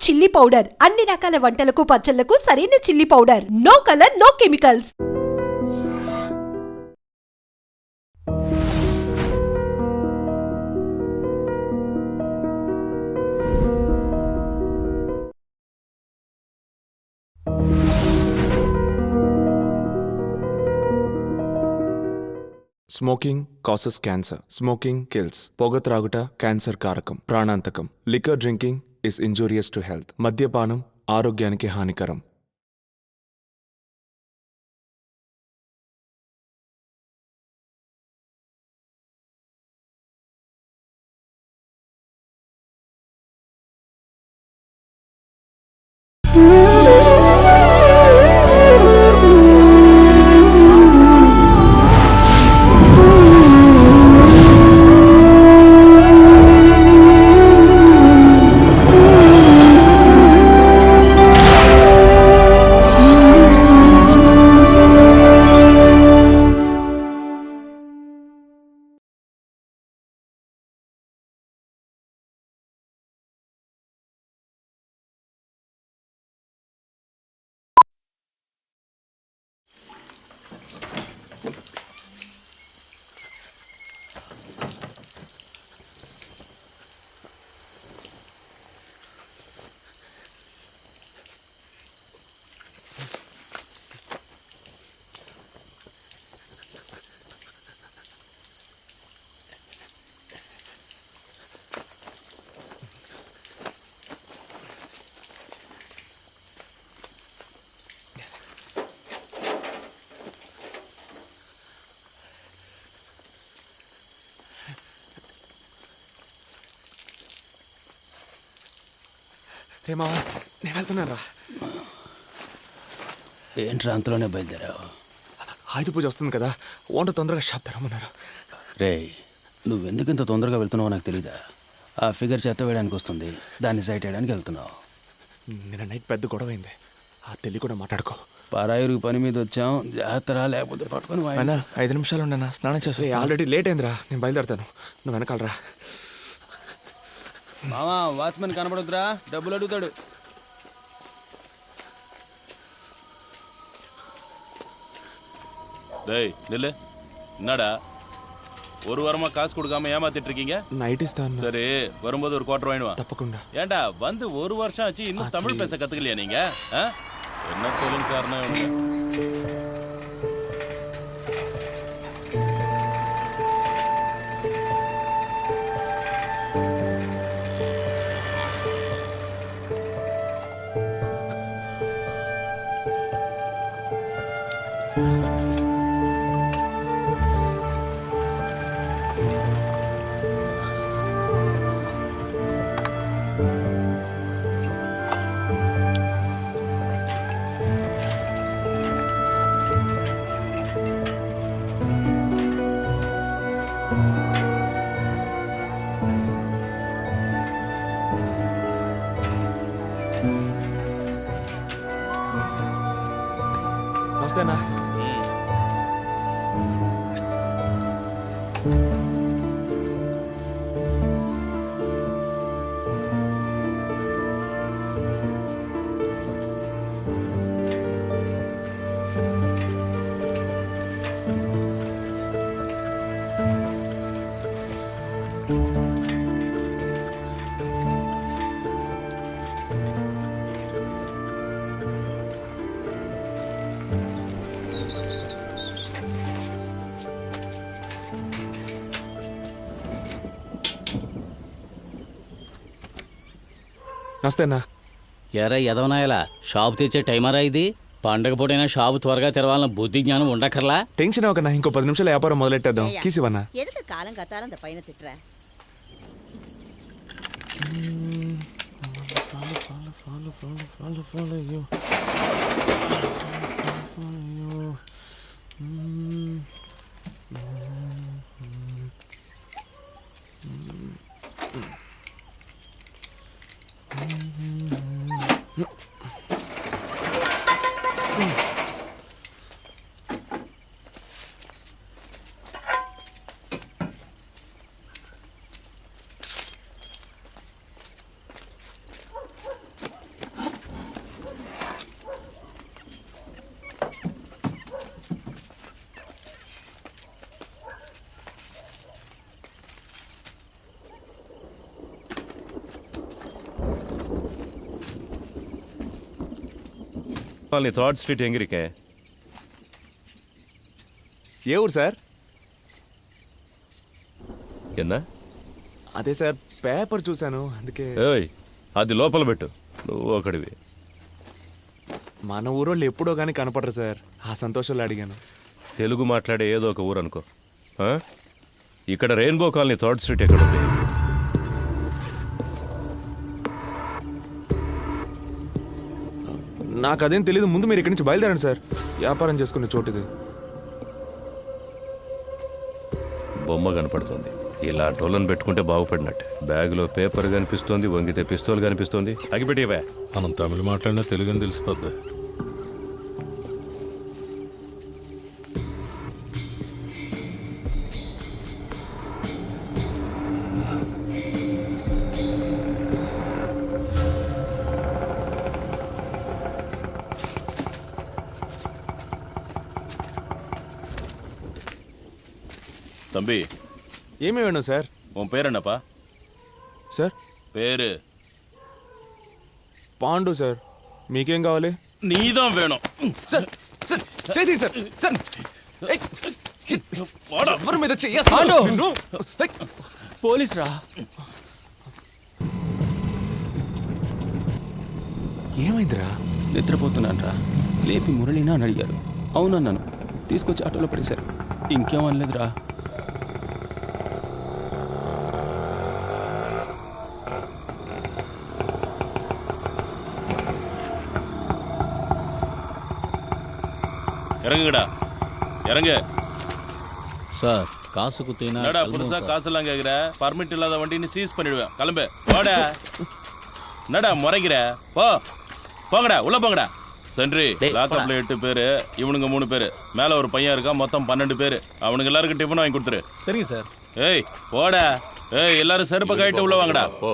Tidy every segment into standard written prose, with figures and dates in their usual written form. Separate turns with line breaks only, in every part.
Chilli powder అన్ని రకాల వంటలకు పచ్చళ్లకు సరైన chilli powder. No colour, no chemicals.
Smoking causes cancer. Smoking kills. పొగ త్రాగుట క్యాన్సర్ కారకం, ప్రాణాంతకం. Liquor drinking is injurious to health. మద్యపానం ఆరోగ్యానికి హానికరం. రే మావా, నేను వెళ్తున్నారా?
ఏంట్రా అంతలోనే బయలుదేరావు?
ఆయుధ పూజ వస్తుంది కదా, వంట తొందరగా షాప్ తెరమన్నారు.
రే, నువ్వెందుకు ఇంత తొందరగా వెళ్తున్నావో నాకు తెలీదా? ఆ ఫిగర్ చెత్త వేయడానికి వస్తుంది, దాన్ని సైట్ వేయడానికి వెళ్తున్నావు.
నిన్న నైట్ పెద్ద గొడవ అయింది, ఆ తెలి కూడా మాట్లాడుకో.
పరాయిరు పని మీద వచ్చాం, జాగ్రత్త లేకపోతే పట్టుకొని
అయినా 5 నిమిషాలు ఉండనా, స్నానం చేస్తే. ఆల్రెడీ లేట్ అయిందిరా, నేను బయలుదేరుతాను, నువ్వు వెనకాలరా.
మామా, వాచ్మెన్ కనబడొద్దురా, డబ్బులు అడుగుతాడు.
டேய் நில்லு, என்னடா ஒரு வாரமா காசு கொடுக்காம ஏமாத்திட்டு இருக்கீங்க?
நைட் இஸ்தான்.
சரி, வரும்போது ஒரு குவார்டர் வாங்கிடுவா.
தப்பకుండా.
ஏண்டா வந்து ஒரு வருஷம் ஆச்சு, இன்னும் தமிழ் பேச கத்துக்கலையா நீங்க? என்ன தொழில் காரணம்?
నమస్తేనా. నమస్తేనా.
ఎరా ఎదవనాయలా, షాపు తెచ్చే టైమరా ఇది? పండగ పూటైనా షాపు త్వరగా తెరవాలన్న బుద్ధి జ్ఞానం ఉండక్కర్లా?
టెన్షన్ అవ్వకన్నా, ఇంకో 10 నిమిషాలు వ్యాపారం మొదలెట్టేద్దాం. కీసివన్నా
ఎదుక కాలం కట్టాలంత పైన తిట్రా.
కాలనీ 3rd స్ట్రీట్ எங்க இருக்கே?
ఏ ఊరు సార్?
என்ன?
అదే సార్ పేపర్ చూశాను అందుకే.
ఏయ్, అది లోపల పెట్టు. నువ్వు ఒకడివి.
మన ఊరోళ్ళు ఎప్పుడో కానీ కనపడరు సార్, ఆ సంతోషంలో అడిగాను.
తెలుగు మాట్లాడే ఏదో ఒక ఊరు అనుకో. ఆ? ఇక్కడ రెయిన్బో కాలనీ 3rd స్ట్రీట్ ఎక్కడ ఉంది?
నాకు అదేం తెలీదు, ముందు మీరు ఇక్కడి నుంచి బయలుదేరండి సార్, వ్యాపారం చేసుకునే చోటు ఇది.
బొమ్మ కనపడుతుంది. ఇలా డోలను పెట్టుకుంటే బాగుపడినట్టు. బ్యాగులో పేపర్ కనిపిస్తోంది, వంగితే పిస్తోల్ కనిపిస్తోంది. అగిపెట్టివే.
మనం తమిళ మాట్లాడినా తెలుగు అని తెలిసిపోద్ది.
தம்பி,
ఏమీ వేணும் సార్?
உன் பேர் என்னப்பா?
సార్
பேரு
పాండు సార్. మీకేం కావాలి?
நீதான் வேணும்.
సార్ సార్ చేతి సార్ సార్ ఏయ్,
வாடா.
ఎవరి మీద చెయ్య? పోలీస్ రా. ఏమైందిరా?
నిద్రపోతున్నాను రా. లేపి మురళినా అని అడిగారు. అవునన్నాను. తీసుకొచ్చి ఆటోలో పడేశారు. ఇంకేం అనలేదురా.
இறங்குங்கடா, இறங்கு.
சார் காசு குத்தினா
என்னடா புதுசா காசெல்லாம் கேக்குற? பர்மிட் இல்லாத வண்டின்னு சீஸ் பண்ணிடுவேன். கிளம்பு, போடா. என்னடா முறைக்கிற? போ, போங்கடா, உள்ள போங்கடா. சென்ட்ரி, லாக்அப்ல 8 பேரு, இவனுங்க 3 பேரு, மேல ஒரு பையன் இருக்கான், மொத்தம் 12 பேரு. அவனுக்கு எல்லாருக்கும் டிஃபன் வாங்கி கொடுத்துரு.
சரிங்க சார்.
ஏய் போடா. ஏய் எல்லாரும் செருப்பை கழட்டி உள்ள வாங்கடா.
போ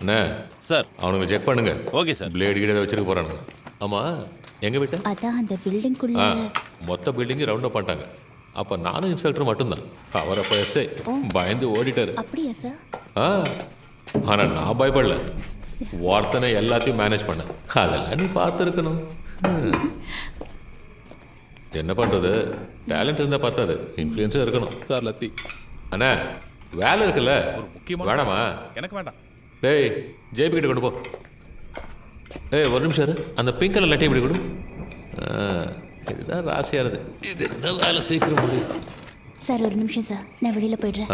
அண்ணே
சார்.
அவனுங்க செக் பண்ணுங்க.
Okay sir.
பிளேடு கிட்ட வச்சிருக்க போறானுங்க. ஆமா எங்க விட்ட?
அதான் அந்த பில்டிங்குள்ள
மொத்த பில்டிங் ரவுண்ட் அப் பண்ணிட்டாங்க. அப்ப நானும் இன்ஸ்பெக்டர் மட்டும்தான். அவர் அப்ப எஸ்ஐ பயந்து ஓடிட்டாரு.
அப்படியா சார்?
ஆனா நான் பயப்படல. ஒருத்தனை எல்லாத்தையும் மேனேஜ் பண்ண. அதெல்லாம் நீ பார்த்துருக்கணும். என்ன பண்றது, டேலண்ட் இருந்தா பார்த்தாது, இன்ஃப்ளூயன்ஸும் இருக்கணும்.
சார் லத்தி
அண்ணா வேலை இருக்குல்ல, வேணாமா?
எனக்கு வேண்டாம்.
டேய் ஜேபி கிட்ட கொண்டு போ. ஏய் ஒரு நிமிஷம் இரு. அந்த பிங்க் கலர் லட்டை இப்படி கொடு. இதுதான் ராசியாக இருக்குது. இது இருந்தால் வேலை சீக்கிரம் முடியும்.
சார் ஒரு நிமிஷம் சார், நான் வெளியில போயிடுறேன்.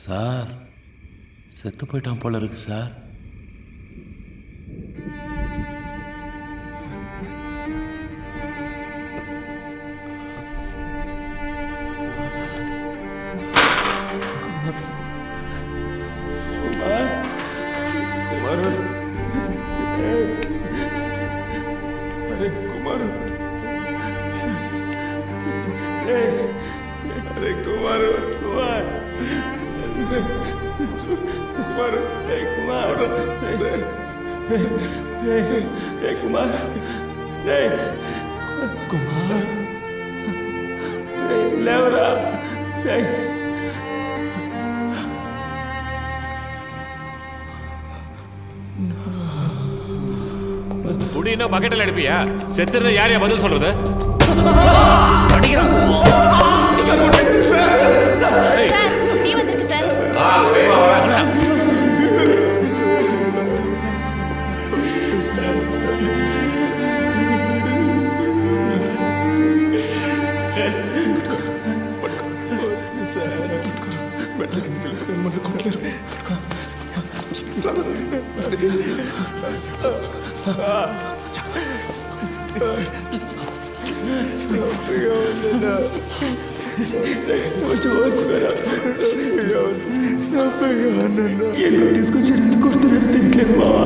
சார் செத்து போயிட்டான் போல இருக்கு சார்.
குடினா பக்கெட்டில் எடுப்பியா? செத்துறது யாரையா பதில் சொல்றது?
நீ வந்திருக்கு சார்.
తీసుకొచ్చారు ఎందుకు కొడుతున్నారు తింటలేదు బావా.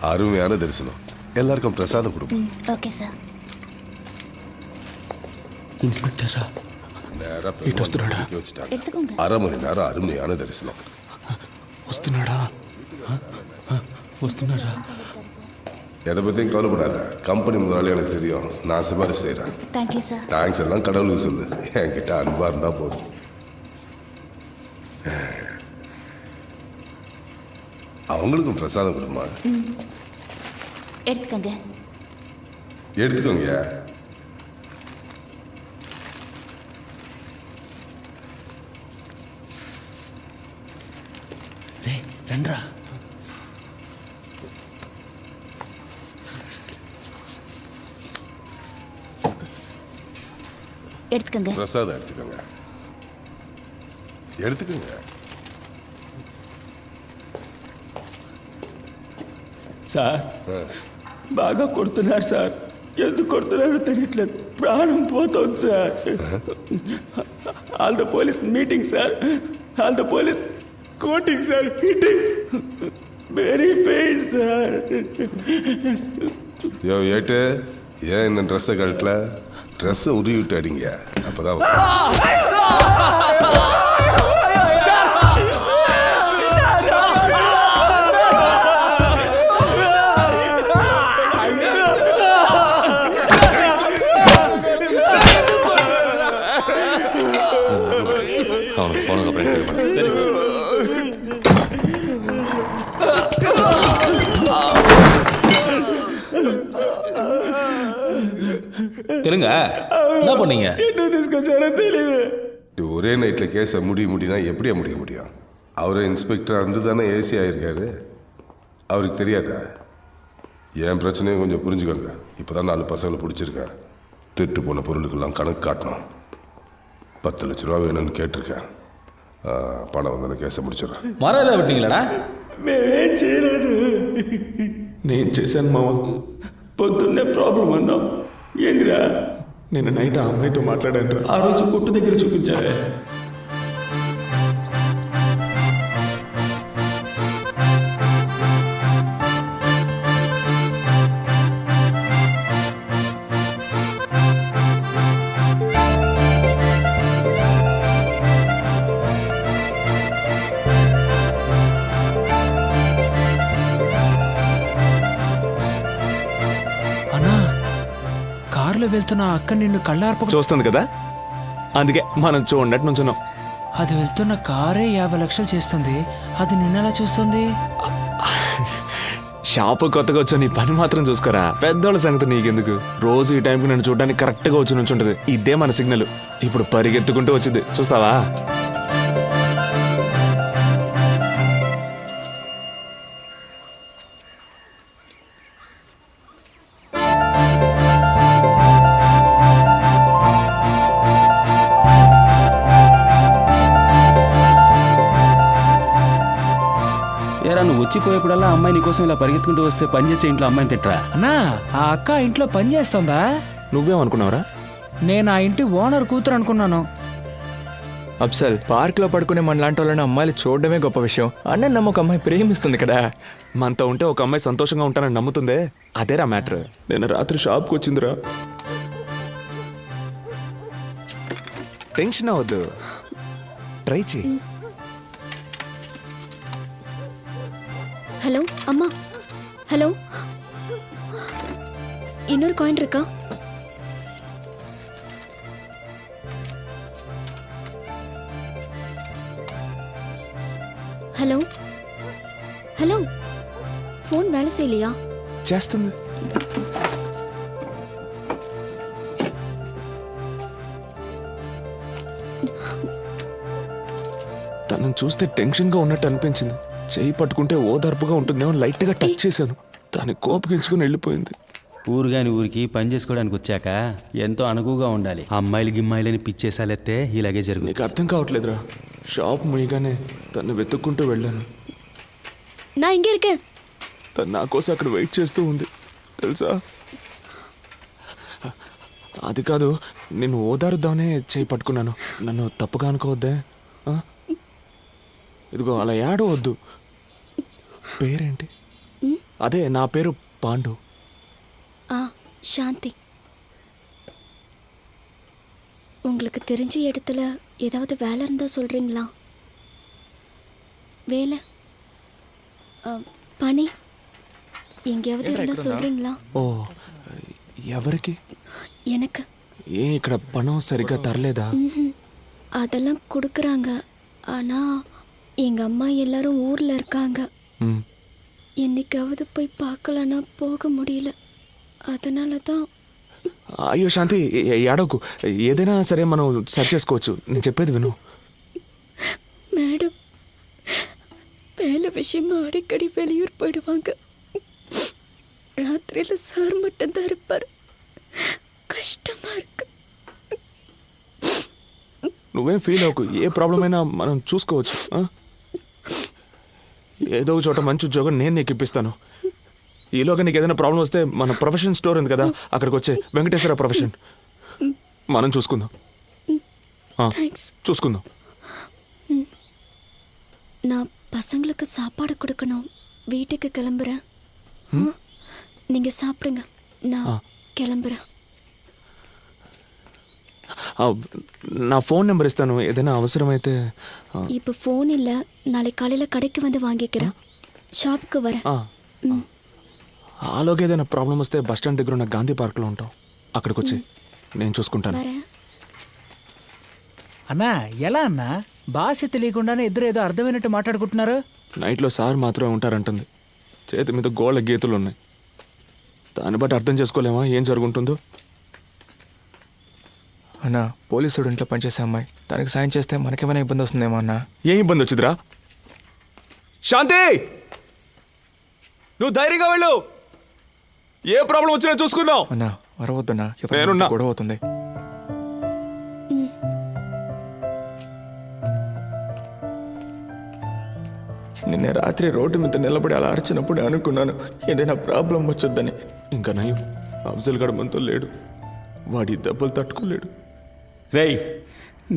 அருமையான தரிசனம். எல்லாருக்கும் பிரசாதம் கொடுப்போம்.
Okay sir.
ఇన్స్పెక్టరా
நேரா
ఇటు వస్తున్నాడా?
பெருமாள் வச்சுட்டாங்க.
ఎత్తుకోండి.
1/2 மணி நேரம் அருமையான தரிசனம்.
వస్తున్నాడా?
వస్తున్నారా?
எதை பற்றியும் கவலைப்படாத. கம்பெனி முதலாளி எனக்கு தெரியும். நான் சிபாரிசு செய்கிறேன்.
Thank you sir.
தேங்க்ஸ் எல்லாம் கடவுளுக்கு சொல்லு. என்கிட்ட அன்பாக இருந்தால் போதும். அவங்களுக்கும் பிரசாதம் கொடுமா.
எடுத்துக்கங்க.
எடுத்துக்கோங்க.
రే రండ్రా.
எடுத்துக்கங்க.
பிரசாதம் எடுத்துக்கோங்க. எடுத்துக்கோங்க.
సార్ బాగా కొడుతున్నారు సార్. ఎందుకు కొడుతున్నారో తెలియట్లేదు. ప్రాణం పోతుంది sir. All the police meeting sir. All the police coating sir. Hitting very pain sir.
யோ ஏட்டு, ஏன் இந்த ட்ரெஸ்ஸை கழட்டல? ட்ரெஸ்ஸை உருவி விட்டு அடிங்க. அப்போதான்
அவனுக்கு போனதுக்கப்புறம் சரி பண்ண.
சரி சார்.
தெலுங்க என்ன பண்ணீங்க?
ఎందుకు తీసుకొచ్చారో తెలియదు.
ஒரே நைட்டில் கேஸை முடினா எப்படியா முடிய முடியும்? அவரே இன்ஸ்பெக்டராக இருந்து தானே ஏசி ஆகியிருக்காரு. அவருக்கு தெரியாதா? என் பிரச்சனையும் கொஞ்சம் புரிஞ்சுக்கோங்க. இப்போ தான் 4 பசங்களை பிடிச்சிருக்கேன். திருட்டு போன பொருளுக்கெல்லாம் கணக்கு காட்டணும். 10 லட்ச ரூபா வேணும்னு கேட்டிருக்கேன். பணம் வந்து கேஸை முடிச்சிடறேன்.
மரம் ஏதாவது விட்டீங்களாடா?
మేమేం చేయలేదు.
నేను చేశాను మావా.
పొద్దున్నే ప్రాబ్లం అన్నాం. ఏందిరా?
నిన్న నైట్ ఆ అమ్మాయితో మాట్లాడాను.
ఆ రోజు కొట్టు దగ్గర చూపించావే.
కారులో వెళ్తున్న అక్క నిన్ను కళ్ళార్ప
చూస్తుంది కదా, అందుకే మనం చూడనట్టు నుంచున్నాం.
అది వెళ్తున్న కారే 50 లక్షలు చేస్తుంది. అది నిన్నెలా చూస్తుంది?
షాపు కొత్తగా వచ్చా, నీ పని మాత్రం చూసుకోరా. పెద్దోళ్ళ సంగతి నీకెందుకు? రోజు ఈ టైంకి నన్ను చూడడానికి కరెక్ట్గా వచ్చి నుంచుంటది. ఇదే మన సిగ్నల్. ఇప్పుడు పరిగెత్తుకుంటూ వచ్చింది, చూస్తావా?
ఏరా నువ్వు వచ్చిపోయేప్పుడల్లా అమ్మాయి నీకోసం ఇలా పరిగెత్తుకుంటూ వస్తే పని చేసే ఇంట్లో అమ్మాయిని తిట్టరా?
అన్నా, ఆ అక్క ఇంట్లో పని చేస్తుందా?
నువ్వేమనుకున్నావురా?
నేను ఆ ఇంటి ఓనర్ కూతురు అనుకున్నాను.
అప్సల్, పార్క్లో పడుకునే మన లాంటి వాళ్ళని అమ్మాయిలు చూడడమే గొప్ప విషయం. అన్న నమ్మ ఒక అమ్మాయి ప్రేమిస్తుంది కదా.
మనతో ఉంటే ఒక అమ్మాయి సంతోషంగా ఉంటానని నమ్ముతుందే, అదేరా మ్యాటర్. నేను రాత్రి షాప్కి వచ్చిందిరా. టెన్షన్ అవ్వద్దు, ట్రై చేయి.
ஹலோ அம்மா. ஹலோ, இன்னொரு காயின் இருக்கா? హలో హలో, ఫోన్ వేళ చేయలేయా?
చేస్తుంది. తనను చూస్తే టెన్షన్గా ఉన్నట్టు అనిపించింది. చేయి పట్టుకుంటే ఓదార్పుగా ఉంటుందేమో లైట్గా టచ్ చేశాను. దాన్ని కోపగించుకుని వెళ్ళిపోయింది.
ఊరు కాని ఊరికి పని చేసుకోవడానికి వచ్చాక ఎంతో అనుకువగా ఉండాలి. అమ్మాయిలు గిమ్మాయిలని పిచ్చేసాలెత్తే ఇలాగే జరుగుతుంది.
నీకు అర్థం కావట్లేదురా. షాప్ ముయ్యగానే తను వెతుక్కుంటూ వెళ్ళాను.
நான் இங்கே இருக்கேன்.
తను నా కోసం అక్కడ వెయిట్ చేస్తూ ఉంది తెలుసా. అది కాదు, నిన్ను ఓదారుద్దామనే చేయి పట్టుకున్నాను. నన్ను తప్పుగా అనుకోవద్దే. ఆ? ఇదిగో అలా ఏడవద్దు. పేరేంటి? అదే నా పేరు పాండు.
சாந்தி. உங்களுக்கு தெரிஞ்ச இடத்துல ஏதாவது வேலை இருந்தால் சொல்கிறீங்களா? வேலை, పని எங்கேயாவது இருந்தால் சொல்கிறீங்களா?
ఓ, ఎవరికి?
எனக்கு.
ఏ ఇక్కడ పణం సరిగ్గా తరలేదా?
அதெல்லாம் கொடுக்குறாங்க. ஆனால் எங்கள் அம்மா எல்லாரும் ஊரில் இருக்காங்க.
ம்.
என்னைக்காவது போய் பார்க்கலன்னா போக முடியல. அதனால தான்.
అయ్యో శాంతి, ఏడవకు. ఏదైనా సరే మనం సెర్చ్ చేసుకోవచ్చు. నేను చెప్పేది విను.
மேடம் வேலை விஷயமா அடிக்கடி வெளியூர் போயிடுவாங்க. ராத்திரியில் சார் மட்டும்தான் இருப்பார். கஷ்டமா இருக்கு.
నువ్వేం ఫీల్ అవ్వకు. ఏ ప్రాబ్లం అయినా మనం చూసుకోవచ్చు. ఆ? ఏదో ఒక చోట మంచి ఉద్యోగం నేను నీకు ఇప్పిస్తాను. ఈలోగా నీకు ఏదైనా ప్రాబ్లం వస్తే మన ప్రొఫెషన్ స్టోర్ ఉంది కదా, అక్కడికి వచ్చే వెంకటేశ్వర ప్రొఫెషన్ మనం చూసుకుందాం.
థ్యాంక్స్.
చూసుకుందాం.
நான் பசங்களுக்கு சாப்பாடு கொடுக்கணும். வீட்டுக்கு கிளம்புறேன். நீங்கள் சாப்பிடுங்க, நான் கிளம்புறேன்.
నా ఫోన్ నెంబర్ ఇస్తాను, ఏదైనా అవసరమైతే.
இப்போ ஃபோன் இல்லை, நாளைக்கு காலையில் கடைக்கு வந்து வாங்கிக்கிறேன். ஷாப்புக்கு வரேன்.
ఆలోగా ఏదైనా ప్రాబ్లం వస్తే బస్ స్టాండ్ దగ్గర ఉన్న గాంధీ పార్క్లో ఉంటాం. అక్కడికి వచ్చి నేను చూసుకుంటాను.
வரேன்.
అన్నా ఎలా అన్నా? భాష తెలియకుండానే ఇద్దరు ఏదో అర్థమైనట్టు మాట్లాడుకుంటున్నారు.
నైట్లో సార్ మాత్రమే ఉంటారంటుంది. చేతి మీద గోళ్ళ గీతులు ఉన్నాయి. దాన్ని బట్టి అర్థం చేసుకోలేమా ఏం జరుగుతుందో.
అన్నా, పోలీసుడు ఇంట్లో పనిచేసే అమ్మాయి, దానికి సాయం చేస్తే మనకేమైనా ఇబ్బంది వస్తుందేమో అన్నా.
ఏం ఇబ్బంది వచ్చిందిరా? శాంతి, నువ్వు ధైర్యంగా వెళ్ళు. ఏ ప్రాబ్లం వచ్చినా చూసుకుందాం.
అన్నా అరవద్దన్నా,
నేనున్నా.
గొడవ అవుతుంది. నిన్న రాత్రి రోడ్డు మీద నిలబడి అలా అరిచినప్పుడు అనుకున్నాను ఏదైనా ప్రాబ్లం వచ్చొద్దని.
ఇంకా నయం, అఫ్జల్ గడ మనతో లేడు. వాడి దెబ్బలు తట్టుకోలేడు.
రేయ్,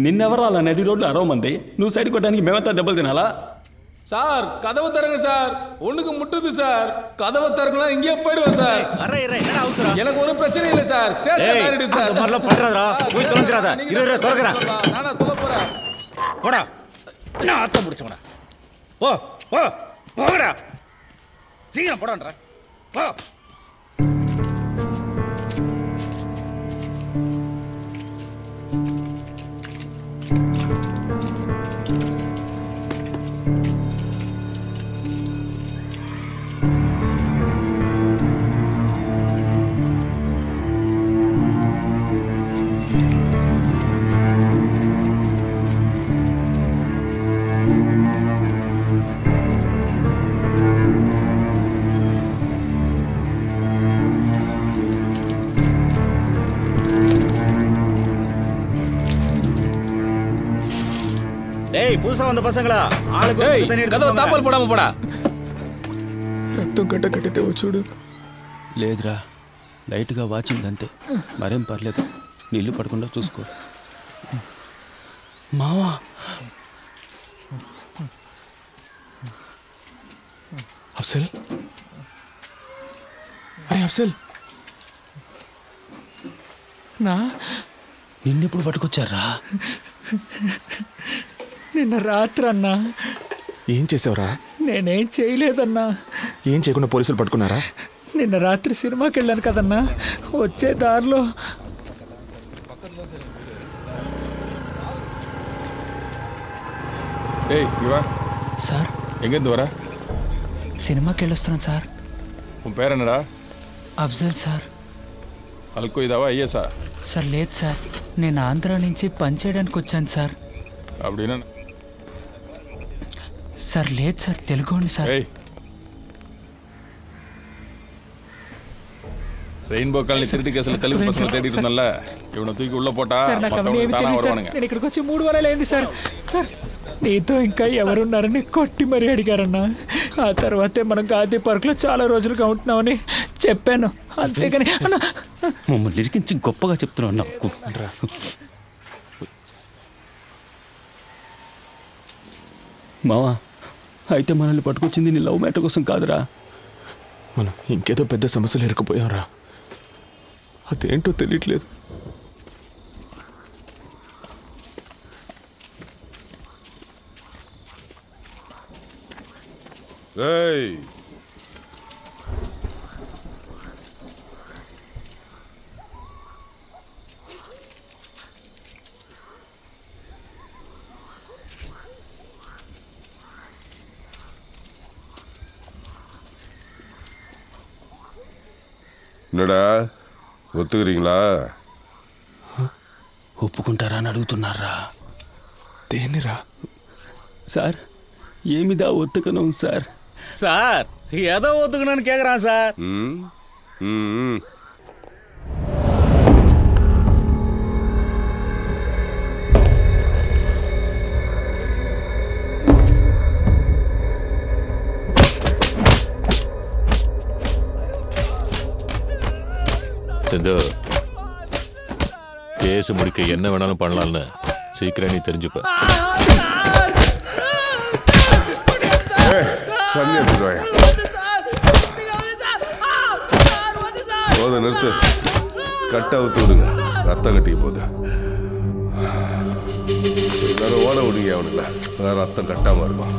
నిన్నెవరు అలా నడి రోడ్లు అరవమంది? నువ్వు సైడ్ కొట్టడానికి మేమంతా దెబ్బలు తినాలా?
சார் கதவு தருங்க சார். ஒண்ணுக்கு முட்டுது சார். கதவை தரக்கலாம், இங்கே போயிடுவோம் சார். எனக்கு ஒன்றும் பிரச்சனை இல்லை சார். ஸ்டேஷன் ஆயிடுது சார். நானா சொல்ல போறேன்.
போடா, நான் ஆத்தம் முடிச்சவனா. ஓ ஓ போடா, சீக்கிரம் போடான்றா. போ. டேய், புதுசா வந்த பசங்களா, ஆளுக்கு ஒரு தண்ணி எடுத்து
கதவை தாப்பால் போடாம போடா.
రక్తం కట్ట కట్టితే చూడు.
లేదురా, లైట్గా వాచింగ్ అంతే, మరేం పర్లేదు. నీళ్ళు పడకుండా చూసుకో.
మావా, అఫ్జల్, అరే అఫ్జల్,
నా
నిన్నెప్పుడు పట్టుకొచ్చారా?
నిన్న రాత్రి అన్నా.
ఏం చేసావురా?
నేనేం చేయలేదన్నా.
ఏం చేయకుండా పోలీసులు పట్టుకున్నారా?
నిన్న రాత్రి సినిమాకి వెళ్ళాను కదన్నా, వచ్చే దారిలో
ஏய் இவா,
సార్
எங்கேருந்து வர?
సినిమాకి వెళ్ళొస్తున్నాను సార్.
உன் பேர் என்னடா?
అఫ్జల్ సార్.
అల్కో ఇదావా ఐఎస్ఆ?
సార్ లేదు సార్, నేను ఆంధ్ర నుంచి పని చేయడానికి వచ్చాను సార్.
அப்படின்னா
సార్ లేదు సార్, తెలుగోండి సార్.
ஏய், ரெயின்போ காலனி திருட்டு கேஸ்ல தெலுங்கு பசங்க தேடிட்டு இருந்தல்ல, இவனை தூக்கி உள்ள போட்டா
సార్ నాకు అవన్నీ
மத்தவங்க
ఏమి
தானா
తెలియదు సార్.
வருவானுங்க.
నేను ఇక్కడికి వచ్చి 3 వారాలు అయింది సార్. సార్ నీతో ఇంకా ఎవరున్నారని కొట్టి మరీ అడిగారన్నా. ఆ తర్వాతే మనం గాంధీ పార్క్లో చాలా రోజులుగా ఉంటున్నామని చెప్పాను. అంతేగాని అన్న
మమ్మల్ని ఇరికించి గొప్పగా చెప్తున్నావు నాకు. మావా, అయితే మనల్ని పట్టుకొచ్చింది నీ లవ్ మ్యాటర్ కోసం కాదురా.
మనం ఇంకేదో పెద్ద సమస్యలు ఇరుక్కుపోయారా, అదేంటో తెలియట్లేదు.
రేయ్, என்னடா ஒத்துக்கிறீங்களா?
ఒప్పుకుంటారా అని అడుగుతున్నారా?
దేనిరా?
సార్ ఏమిదా ఒత్తుకను సార్?
సార్ ఏదో ఒత్తుకున్నాను కేకరా సార్.
ம் ம்
செந்து, கேஸ் முடிக்க என்ன வேணாலும் பண்ணலாம்னு சீக்கிரம் நீ தெரிஞ்சுப்ப.
தண்ணி எடுத்துருவாயா? போதும், நிறுத்து. கட்டை அவுத்து விடுங்க, ரத்தம் கட்டிக்க போகுது. எல்லாரும் ஓட விடுங்க அவனுங்கள, ரத்தம் கட்டாம இருக்கும்.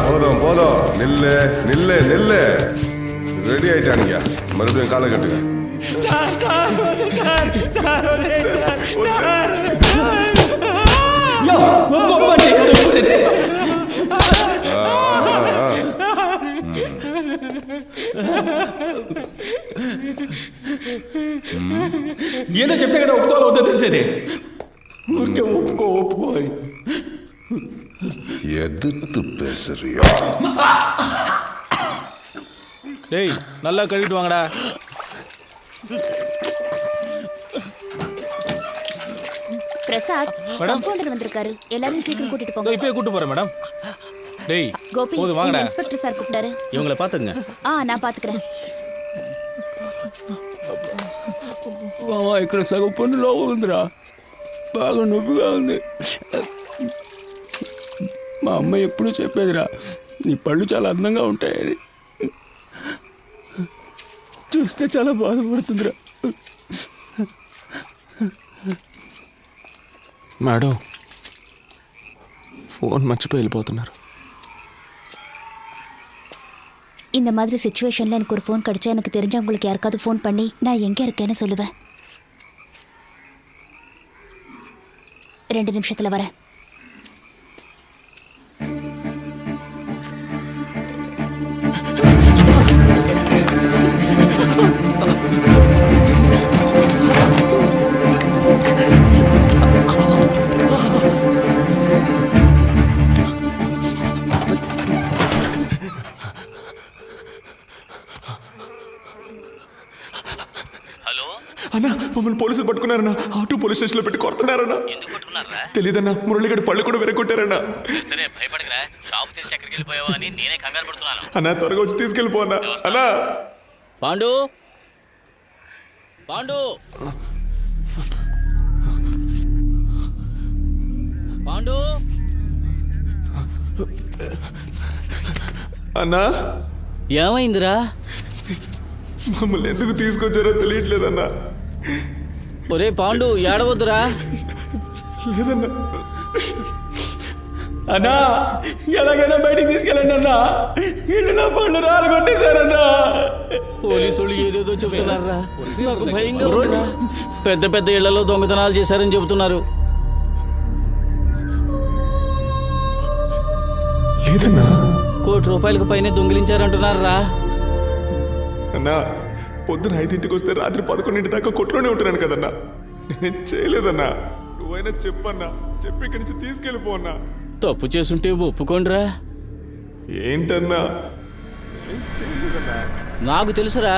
போதும் போதும், நில்லு நில்லு நில்லு. ரெடி ஆயிட்டானுங்க, மறுபடியும் காலை கட்டுங்க.
ఏదో చెప్తే కదా ఒప్పుకోవాలి వద్దో తెలిసేది. ఊరికే ఒప్పుకో ఒప్పుకో.
எதிர்த்து பேசுறியோ?
டேய் நல்லா கழுவிட்டு வாங்கடா.
பிரசாத் கம்பவுண்டர் வந்திருக்காரு, எல்லாரும் சீக்கிரம் கூட்டிட்டு போங்க.
இப்பயே கூட்டி போறேன் மேடம். டேய்
கோபி,
போது வாங்கடா.
இன்ஸ்பெக்டர் சார் கூப்பிட்டாரு.
ఇవங்கள పాతుங்க.
நான் பாத்துக்கிறேன்.
మావా, ఇక్కడ సగం పన్ను లోపల ఉందిరా, బాగా నొప్పిగా ఉంది. మా అమ్మ ఎప్పుడూ చెప్పేదిరా, నీ పళ్ళు చాలా అందంగా ఉంటాయని. చూస్తే చాలా బాధపడుతుందిరా.
మేడం, ఫోన్ మర్చిపోయి వెళ్ళిపోతున్నారు.
இந்த மாதிரி சிச்சுவேஷன்ல எனக்கு ஒரு ஃபோன் கிடைச்சா எனக்கு தெரிஞ்சவங்களுக்கு யாருக்காவது ஃபோன் பண்ணி நான் எங்க இருக்கேன்னு சொல்லுவேன். 2 நிமிஷத்துல வரேன்.
అన్నా, మమ్మల్ని పోలీసులు పట్టుకున్నారన్నా. ఆటో పోలీస్ స్టేషన్లో పెట్టి కొడుతున్నారన్నా. తెలీదన్నా, మురళిగడి పళ్ళు కూడా వెరగొట్టారన్నా. అన్నా, త్వరగా వచ్చి తీసుకెళ్ళిపోన్నా. అన్నా,
పాండు పాండు పాండు
అన్నా,
ఏమైందిరా?
మమ్మల్ని ఎందుకు తీసుకొచ్చారో తెలియట్లేదన్నా.
ఒరే పాండు, ఏడవద్దురా.
లేదన్నా.
అన్నా, ఎలాగైనా బయటికి తీసుకెళ్ళండి అన్నా. ఇల్లు నా పళ్ళు రాలు కొట్టేశారన్నా.
పోలీసులు ఏదేదో చెబుతున్నారా, నాకు భయంగా ఉందిరా. పెద్ద పెద్ద ఇళ్లలో దొంగతనాలు చేశారని చెబుతున్నారు.
లేదన్నా.
₹1 కోటి పైనే దొంగిలించారంటున్నారా?
అన్నా, పొద్దున 5ంటికి వస్తే రాత్రి 11 దాకా కొట్లోనే ఉంటున్నాను కదన్నా. నేనేం చేయలేదన్నా. నువ్వైనా చెప్పన్నా, చెప్పి ఇక్కడి నుంచి తీసుకెళ్ళిపోన్నా.
తప్పు చేసుంటే ఒప్పుకోండిరా.
ఏంటన్నా? ఏం చేయలేదన్నా.
నాకు తెలుసురా,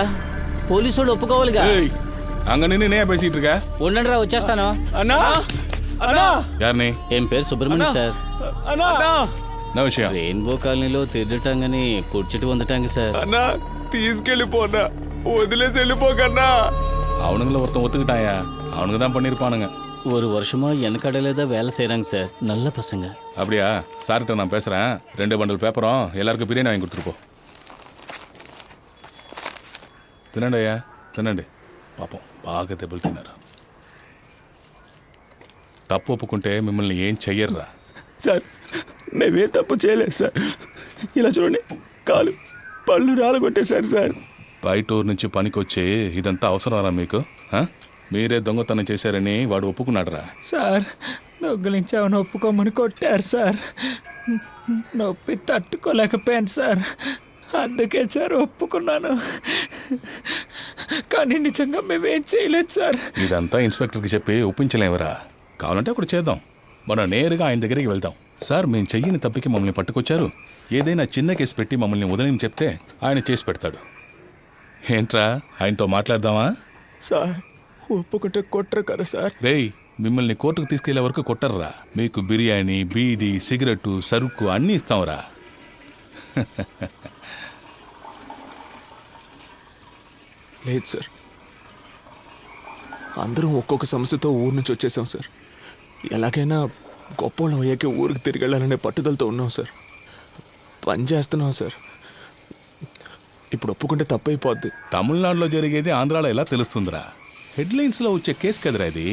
పోలీసు వాళ్ళు ఒప్పుకోవాలిగా.
அங்க நின்று என்ன பேசிட்டு இருக்க?
ఉండండి రా, వచ్చేస్తాను.
அண்ணா அண்ணா
యార్ని
ఏం పేరు సుబ్రహ్మణ్యం సార్.
அண்ணா
నా విషయం
రెయిన్బో కాలనీలో తిరగటాంగని కుర్చీటి పొందటాంగి సార్.
అన్నా తీసుకెళ్ళిపోనా, వదిలేసి వెళ్ళిపోకన్నా.
அவனுங்கள ஒருத்தன் ஒத்துக்கிட்டாயா, அவனுங்க தான் பண்ணியிருப்பானுங்க.
ஒரு வருஷமா எனக்கு கடையில தான் வேலை செய்கிறாங்க சார். நல்ல பசங்க.
அப்படியா? சார்கிட்ட நான் பேசுகிறேன். 2 பண்டல் பேப்பரும் எல்லாருக்கும் பிரியாணி வாங்கி கொடுத்துருப்போம். తినండి అయ్యా, తినండి. పాపం బాగా దెబ్బలు తిన్నారు. తప్పు ఒప్పుకుంటే మిమ్మల్ని ఏం చెయ్యర్రా.
సార్ మేమే తప్పు చేయలేదు సార్. ఇలా చూడండి, కాలు పళ్ళు రాలగొట్టేశారు సార్.
బయట ఊరు నుంచి పనికొచ్చి ఇదంతా అవసరమా మీకు? మీరే దొంగతనం చేశారని వాడు ఒప్పుకున్నాడురా.
సార్ దొంగలించామని ఒప్పుకోమని కొట్టారు సార్. నొప్పి తట్టుకోలేకపోయాను సార్, అందుకే సార్ ఒప్పుకున్నాను. కానీ నిజంగా మేమేం చేయలేదు సార్.
ఇదంతా ఇన్స్పెక్టర్కి చెప్పి ఒప్పించలేవరా? కావాలంటే ఒకటి చేద్దాం, మనం నేరుగా ఆయన దగ్గరికి వెళ్దాం. సార్ మేము చెయ్యని తప్పికి మమ్మల్ని పట్టుకొచ్చారు, ఏదైనా చిన్న కేసు పెట్టి మమ్మల్ని వదిలేని చెప్తే ఆయన చేసి పెడతాడు. ఏంట్రా, ఆయనతో మాట్లాడదామా?
సార్ ఒప్పుకుంటే కొట్టరు కదా సార్.
రేయ్, మిమ్మల్ని కోర్టుకు తీసుకెళ్లే వరకు కొట్టర్రా. మీకు బిర్యానీ, బీడీ, సిగరెట్టు, సరుకు అన్నీ ఇస్తాంరా.
లేదు సార్, అందరం ఒక్కొక్క సమస్యతో ఊరు నుంచి వచ్చేసాం సార్. ఎలాగైనా గొప్పవాళ్ళం అయ్యాకే ఊరికి తిరిగి వెళ్ళాలనే పట్టుదలతో ఉన్నాం సార్. పని చేస్తున్నాం సార్. ఇప్పుడు ఒప్పుకుంటే తప్పైపోద్ది.
తమిళనాడులో జరిగేది ఆంధ్రాలో ఎలా తెలుస్తుందిరా? హెడ్లైన్స్లో వచ్చే కేసు కదరా ఇది.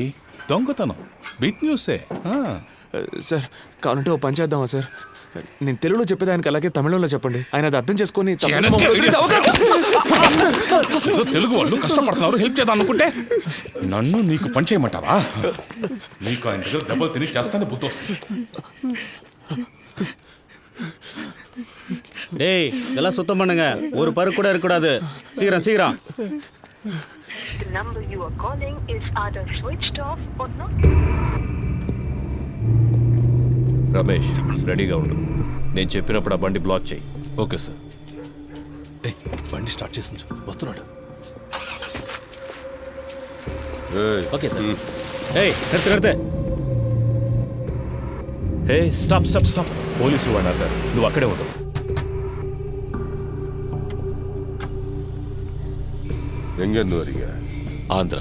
దొంగతనం బిగ్ న్యూసే.
సార్ కావాలంటే ఓ పని చేద్దామా సార్? నేను తెలుగులో చెప్పేదానికి అలాగే తమిళంలో చెప్పండి. ఆయన అది అర్థం చేసుకొని
తెలుగు వాళ్ళు కష్టపడుతున్నారు, హెల్ప్ చేద్దాం అనుకుంటే నన్ను నీకు పని చేయమంటావా? నీకు ఆయన దగ్గర దెబ్బలు తిని చేస్తానే బుద్ధి వస్తుంది.
டேய் இதெல்லாம் சுத்தம் பண்ணுங்க, ஒரு பரு கூட இருக்கக்கூடாது. சீக்கிரம் சீக்கிரம்.
రమేష్ రెడీగా ఉండు. నేను చెప్పినప్పుడు ఆ బండి బ్లాక్ చేయి.
Okay sir. బండి స్టార్ట్ చేసి వస్తున్నాడు.
Okay sir. ఏయ్ నిறுத்து నిறுத்து.
హే స్టాప్ స్టాప్ స్టాప్. పోలీసులు అన్నారు, నువ్వు అక్కడే ఉండు.
எங்கேருந்து வரீங்க?
ఆంధ్ర.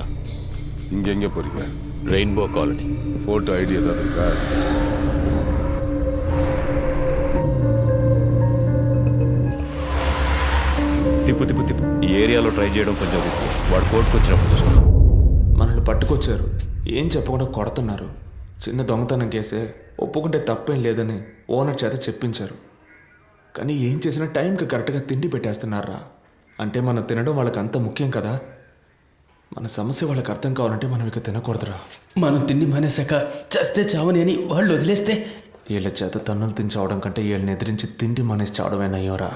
இங்கே எங்கே போகிறீங்க?
Rainbow colony.
ஃபோட்டோ ஐடி ஏதாவது இருக்கா?
తిప్పు తిప్పు తిప్పు. ఈ ఏరియాలో ట్రై చేయడం కొంచెం రిస్క్. వాడు కోర్టుకు వచ్చినప్పుడు చూసుకుందాం.
మనల్ని పట్టుకొచ్చారు, ఏం చెప్పకుండా కొడుతున్నారు. చిన్న దొంగతనం కేసే, ఒప్పుకుంటే తప్పేం లేదని ఓనర్ చేత చెప్పించారు. కానీ ఏం చేసినా టైంకి కరెక్ట్గా తిండి పెట్టేస్తున్నారా? అంటే మనం తినడం వాళ్ళకి అంత ముఖ్యం కదా. మన సమస్య వాళ్ళకి అర్థం కావాలంటే మనం ఇక తినకూడదురా.
మనం తిండి మానేశాక చస్తే చావని అని వాళ్ళు వదిలేస్తే
వీళ్ళ చేత తన్నులు తిని చావడం కంటే వీళ్ళని ఎదిరించి తిండి మానేసి చావడమేనయ్యోరా.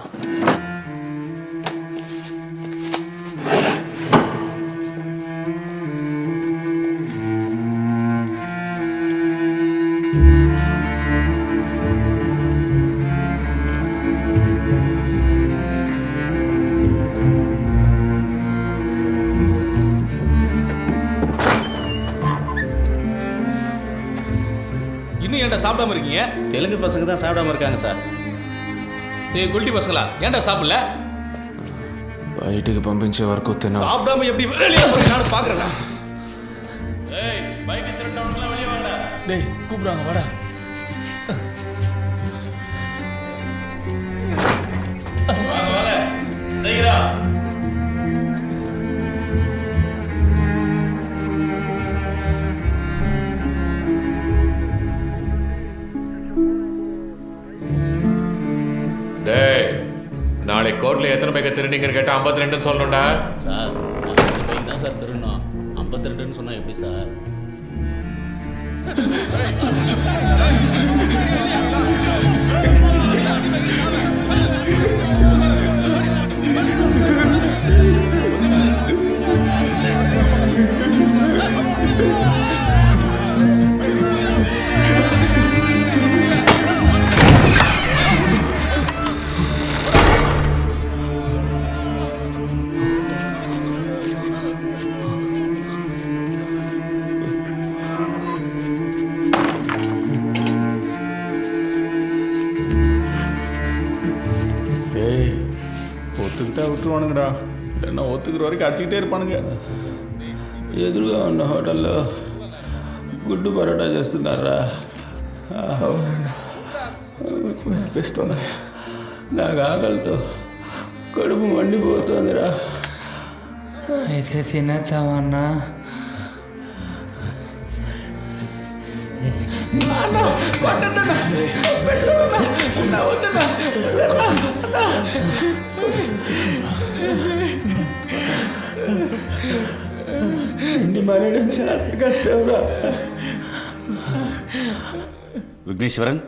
இன்னும் ஏன்டா சாப்பிடாம இருக்கீங்க?
தெலுங்கு பசங்க தான் சாப்பிடாம இருக்காங்க சார்.
ஏய் குல்டி பசங்களா, ஏன்டா சாப்பிடல?
బయటికి పంపించే వరకు తిన.
சாப்பிடாம எப்படி வெளியே போறீங்க நான் பாக்குறேன்டா.
ஏய் பைக் திருட்டவனுங்களா வெளியே வாங்கடா.
டேய் கூப்பிடுறாங்க, வாடா.
வாங்க வாங்க சீக்கிரம்.
டேய், நாளை கோர்ட்ல எத்தனை பேக்க திருநீங்கன்னு கேட்டா 52 சொல்லணும்டா.
சார் 50 பைக் தான் சார் திருடணும். 52ன்னு சொன்னா எப்படி சார்?
பண்ணுவானுங்கடா. என்ன ஒத்துக்கிற வரைக்கும் அடிச்சுக்கிட்டே இருப்பானுங்க.
ఎదురుగా ఉన్న హోటల్లో గుడ్డు పరోటా చేస్తున్నారా?
అవునండి, అనిపిస్తుంది.
నాకు ఆకలితో కడుపు మండిపోతుందిరా.
అయితే తినేద్దామన్నా.
விக்னேஸ்வரன்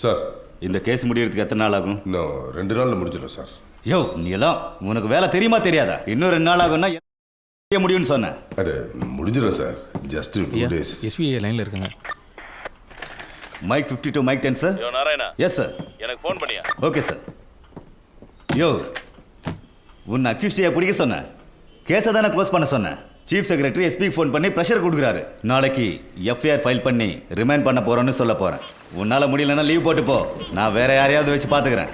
சார்,
இந்த கேஸ் முடியறதுக்கு எத்தனை நாள் ஆகும்?
இன்னும் 2 நாளில் முடிஞ்சிடும் சார்.
யோ, நீ எல்லாம் உனக்கு வேலை தெரியுமா தெரியாதா? இன்னும் 2 நாள் ஆகும்னா முடியும்னு சொன்னேன்.
அது முடிஞ்சிடும் சார். Just 2 days.
எஸ்பிஐ லைனில் இருக்காங்க.
Mike 52 mike 10 sir.
யோ நாராயணா,
எஸ் சார்.
எனக்கு ஃபோன் பண்ணியா?
Okay sir. யோ, உன்னை அக்யூஸ்டியை பிடிக்க சொன்னேன். கேஸை தானே க்ளோஸ் பண்ண சொன்னேன். சீஃப் செக்ரட்டரி எஸ்பிக்கு ஃபோன் பண்ணி ப்ரெஷர் கொடுக்குறாரு. நாளைக்கு எஃப்ஐஆர் ஃபைல் பண்ணி ரிமைண்ட் பண்ண போகிறோன்னு சொல்ல போகிறேன். உன்னால் முடியலன்னா லீவ் போட்டு போ. நான் வேற யாரையாவது வச்சு பார்த்துக்கிறேன்.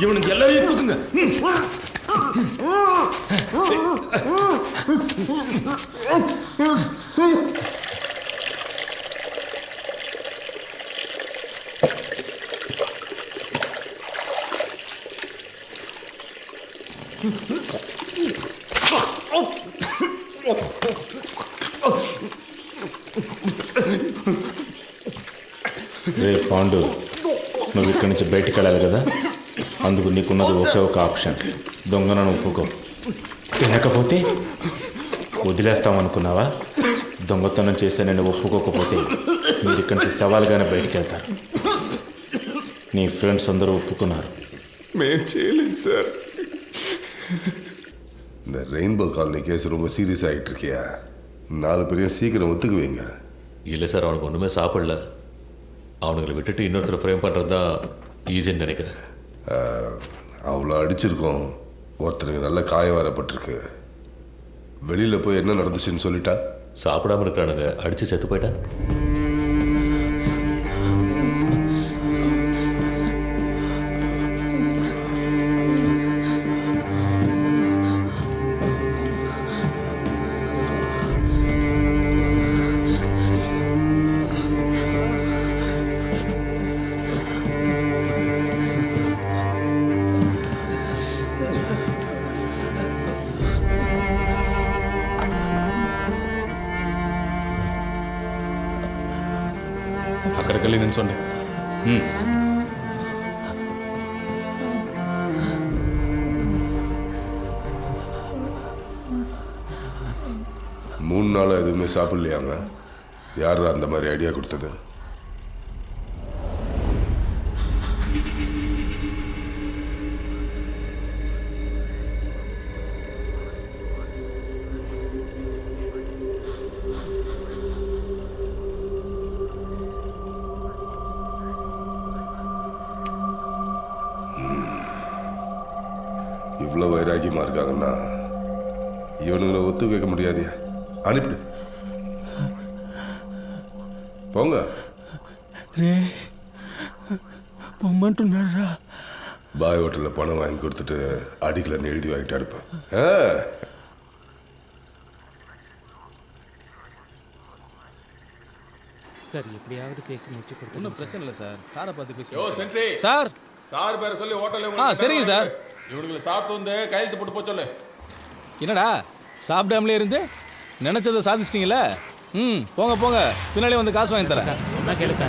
இவனுக்கு எல்லாரையும் தூக்குங்க.
రే పాండు, నువ్వు ఇక్కడి నుంచి బయటికి వెళ్ళాలి కదా, అందుకు నీకున్నది ఒకే ఒక ఆప్షన్. దొంగనను ఒప్పుకో. తినకపోతే వదిలేస్తామనుకున్నావా? దొంగతనం చేస్తే నేను ఒప్పుకోకపోతే మీరు ఇక్కడి నుంచి సవాల్గానే బయటికి వెళ్తారు. నీ ఫ్రెండ్స్ అందరూ ఒప్పుకున్నారు.
మేము చేయలేదు సార్.
இந்த ரெயின்போ காலனி கேஸ் ரொம்ப சீரியஸ் ஆகிட்டு இருக்கியா? 4 பேரையும் சீக்கிரம் ஒத்துக்குவீங்க.
இல்லை சார், அவனுக்கு ஒன்றுமே சாப்பிடல. அவனுங்களை விட்டுட்டு இன்னொருத்தர் ஃப்ரேம் பண்ணுறது தான் ஈஸின்னு நினைக்கிறேன்.
அவ்வளோ அடிச்சிருக்கோம். ஒருத்தருக்கு நல்ல காயம் வரப்பட்டிருக்கு. வெளியில் போய் என்ன நடந்துச்சுன்னு சொல்லிட்டா?
சாப்பிடாம இருக்கிறானுங்க, அடித்து செத்து போயிட்டா.
అక్కడికి వెళ్ళి నిల్చోండి.
3 நாளாக எதுவுமே சாப்பிட்லையாங்க? யார் அந்த மாதிரி ஐடியா கொடுத்தது? இவ்வளோ வைராக்கியமாக இருக்காங்கன்னா இவனுங்களை ஒத்து வைக்க முடியாதியா? அனுப்பிடு, போங்க.
రే పొమ్మంటున్నారా?
பாய் ஹோட்டலில் பணம் வாங்கி கொடுத்துட்டு அடிக்கலன்னு எழுதி வாங்கிட்டு அனுப்பேன்.
சார் எப்படியாவது பேசி முடிச்சு கொடுத்து.
ஒன்றும் பிரச்சனை இல்லை சார். சாரை பார்த்து பேசி.
யோ சென்ட்ரி
சார்.
சார் பேரை சொல்லி ஹோட்டலில்
சரிங்க சார்.
இவனுங்களை சாப்பிட்டு வந்து கையெழுத்து போட்டு போக சொல்லு.
என்னடா சாப்பிடாமலே இருந்து நினைச்சதை சாதிச்சிட்டீங்களே? போங்க போங்க, பின்னாடி வந்து காசு வாங்கி தரேன்.
சொன்னா கேளுக்கா.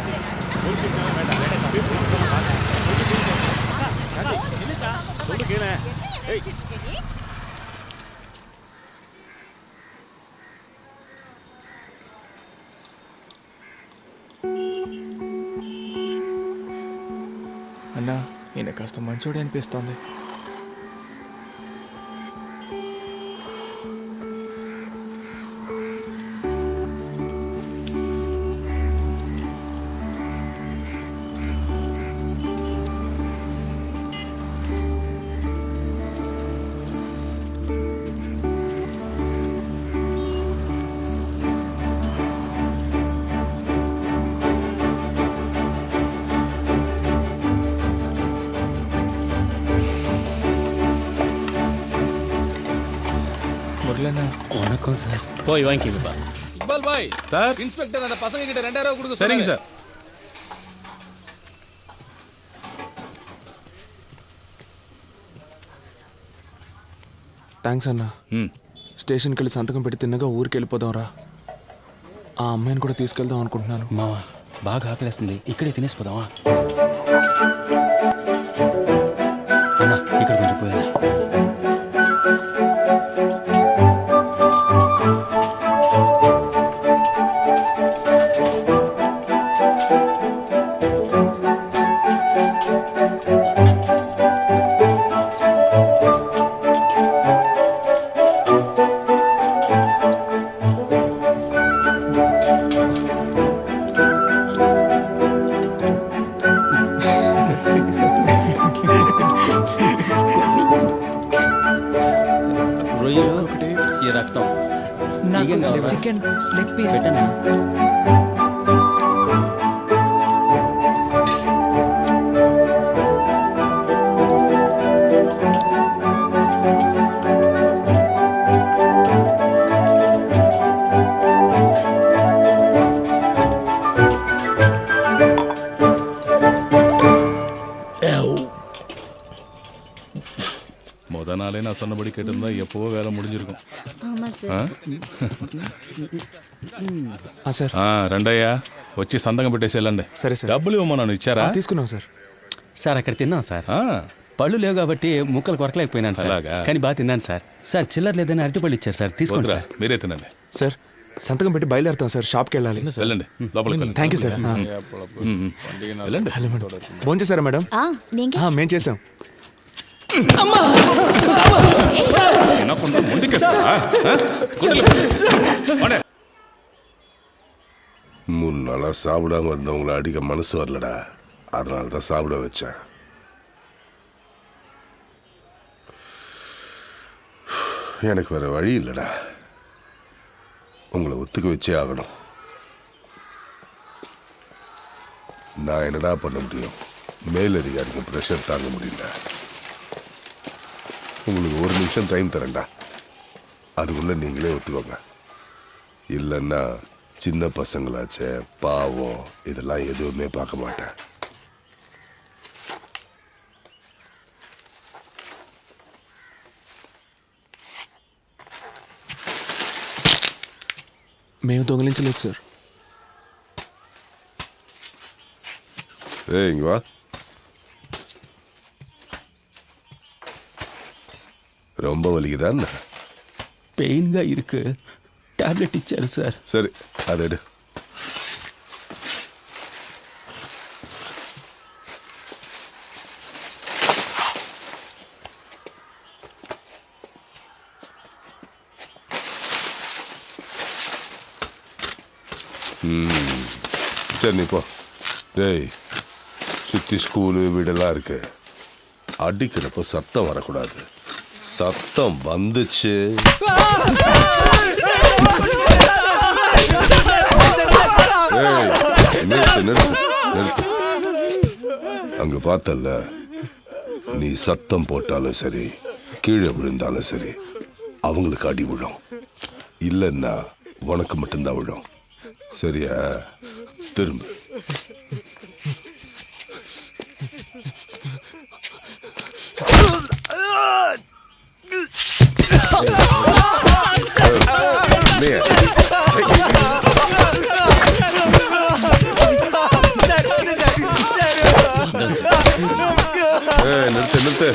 అన్నా, ఈయన కాస్త మంచోడే అనిపిస్తోంది.
வணக்கம் சார்.
போய் வாங்கிக்கப்பா.
Iqbal bye
sir.
இன்ஸ்பெக்டர் அந்த பசங்க கிட்ட 2000 ரூபாய் கொடுக்க
சரிங்க
சொன்னாரு.
சார்.
థ్యాంక్స్ అన్న. స్టేషన్కి వెళ్ళి సంతకం పెట్టి తిన్నగా ఊరికి వెళ్ళిపోదాం రా. ఆ అమ్మాయిని కూడా తీసుకెళ్దాం అనుకుంటున్నాను.
మావా బాగా ఆకలేస్తుంది, ఇక్కడే తినేసిపోదామా? అన్నా ఇక్కడ కొంచెం పోయా. రొయ్యలు ఒకటి, ఈ రక్తం
నాకు చికెన్ లెగ్ పీస్.
పెట్టనా?
முத நாளே நான் சொன்னபடி கேட்டிருந்தா எப்போவோ வேலை முடிஞ்சிருக்கும்.
సార్
రండయ్యా, వచ్చి సంతకం పెట్టేసి వెళ్ళండి.
సరే సార్.
డబ్బులు ఇవ్వమన్నాను, ఇచ్చారా?
తీసుకున్నాం సార్.
సార్ అక్కడ తిన్నాం సార్. పళ్ళు లేవు కాబట్టి ముక్కలు కొరకలేకపోయినాను సార్.
అలాగా?
కానీ బాగా తిన్నాను సార్. సార్ చిల్లర లేదని అరటిపళ్ళు ఇచ్చారు సార్, తీసుకోండి
వద్దురా,
సార్.
మీరే తినండి.
సార్ సంతకం పెట్టి బయలుదేరుతాం సార్. షాప్కి వెళ్ళాలి.
వెళ్ళండి, లోపలికి వెళ్ళండి.
Thank you sir.
వెళ్ళండి.
ఫోన్ చేశారా మేడం? మేం చేసాం.
తినకుండా ముందుకేస్తావా? போடா.
3 நாளா சாப்பிடாம இருந்தவங்களை அடிக்க மனசு வரலடா, அதனால தான் சாப்பிட வச்சேன். எனக்கு வேற வழி இல்லைடா, உங்களை ஒத்துக்க வச்சே ஆகணும். நான் என்னடா பண்ண முடியும்? மேலதிகாரிக்கு ப்ரெஷர் தாங்க முடியல. உங்களுக்கு 1 நிமிஷம் டைம் தரேன்டா, அதுக்குள்ள நீங்களே ஒத்துக்கோங்க. இல்லைன்னா சின்ன பசங்களாச்சே, பாவம், இதெல்லாம் எதுவுமே பார்க்க மாட்டேன்.
మేము దొంగిలించలేదు సార్.
இங்க வா. ரொம்ப வலிக்குதான்?
పెయిన్గా ఇருக்கு, టాబ్లెట్ ఇచ్చారు సార్.
சரி, அதை எடு. சரி நீ போ. டேய், சுற்றி ஸ்கூலு வீடெல்லாம் இருக்கு, அடிக்கிறப்ப சத்தம் வரக்கூடாது. சத்தம் வந்துச்சு நிறுத்து. அங்க பார்த்தல்ல, நீ சத்தம் போட்டாலும் சரி, கீழே விழுந்தாலும் சரி, அவங்களுக்கு அடி விழும். இல்லைன்னா உனக்கு மட்டும்தான் விழும். சரியா? திரும்ப. நிறுத்து.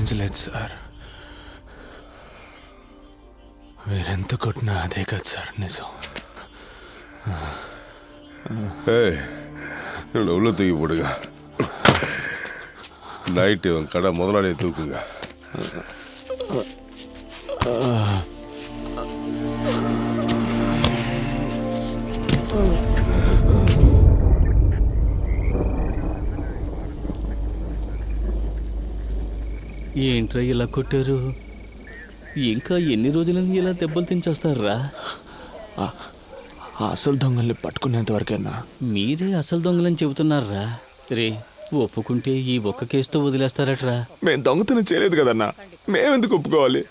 భరించలేదు సార్. మీరెంత కొట్టినా అదే కదా సార్ నిజం.
உள்ள தூக்கி போடுங்க. நைட்டு கடை முதலாளியை தூக்குங்க.
ఏంట్రా ఇలా కొట్టారు? ఇంకా ఎన్ని రోజులని ఇలా దెబ్బలు తించేస్తారా?
అసలు దొంగల్ని పట్టుకునేంత వరకేనా?
మీరే అసలు దొంగలని చెబుతున్నారా? రే, ఒప్పుకుంటే ఈ ఒక్క కేసుతో వదిలేస్తారట్రా?
మేము దొంగతనం చేయలేదు కదన్నా, మేమెందుకు ఒప్పుకోవాలి?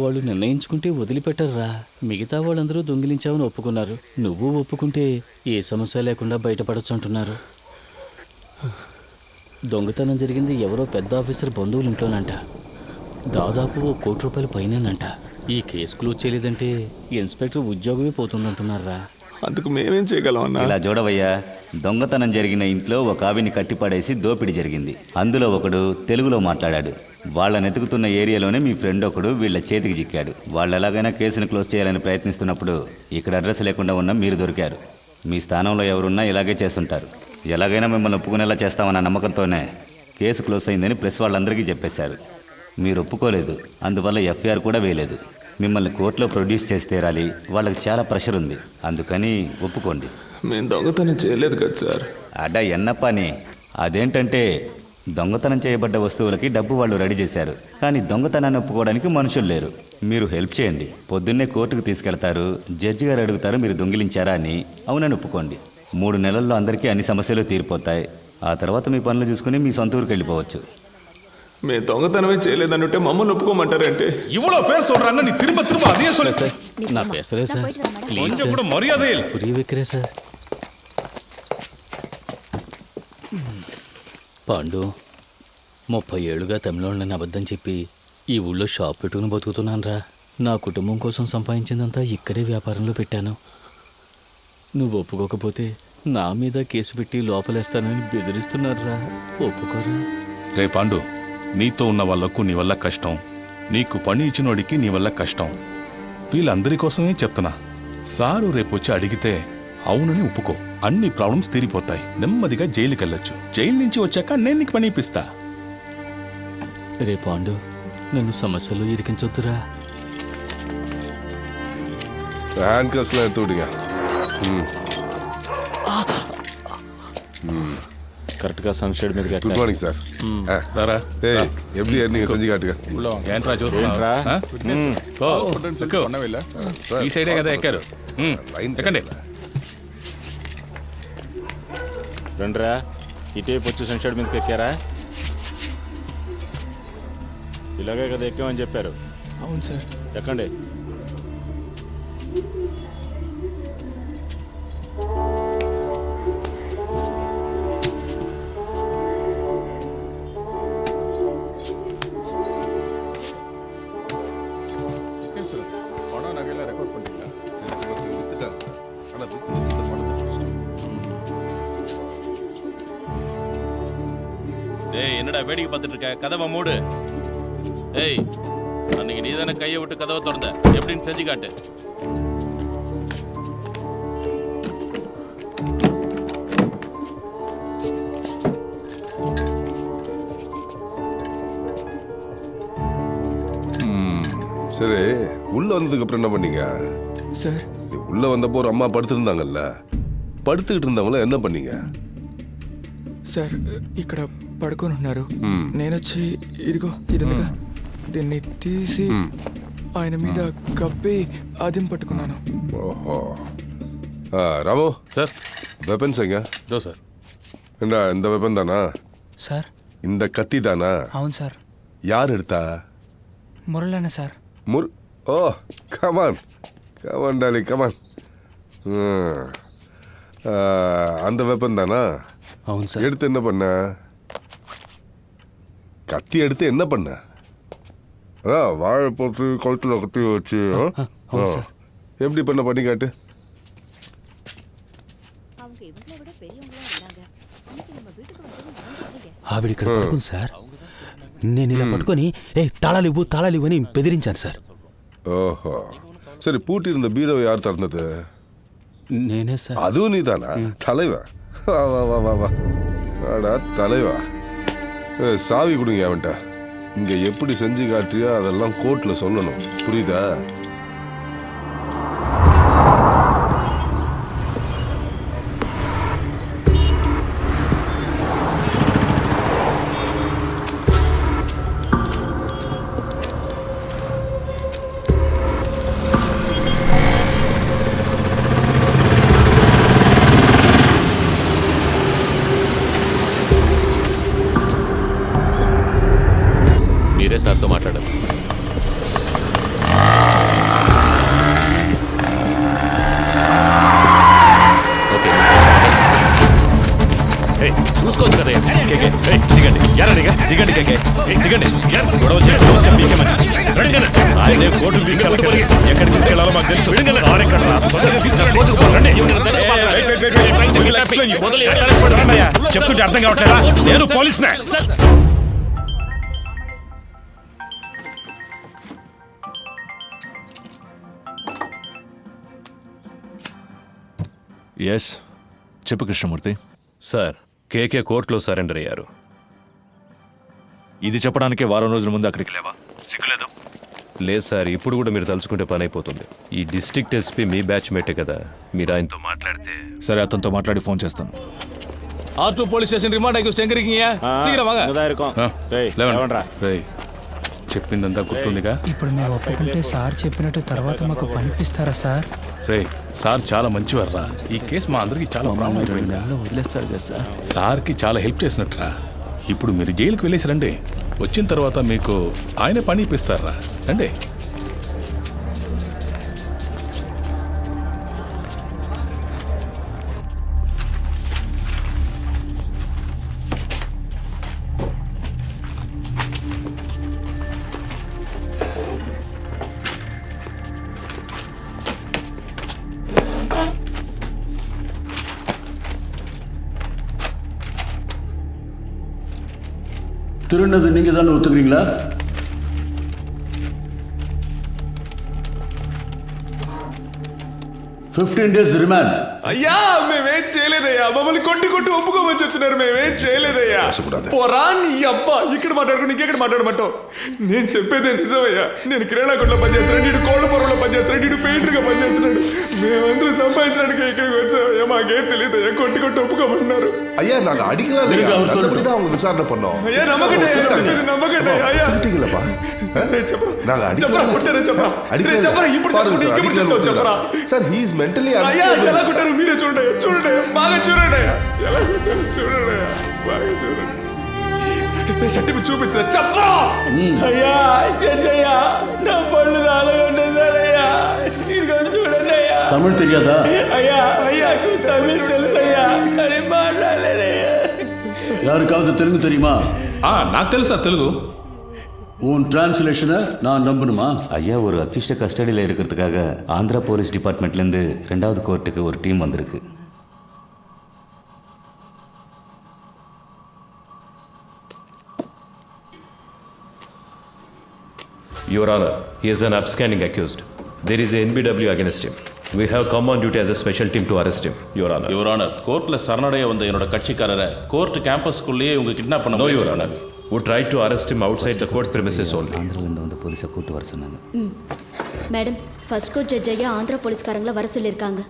వాళ్ళు నిర్ణయించుకుంటే వదిలిపెట్టర్రా. మిగతా వాళ్ళందరూ దొంగిలించామని ఒప్పుకున్నారు. నువ్వు ఒప్పుకుంటే ఏ సమస్య లేకుండా బయటపడచ్చు అంటున్నారు. దొంగతనం జరిగింది ఎవరో పెద్ద ఆఫీసర్ బంధువులు ఇంట్లోనంట. దాదాపు ₹1 కోటి పైనేనంట. ఈ కేసు క్లోజ్ చేయలేదంటే ఇన్స్పెక్టర్ ఉద్యోగమే పోతుందంటున్నారా?
అందుకు మేమేం చేయగలం అన్నా?
ఇలా చూడవయ్యా, దొంగతనం జరిగిన ఇంట్లో ఒక ఆవిని కట్టిపడేసి దోపిడీ జరిగింది. అందులో ఒకడు తెలుగులో మాట్లాడాడు. వాళ్ళని ఎతుకుతున్న ఏరియాలోనే మీ ఫ్రెండ్ ఒకడు వీళ్ళ చేతికి చిక్కాడు. వాళ్ళు ఎలాగైనా కేసును క్లోజ్ చేయాలని ప్రయత్నిస్తున్నప్పుడు ఇక్కడ అడ్రస్ లేకుండా ఉన్న మీరు దొరికారు. మీ స్థానంలో ఎవరున్నా ఇలాగే చేస్తుంటారు. ఎలాగైనా మిమ్మల్ని ఒప్పుకునేలా చేస్తామన్న నమ్మకంతోనే కేసు క్లోజ్ అయిందని ప్రెస్ వాళ్ళందరికీ చెప్పేశారు. మీరు ఒప్పుకోలేదు, అందువల్ల ఎఫ్ఐఆర్ కూడా వేయలేదు. మిమ్మల్ని కోర్టులో ప్రొడ్యూస్ చేసి తీరాలి. వాళ్ళకి చాలా ప్రెషర్ ఉంది, అందుకని ఒప్పుకోండి.
మేము దొంగతనం చేయలేదు కదా సార్.
అడ్డ ఎన్నప్పని. అదేంటంటే దొంగతనం చేయబడ్డ వస్తువులకి డబ్బు వాళ్ళు రెడీ చేశారు, కానీ దొంగతనాన్ని ఒప్పుకోవడానికి మనుషులు లేరు. మీరు హెల్ప్ చేయండి. పొద్దున్నే కోర్టుకు తీసుకెళ్తారు. జడ్జి గారు అడుగుతారు మీరు దొంగిలించారా అని. అవునని ఒప్పుకోండి. 3 నెలల్లో అందరికీ అన్ని సమస్యలు తీరిపోతాయి. ఆ తర్వాత మీ పనులు చూసుకుని మీ సొంత ఊరికి వెళ్ళిపోవచ్చు.
మేము దొంగతనమే చేయలేదనుంటే మమ్మల్ని ఒప్పుకోమంటారంటే
இவ்வளோ பேர் சொல்றாங்க, நீ திரும்ப திரும்ப அதே சொல்லு.
సార్, నా పేసరే సార్, ప్లీజ్
கொஞ்சம் கூட மரியாதை இல்லை.
పురి విక్రే సార్. పాండు, 30 ఏళ్ళుగా తమిళనాడుని అబద్ధం చెప్పి ఈ ఊళ్ళో షాప్ పెట్టుకుని బతుకుతున్నాను రా. నా కుటుంబం కోసం సంపాదించిందంతా ఇక్కడే వ్యాపారంలో పెట్టాను. నువ్వు ఒప్పుకోకపోతే నా మీద కేసు పెట్టి లోపలేస్తానని బెదిరిస్తున్నారా? ఒప్పుకోరా?
రే పాండు, నీతో ఉన్న వాళ్లకు నీ వల్ల కష్టం, నీకు పని ఇచ్చినోడికి నీ వల్ల కష్టం. వీళ్ళందరి కోసమే చెప్తున్నా. సారు రేపొచ్చి అడిగితే అవునని ఒప్పుకో. అన్ని ప్రాబ్లమ్స్ తీరిపోతాయి. నెమ్మదిగా జైలుకి వెళ్ళొచ్చు. జైలు నుంచి వచ్చాక నేను నీకు పని ఇప్పిస్తా.
రే పాండు, నన్ను సమస్యలో ఇరికించొద్దురా.
హ్యాండ్కఫ్స్లో எடுத்து விடுங்க.
కరెక్ట్గా సన్షేడ్ మీద
గుడ్ మార్నింగ్ సార్.
రారా.
எப்படி நீங்க செஞ்சு காட்டுங்க.
ఏంట్రా చూస్తున్నా? ఈ సైడే కదా ఎక్కారు. ఎక్కండి.
రండిరా, ఇటేపు వచ్చి సన్షేడ్ మీదకి ఎక్కారా? ఇలాగే కదా ఎక్కామని చెప్పారు.
అవును సార్.
ఎక్కండి.
பணம் நகையெல்லாம் ரெக்கார்ட் பண்ணிட்டீங்களா?
ஏய், என்னடா வேடிக்கை பார்த்துட்டு இருக்க? கதவை மூடு. ஏய், அன்னைக்கு நீ தானே கையை விட்டு கதவை திறந்த, எப்படின்னு செஞ்சு காட்டு.
சரி, உள்ள வந்ததுக்கு அப்புறம் என்ன பண்ணீங்க
సార్?
உள்ள வந்தப்போ ஒரு அம்மா படுத்திருந்தாங்கல்ல, படுத்துக்கிட்டு இருந்தவங்கள என்ன பண்ணீங்க?
సార్, ఇక్కడ పడుకొని ఉన్నారు. నేను వచ్చి ఇదిగో ఇదిగా దీన్ని తీసి ఆయన మీద కప్పి అదిం పట్టుకున్నాను.
ஓஹோ. ராமு
సార్.
வெப்பன்ஸ் எங்க?
దో సార్.
என்ன இந்த வெப்பன் தானா?
సార్.
இந்த கத்தி தானா?
అవును సార్.
யார் எடுத்தா?
మురళన్న సార్.
ஓ, கமான் கமான் டாலி கமான். அந்த வெப்பன் தானா?
అవును సార్.
எடுத்து என்ன பண்ண? கத்தி எடுத்து என்ன பண்ண? வாழை போட்டு கழுத்துல கத்தி வச்சு எப்படி பண்ண பண்ணி காட்டு.
ఆవిడ ఇక్కడ పడుకుంది సార్. నేను ఇలా పట్టుకొని తాళాలివ్వు అని బెదిరించాను సార్.
ஓஹோ சரி பூட்டி இருந்த பீரோவை யார் திறந்தது?
నేనే సార్.
அதுவும் நீதானா? தலைவா வா வா வா வா வா வாடா தலைவா. சாவி கொடுங்க அவன்கிட்ட. இங்க எப்படி செஞ்சு காட்டுறியோ அதெல்லாம் கோர்ட்ல சொல்லணும், புரியுதா?
మీరే సార్తో మాట్లాడాలి. ఓకే చూసుకోవచ్చు కదా. దిగండి దిగండి దిగండి. ఆయనే కోర్టుకు తీసుకెళ్ళి ఎక్కడికి తీసుకెళ్ళాలో మాకు తెలుసు. చెప్తుంటే అర్థం కావట్లేదా? నేను పోలీసునే.
ఎస్ చెప్పు కృష్ణమూర్తి. సార్ కేకే కోర్టులో సరెండర్ అయ్యారు. ఇది చెప్పడానికే వారం రోజుల ముందు అక్కడికి లేవా? సిగ్గులేదు? లేదు సార్, ఇప్పుడు కూడా మీరు తలుచుకుంటే పని అయిపోతుంది. ఈ డిస్ట్రిక్ట్ ఎస్పీ మీ బ్యాచ్ మేటే కదా, మీరు ఆయనతో మాట్లాడితే. సరే, అతనితో మాట్లాడి ఫోన్ చేస్తాను.
R2 పోలీస్ స్టేషన్ రిమాండ్ అయ్యి ఎక్కడికియా సీకిరం వాగా.
చెప్పిందంతా గుర్తుందిగా?
ఇప్పుడు మేము ఒప్పుకుంటే సార్ చెప్పినట్టు తర్వాత మాకు పనిపిస్తారా సార్?
రే సార్ చాలా మంచివారా. ఈ కేసు మా అందరికి చాలా
వదిలేస్తారు కదా సార్.
సార్కి చాలా హెల్ప్ చేసినట్టురా. ఇప్పుడు మీరు జైలుకి వెళ్ళేసి రండి. వచ్చిన తర్వాత మీకు ఆయన పని ఇప్పిస్తారా. రండి.
திருநது நீங்க தானே ஒத்துக்கிறீங்களா? days remand.
అయ్యా మేమేం చేయలేదయ్యా. మమ్మల్ని కొట్టి ఒప్పుకోమని చెప్తున్నారు. మేమేం చేయలేదయ్యా. పోరా నీ అబ్బా. ఇక్కడ మాట్లాడుకుని ఇంకెక్కడ మాట్లాడమంటావు? నేను చెప్పేదే నిజమయ్యా. నేను కిరాణా కొట్లో పనిచేస్తున్నాడు, నీడు కోళ్ళ పొరలో పనిచేస్తున్నాడు, నీడు పెయింటర్గా పనిచేస్తున్నాడు. మేమందరూ సంపాదించడానికి ఇక్కడికి వచ్చామయ్యా. మాకేం తెలియదయ్యా. కొట్టి ఒప్పుకోమన్నారు.
ஐயா நாங்க அடிக்கலாம் இல்லையா? நல்லபடிதான் அவங்க விசாரணை பண்ணோம்.
ஐயா நம்பகட்டே ஐயா.
அடிக்கலப்பா. நாங்க
அடிக்கலாம். கொட்டறே చెప్పరా. ఇప్పుడు చెప్పరా.
సార్ హి ఇస్ మెంటల్లీ
అయ్యా ఎలా కొట్టారు మీరే చూడండి బాగా చూడండి. ఎలా కొట్టారు చూడండి బాగా చూడండి. నేను సర్టిఫికెట్ చూపించరా చెప్పరా. అయ్యా జడ్జయ్యా నా పళ్ళు నాలుగుండేసరయ్యా. తీసుకొని చూడండి అయ్యా.
తమిళ్ తెలియదా?
అయ్యా తమిళ్ తెలుసయ్యా కానీ మాట్లాడలేదయ్యా.
யாருக்காவது தெலுங்கு தெரியுமா?
నాకు తెలుసు సార్ తెలుగు.
உன் டிரான்ஸ்லேஷனை நான் நம்பணுமா?
ஐயா, ஒரு அக்யூஸ்டை கஸ்டடியில் எடுக்கிறதுக்காக ஆந்திரா போலீஸ் டிபார்ட்மெண்ட்லேருந்து 2வது கோர்ட்டுக்கு ஒரு டீம் வந்திருக்கு.
Your Honor, he is an upstanding accused. There is a NBW against him. We have come on duty as a special team to arrest him, Your Honor.
Your Honor, கோர்ட்ல சரணடைய வந்த என்னோட கட்சிக்காரரை court கேம்பஸ்க்குள்ளேயே இவங்க kidnap பண்ண.
No, Your Honor. We tried to arrest him outside the court premises only.
ஆந்திராலேருந்து வந்து போலீஸை கூட்டு வர சொன்னாங்க.
மேடம், ஃபர்ஸ்ட் கோர்ட் ஜட்ஜ் ஐயா ஆந்திரா போலீஸ்காரங்களை வர சொல்லியிருக்காங்க.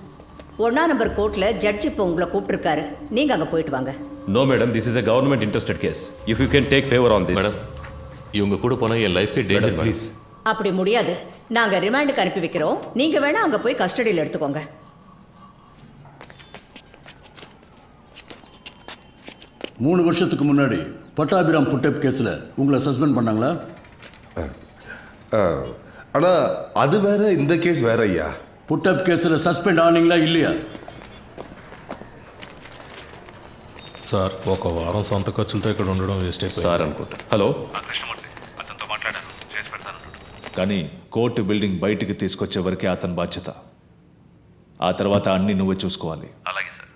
1 நம்பர் கோர்ட்ல ஜட்ஜ் இப்போ உங்களை கூப்பிட்டுருக்காரு. நீங்க அங்க போயிட்டு வாங்க.
No, madam, this is a government interested case. If you can take favor on this.
Madam, இவங்க கூட போனா என் லைஃப்க்கு டேஞ்சர்.
Please.
அப்படி முடியாது. நாங்க ரிமாண்டுக்கு அனுப்பி வைக்கிறோம். நீங்க வேணா அங்க போய் கஸ்டடியில் எடுத்துக்கோங்க.
3 வருஷத்துக்கு முன்னாடி பட்டாபிராம் புட்டப் கேஸில் உங்களை சஸ்பெண்ட் பண்ணாங்களா?
ஆனா அது வேற, இந்த கேஸ் வேற ஐயா.
புட்டப் கேஸில் సస్పెండ్ ఆనింగ్లా இல்லையா?
సార్, ఒక వారం సొంత ఖర్చులతో ఇక్కడ ఉండడం వేస్ట్ అయిపోయింది
సార్ అనుకుంటా. హలో,
అతనితో మాట్లాడాను, చేసి పెడతాను. కానీ కోర్టు బిల్డింగ్ బయటికి తీసుకొచ్చే వరకే అతని బాధ్యత. ఆ తర్వాత అన్ని నువ్వే చూసుకోవాలి. అలాగే sir.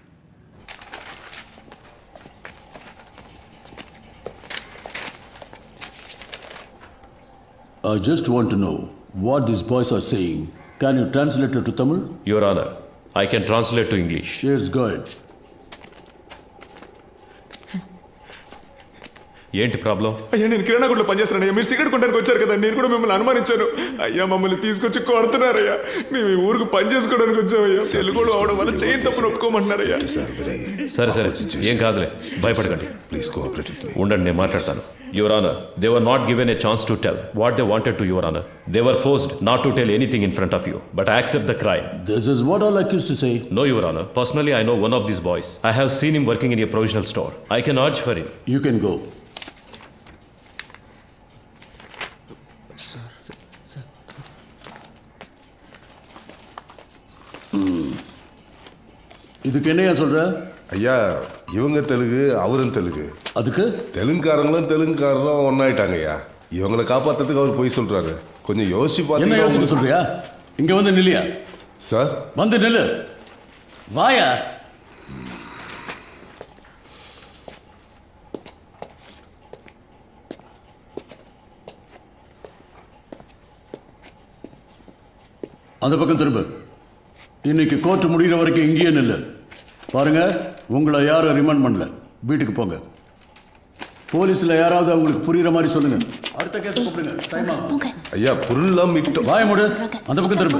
I just want to know what these boys are saying. Can you translate it to Tamil?
Your Honor, I can translate to English.
Yes, go ahead.
ఏంటి ప్రాబ్లం?
అయ్యా నేను కిరాణా కొట్లో పనిచేస్తున్నాను అయ్యా. మీరు సిగరెట్ కొనడానికి వచ్చారు కదా, నేను కూడా మిమ్మల్ని అనుమానించాను. అయ్యా మమ్మల్ని తీసుకొచ్చి కొడుతున్నారయ్యా. మేము ఈ ఊరికి పని చేసుకోవడానికి వచ్చామయ్యా. తెలుగులో అవడం వల్ల చేయి తప్పును ఒప్పుకోమంటున్నారయ్యా.
సరే సరే, ఏం కాదులే, భయపడకండి.
Please cooperate with me.
ఉండండి, నేను మాట్లాడతాను. Your honour, they were not given a chance to tell what they wanted to your honour. They were forced not to tell anything in front of you, but I accept the crime.
This is what all accused to say.
No, Your Honor. Personally, I know one of these boys. I have seen him working in a provisional store. I can urge for him.
You can go. இதுக்கு என்னையா சொல்ற?
ஐயா இவங்க தெலுங்கு, அவரும் தெலுங்கு.
அதுக்கு
தெலுங்குக்காரங்களும் தெலுங்குக்காரரும் ஒன்னாயிட்டாங்க ஐயா. இவங்களை காப்பாத்துறதுக்கு அவர் போய் சொல்றாரு. கொஞ்சம் யோசிச்சு
என்ன
பார்த்தீங்கன்னா
யோசிக்க சொல்றியா? இங்க வந்து நில்லியா?
சார்
வந்து நில்லு. வாயா. அந்த பக்கம் திரும்ப. இன்னைக்கு கோர்ட் முடிகிற வரைக்கும் இங்கேயே நில்லு. பாருங்க, உங்களை யாரும் ரிமாண்ட் பண்ணல. வீட்டுக்கு போங்க. போலீஸ்ல யாராவது அவங்களுக்கு புரியுற மாதிரி சொல்லுங்க. அடுத்த கேஸ் கூப்பிடுங்க. டைம் ஆகும்.
ஐயா பொருள்லாம் மீட்டோம்.
வாய மூடு. அந்த பக்கம் திரும்ப.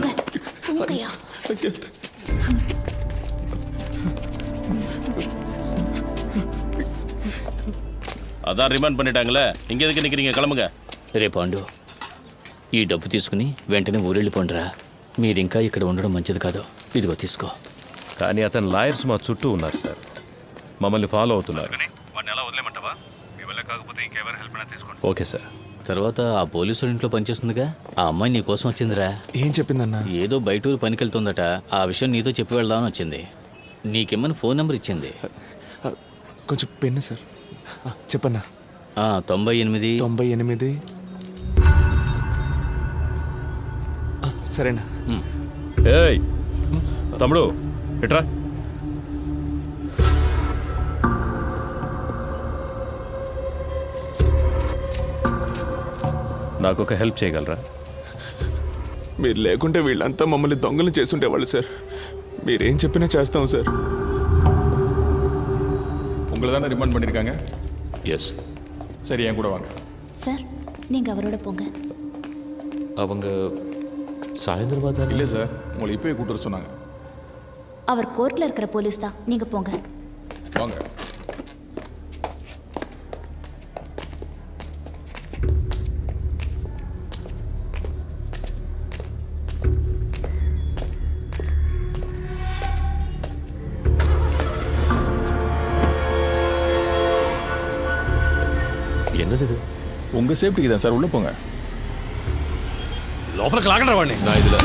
అదా రిమాండ్ பண்ணிட்டாங்களே, ఇంక ఎదుకు నిక్కறீங்க, கிளம்புங்க.
రే పాండు, ఈ డబ్బు తీసుకుని వెంటనే ఊరెళ్ళిపోండిరా. మీరింకా ఇక్కడ ఉండడం మంచిది కాదు. ఇదిగో తీసుకో.
కానీ అతని లాయర్స్ మా చుట్టూ ఉన్నారు సార్, మమ్మల్ని ఫాలో అవుతున్నారు. Okay sir.
తర్వాత ఆ పోలీసు ఇంట్లో పనిచేస్తుందిగా, ఆ అమ్మాయి నీ కోసం వచ్చిందిరా.
ఏం చెప్పిందన్నా?
ఏదో బయటూరు పనికెళ్తుందట. ఆ విషయం నీతో చెప్పి వెళ్దామని వచ్చింది. నీకేమని ఫోన్ నెంబర్ ఇచ్చింది.
కొంచెం పెన్ను సార్. చెప్పన్నా.
98
సరేనా?
ఏయ్ తమ్ముడు ఎట్రా. నాకు ఒక హెల్ప్ చేయగలరా?
మీరు లేకుంటే వీళ్ళంతా మమ్మల్ని దొంగలు చేసుండేవాళ్ళు సార్. మీరేం చెప్పినా చేస్తాం సార్.
உங்களை தானே ரிமாண்ட் பண்ணியிருக்காங்க?
எஸ்.
சரி, என் கூட வாங்க.
சார், நீங்க அவரோட போங்க.
அவங்க சாயந்தரமா தான்.
இல்லை சார், உங்களை இப்போயே கூட்டு வர சொன்னாங்க.
அவர் கோர்ட்ல இருக்கிற போலீஸ் தான். நீங்க போங்க.
வாங்க.
என்னது இது?
உங்கள் சேஃப்டிக்கு தான் சார், உள்ளே போங்க.
లోపలికి లాగండి వాడిని. నా ఇదిలో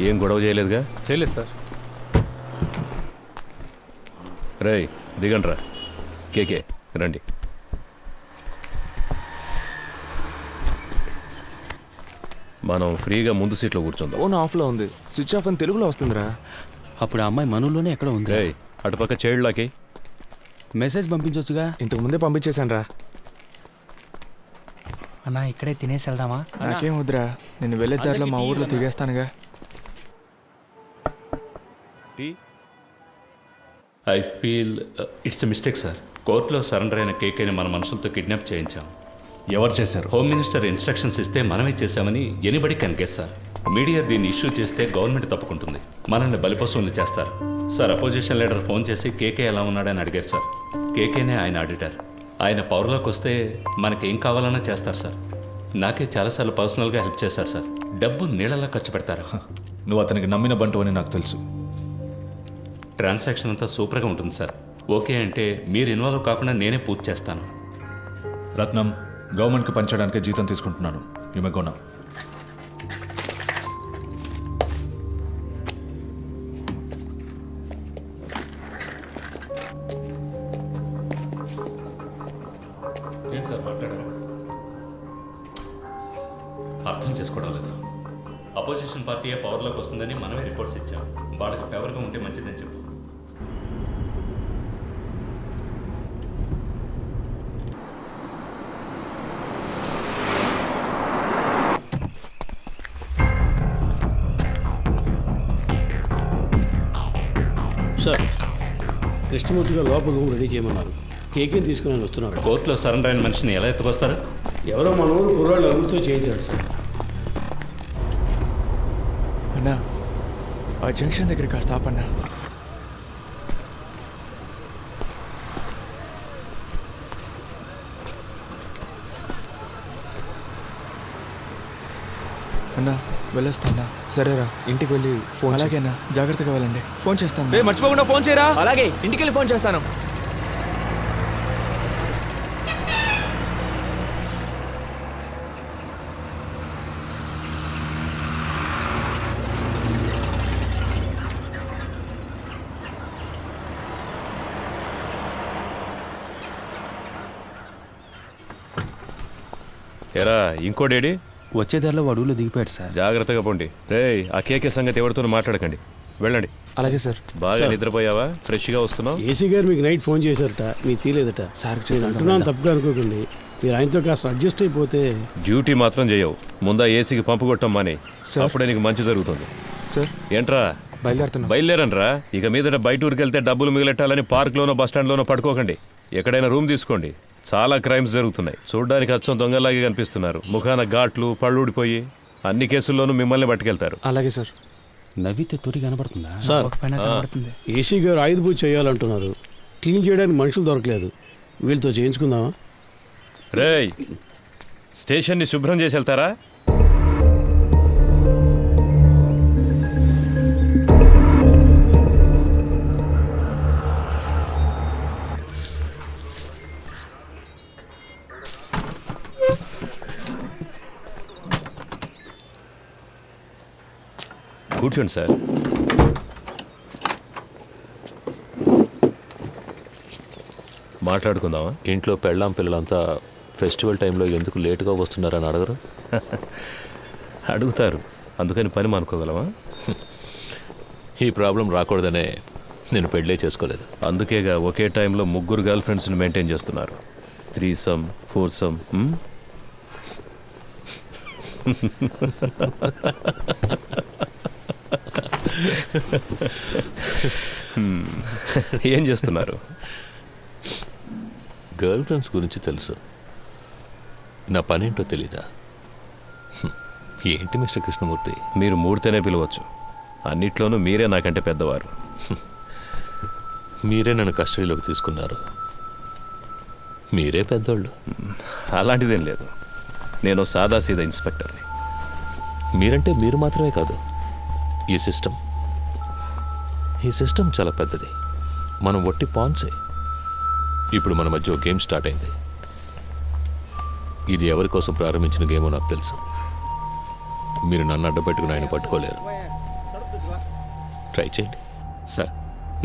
ఏం గొడవ చేయలేదుగా?
చేయలేదు సార్.
రేయ్ దిగండ్రా. కేకే రండి. మనం ఫ్రీగా ముందు సీట్లో కూర్చుందాం.
ఫోన్ ఆఫ్లో ఉంది. స్విచ్ ఆఫ్ అని తెలుగులో వస్తుందిరా.
అప్పుడు ఆ అమ్మాయి మనలోనే ఎక్కడ ఉంది?
రేయ్ అటుపక్క చైల్డ్లాకి
మెసేజ్ పంపించవచ్చుగా.
ఇంతకు ముందే పంపించేశాను రా.
అన్నా ఇక్కడే తినేసి వెళ్దామా?
నాకేం వద్దురా, నేను వెళ్ళే దారిలో మా ఊర్లో దిగేస్తానుగా.
I feel it's a mistake sir. కోర్టులో సరెండర్ అయిన కేకేని మన మనుషులతో కిడ్నాప్ చేయించాం.
ఎవరు చేశారు?
హోమ్ మినిస్టర్ ఇన్స్ట్రక్షన్స్ ఇస్తే మనమే చేశామని anybody can guess sir. Media దీన్ని ఇష్యూ చేస్తే గవర్నమెంట్ తప్పుకుంటుంది, మనల్ని బలిపశువుల్ని చేస్తారు సార్. అపోజిషన్ లీడర్ ఫోన్ చేసి కేకే ఎలా ఉన్నాడని అడిగారు సార్. కేకేనే ఆయన ఆడిటర్. ఆయన పవర్లోకి వస్తే మనకేం కావాలన్నా చేస్తారు సార్. నాకే చాలాసార్లు పర్సనల్గా హెల్ప్ చేశారు సార్. డబ్బు నీళ్ళలా ఖర్చు పెడతారు.
నువ్వు అతనికి నమ్మిన బంటు అని నాకు తెలుసు.
ట్రాన్సాక్షన్ అంతా సూపర్గా ఉంటుంది సార్. ఓకే అంటే మీరు ఇన్వాల్వ్ కాకుండా నేనే పూర్తి చేస్తాను.
రత్నం, గవర్నమెంట్కి పంచడానికే జీతం తీసుకుంటున్నాను. ఈమెగోనా
ఏంటి సార్ మాట్లాడారు? అర్థం చేసుకోవడం లేదు. అపోజిషన్ పార్టీయే పవర్లోకి వస్తుందని మనమే రిపోర్ట్స్ ఇచ్చాం. వాళ్ళకి ఫేవర్గా ఉంటే మంచిదని చెప్పు.
సార్, కృష్ణమూర్తి గారు లోపల రూమ్ రెడీ చేయమన్నారు. కేకేని తీసుకుని వస్తున్నారు.
కోర్టులో సరెండర్ అయిన మనిషిని ఎలా ఎత్తుకొస్తారు?
ఎవరో మన ఊరు కుర్రాళ్ళు అభివృద్ధితో చేయించాడు సార్.
అన్నా, ఆ జంక్షన్ దగ్గర కాస్త ఆపన్నా. అన్నా, వెళ్ళొస్తానా? సరేరా, ఇంటికి వెళ్ళి ఫోన్. అలాగేనా, జాగ్రత్తగా వెళ్ళండి. ఫోన్ చేస్తాను. మర్చిపోకుండా ఫోన్ చేయరా. అలాగే, ఇంటికి వెళ్ళి ఫోన్ చేస్తాను.
ఎరా ఇంకోడేడి?
వచ్చే దారిలో అడవులో దిగిపోయాడు సార్.
జాగ్రత్తగా పోండి. రేయ్, ఆ కేకే సంగతి ఎవరితోనూ మాట్లాడకండి. వెళ్ళండి.
అలాగే సార్.
బాగా నిద్రపోయావా? ఫ్రెష్గా వస్తున్నావు?
ఏసీ గారు మీకు నైట్ ఫోన్ చేశారట, మీకు తీలేదట.
సార్
అంటున్నాను, తప్పుగా అనుకోకండి. మీరు ఆయనతో కాస్త అడ్జస్ట్ అయిపోతే.
డ్యూటీ మాత్రం చేయవు. ముందా ఏసీకి పంపు కొట్టం మాని, అప్పుడే నీకు మంచి జరుగుతుంది.
సార్
ఏంట్రా
బయలుదేరుతున్నా.
బయలుదేరనరా? ఇక మీదట బయట ఊరికి వెళ్తే డబ్బులు మిగిలెట్టాలని పార్క్లోనో బస్టాండ్లోనో పడుకోకండి. ఎక్కడైనా రూమ్ తీసుకోండి. చాలా క్రైమ్స్ జరుగుతున్నాయి. చూడ్డానికి అచ్చం దొంగలాగే కనిపిస్తున్నారు. ముఖాన ఘాట్లు, పళ్ళు ఊడిపోయి అన్ని కేసుల్లోనూ మిమ్మల్ని పట్టుకెళ్తారు.
అలాగే సార్.
నవ్వితే తొరి కనబడుతుందా
సార్? ఏసీ గారు ఆయుధ పూజ చేయాలంటున్నారు. క్లీన్ చేయడానికి మనుషులు దొరకలేదు. వీళ్ళతో చేయించుకుందామా?
రేయ్, స్టేషన్ని శుభ్రం చేసి వెళ్తారా? కూర్చోండి సార్. మాట్లాడుకుందామా?
ఇంట్లో పెళ్ళాం పిల్లలంతా ఫెస్టివల్ టైంలో ఎందుకు లేటుగా వస్తున్నారని అడగరు?
అడుగుతారు. అందుకని పని మానుకోగలమా?
ఈ ప్రాబ్లం రాకూడదనే నేను పెళ్ళే చేసుకోలేదు.
అందుకేగా ఒకే టైంలో 3 గర్ల్ ఫ్రెండ్స్ని మెయింటైన్ చేస్తున్నారు. 3some 4some. ఏం చేస్తున్నారు?
గర్ల్ ఫ్రెండ్స్ గురించి తెలుసు, నా పనేంటో తెలీదా? ఏంటి మిస్టర్ కృష్ణమూర్తి?
మీరు మూడితేనే పిలవచ్చు. అన్నిట్లోనూ మీరే నాకంటే పెద్దవారు.
మీరే నన్ను కస్టడీలోకి తీసుకున్నారు. మీరే పెద్దోళ్ళు.
అలాంటిదేం లేదు. నేను సాదాసీదా ఇన్స్పెక్టర్ని.
మీరంటే మీరు మాత్రమే కాదు, ఈ సిస్టమ్ చాలా పెద్దది. మనం ఒట్టి పాన్సే. ఇప్పుడు మన మధ్య ఒక గేమ్ స్టార్ట్ అయింది. ఇది ఎవరి కోసం ప్రారంభించిన గేమో నాకు తెలుసు. మీరు నన్ను అడ్డపెట్టుకుని ఆయన పట్టుకోలేరు. ట్రై చేయండి.
సార్,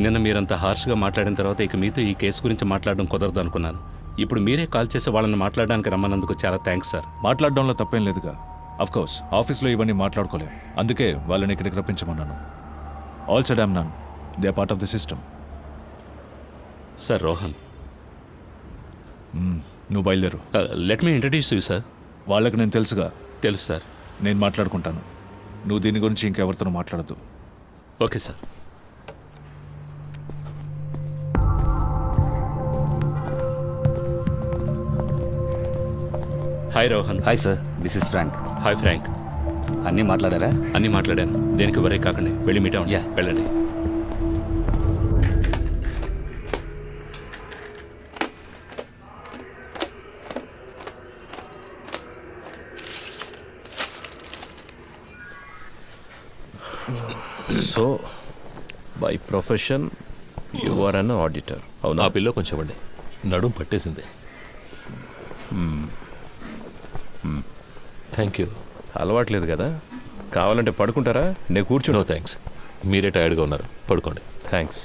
నిన్న మీరంత హార్ష్గా మాట్లాడిన తర్వాత ఇక మీతో ఈ కేసు గురించి మాట్లాడడం కుదరదు అనుకున్నాను. ఇప్పుడు మీరే కాల్ చేసి వాళ్ళని మాట్లాడడానికి రమ్మన్నందుకు చాలా థ్యాంక్స్ సార్.
మాట్లాడడంలో తప్పేం లేదుగా. అఫ్కోర్స్ ఆఫీస్లో ఇవన్నీ మాట్లాడుకోలేం. అందుకే వాళ్ళని ఇక్కడికి రప్పించమన్నాను. All said I'm none. They are part of the system.
Sir Rohan,
నువ్వు బయలుదేరు.
Let me introduce you sir.
వాళ్ళకి నేను తెలుసుగా.
తెలుసు సార్.
నేను మాట్లాడుకుంటాను. నువ్వు దీని గురించి ఇంకెవరితోనూ మాట్లాడద్దు.
Okay sir. Hi Rohan.
Hi sir, this is Frank.
Hi Frank.
అన్నీ మాట్లాడారా?
అన్నీ మాట్లాడాను. దేనికి వరే కాకండి, వెళ్ళి మీట్ అవ్వండి. వెళ్ళండి.
So by profession you are an auditor. అవునా?
ఆ పిల్ల కొంచెం అండి నడుం పట్టేసింది. Thank you.
అలవాట్లేదు కదా, కావాలంటే పడుకుంటారా? నేను కూర్చుని.
నో థ్యాంక్స్, మీరే టైర్డ్గా ఉన్నారు, పడుకోండి.
థ్యాంక్స్.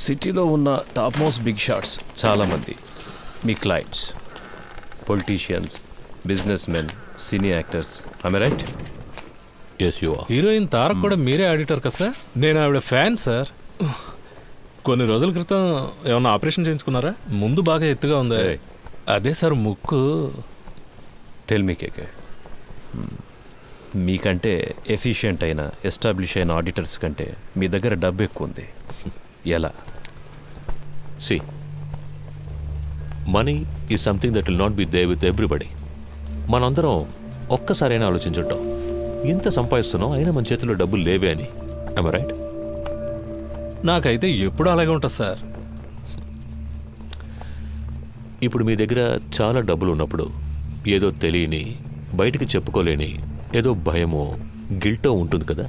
సిటీలో ఉన్న టాప్ మోస్ట్ బిగ్ షాట్స్ చాలామంది మీ clients, politicians, business men, cine actors. I right?
Yes you are.
Heroine Tarak కూడా మీరే ఆడిటర్ కదా సార్? నేను ఆవిడ ఫ్యాన్ సార్. కొన్ని రోజుల క్రితం ఏమన్నా ఆపరేషన్ చేయించుకున్నారా? ముందు బాగా ఎత్తుగా ఉంది. అదే సార్ ముక్కు.
టెల్ మీ కేకే, మీకంటే ఎఫిషియెంట్ అయిన ఎస్టాబ్లిష్ అయిన ఆడిటర్స్ కంటే మీ దగ్గర డబ్బు ఎక్కువ ఉంది. ఎలా?
See, money is something that will not be there with everybody. మనందరం ఒక్కసారైనా ఆలోచించుంటాం, ఇంత సంపాదిస్తున్నాం అయినా మన చేతిలో డబ్బులు లేవే అని. I right?
నాకైతే ఎప్పుడు అలాగే ఉంటుంది సార్.
ఇప్పుడు మీ దగ్గర చాలా డబ్బులు ఉన్నప్పుడు ఏదో తెలియని, బయటికి చెప్పుకోలేని ఏదో భయమో గిల్టో ఉంటుంది కదా?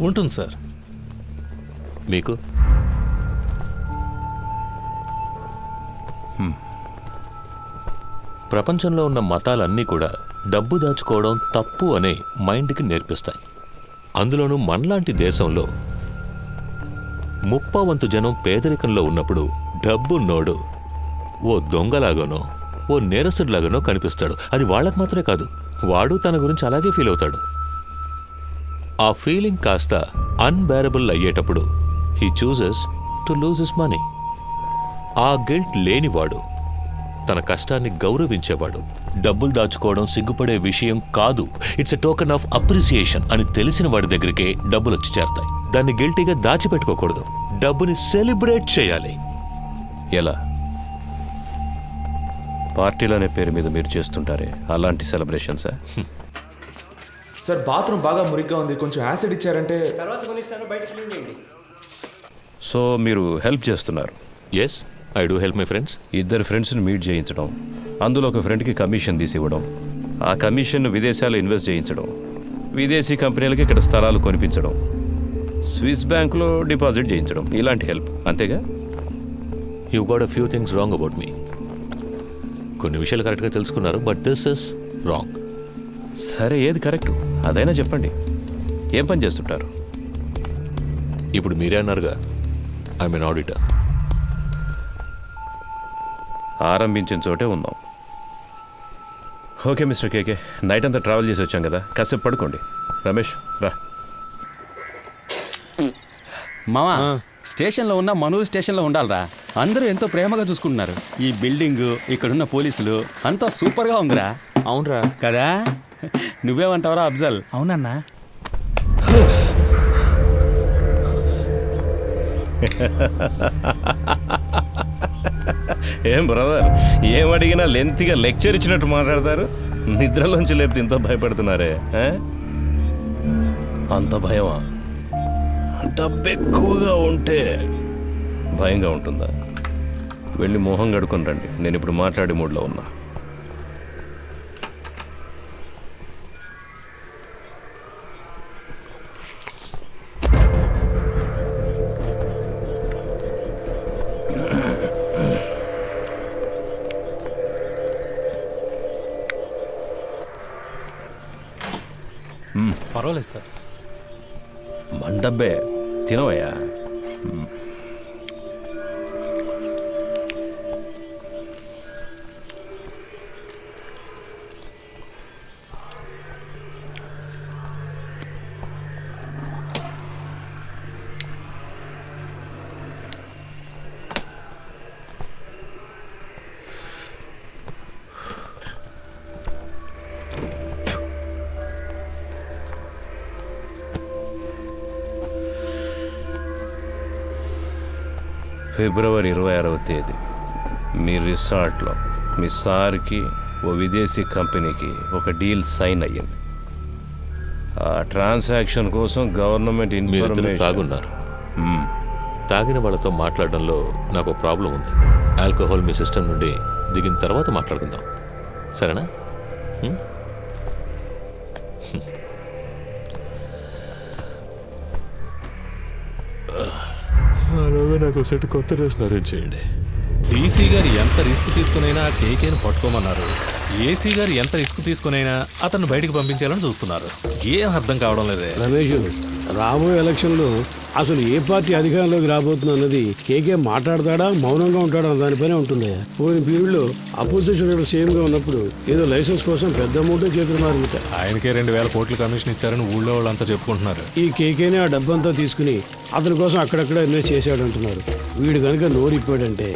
ఉంటుంది సార్.
మీకు? ప్రపంచంలో ఉన్న మతాలన్నీ కూడా డబ్బు దాచుకోవడం తప్పు అనే మైండ్కి నేర్పిస్తాయి. అందులోనూ మనలాంటి దేశంలో 30% జనం పేదరికంలో ఉన్నప్పుడు డబ్బున్నోడు ఓ దొంగలాగానో ఓ నేరస్తుడిలాగానో కనిపిస్తాడు. అది వాళ్ళకు మాత్రమే కాదు, వాడు తన గురించి అలాగే ఫీల్ అవుతాడు. ఆ ఫీలింగ్ కాస్త అన్బేరబుల్ అయ్యేటప్పుడు he chooses to lose his money. ఆ గిల్ట్ లేనివాడు, తన కష్టాన్ని గౌరవించేవాడు, డబ్బులు దాచుకోవడం సిగ్గుపడే విషయం కాదు, it's a token of appreciation అని తెలిసిన వాడి దగ్గరికే డబ్బులు వచ్చి చేరతాయి. దాన్ని గిల్టీగా దాచిపెట్టుకోకూడదు, డబ్బుని సెలబ్రేట్ చేయాలి.
ఎలా? పార్టీలు అనే పేరు మీద మీరు చేస్తుంటారే అలాంటి సెలబ్రేషన్సా?
సార్ బాత్రూమ్ బాగా మురిగ్గా ఉంది, కొంచెం యాసిడ్ ఇచ్చారంటే.
సో మీరు హెల్ప్ చేస్తున్నారు?
Yes, I do help my friends.
ఇద్దరు ఫ్రెండ్స్ని మీట్ చేయించడం, అందులో ఒక ఫ్రెండ్కి కమిషన్ తీసి ఇవ్వడం, ఆ కమిషన్ను విదేశాల్లో ఇన్వెస్ట్ చేయించడం, విదేశీ కంపెనీలకి ఇక్కడ స్థలాలు కొనిపించడం, స్విస్ బ్యాంకులో డిపాజిట్ చేయించడం, ఇలాంటి హెల్ప్. అంతేగా?
You got a few things wrong about me. కొన్ని విషయాలు కరెక్ట్గా తెలుసుకున్నారు, బట్ దిస్ ఇస్ రాంగ్.
సరే, ఏది కరెక్టు అదైనా చెప్పండి. ఏం పని చేస్తుంటారు?
ఇప్పుడు మీరే అన్నారుగా, ఐఎమ్ ఎన్ ఆడిటర్.
ఆరంభించిన చోటే ఉందాం. ఓకే మిస్టర్ కేకే, నైట్ అంతా ట్రావెల్ చేసి వచ్చాం కదా, కాసేపు పడుకోండి. రమేష్ రా.
మావా, స్టేషన్లో ఉన్న మనూరు స్టేషన్లో ఉండాలరా. అందరూ ఎంతో ప్రేమగా చూసుకుంటున్నారు. ఈ బిల్డింగ్, ఇక్కడున్న పోలీసులు అంతా సూపర్గా ఉందిరా.
అవునరా
కదా? నువ్వేమంటావురా అఫ్జల్?
అవునన్నా.
ఏం బ్రదర్, ఏం అడిగినా లెంత్గా లెక్చర్ ఇచ్చినట్టు మాట్లాడతారు. నిద్రలోంచి లేపితే ఇంత భయపడుతున్నారే? అంత భయమా? డబ్బు ఎక్కువగా ఉంటే భయంగా ఉంటుందా? వెళ్ళి మొహం కడుకొని రండి, నేను ఇప్పుడు మాట్లాడే మూడ్లో ఉన్నా.
పర్వాలేదు సార్.
మండబ్బే తినవయ్యా. ఫిబ్రవరి 26వ తేదీ మీ రిసార్ట్లో మీ సార్కి ఓ విదేశీ కంపెనీకి ఒక డీల్ సైన్ అయ్యింది. ఆ ట్రాన్సాక్షన్ కోసం గవర్నమెంట్
ఇన్ఫర్మేషన్ తాగున్నారు. తాగిన వాళ్ళతో మాట్లాడడంలో నాకు ప్రాబ్లం ఉంది. ఆల్కహాల్ మీ సిస్టమ్ నుండి దిగిన తర్వాత మాట్లాడుకుందాం, సరేనా?
అలాగే నాకు సెట్ కొత్త డ్రెస్ అరేంజ్ చేయండి.
డీసీ గారు ఎంత రిస్క్ తీసుకునైనా కేకేని పట్టుకోమన్నారు. ఏసీ గారు ఎంత రిస్క్ తీసుకునైనా అతన్ని బయటికి పంపించాలని చూస్తున్నారు. ఏం అర్థం కావడం లేదే.
రమేష్, రాబోయే ఎలక్షన్లో అసలు ఏ పార్టీ అధికారంలోకి రాబోతుంది అన్నది కేకే మాట్లాడతాడా మౌనంగా ఉంటాడా అన్న దానిపైనే ఉంటుంది. పోయిన పీరియడ్లో అపోజిషన్ సేమ్గా ఉన్నప్పుడు ఏదో లైసెన్స్ కోసం పెద్ద అమౌంట్ చేతులు మారుతారు.
ఆయనకే 2,000 కోట్ల కమిషన్ ఇచ్చారని ఊళ్ళో వాళ్ళంతా చెప్పుకుంటున్నారు.
ఈ కేకేనే ఆ డబ్బంతా తీసుకుని అతని కోసం అక్కడక్కడ ఇన్వెస్ట్ చేశాడు అంటున్నారు. వీడు కనుక నోరిప్పాడంటే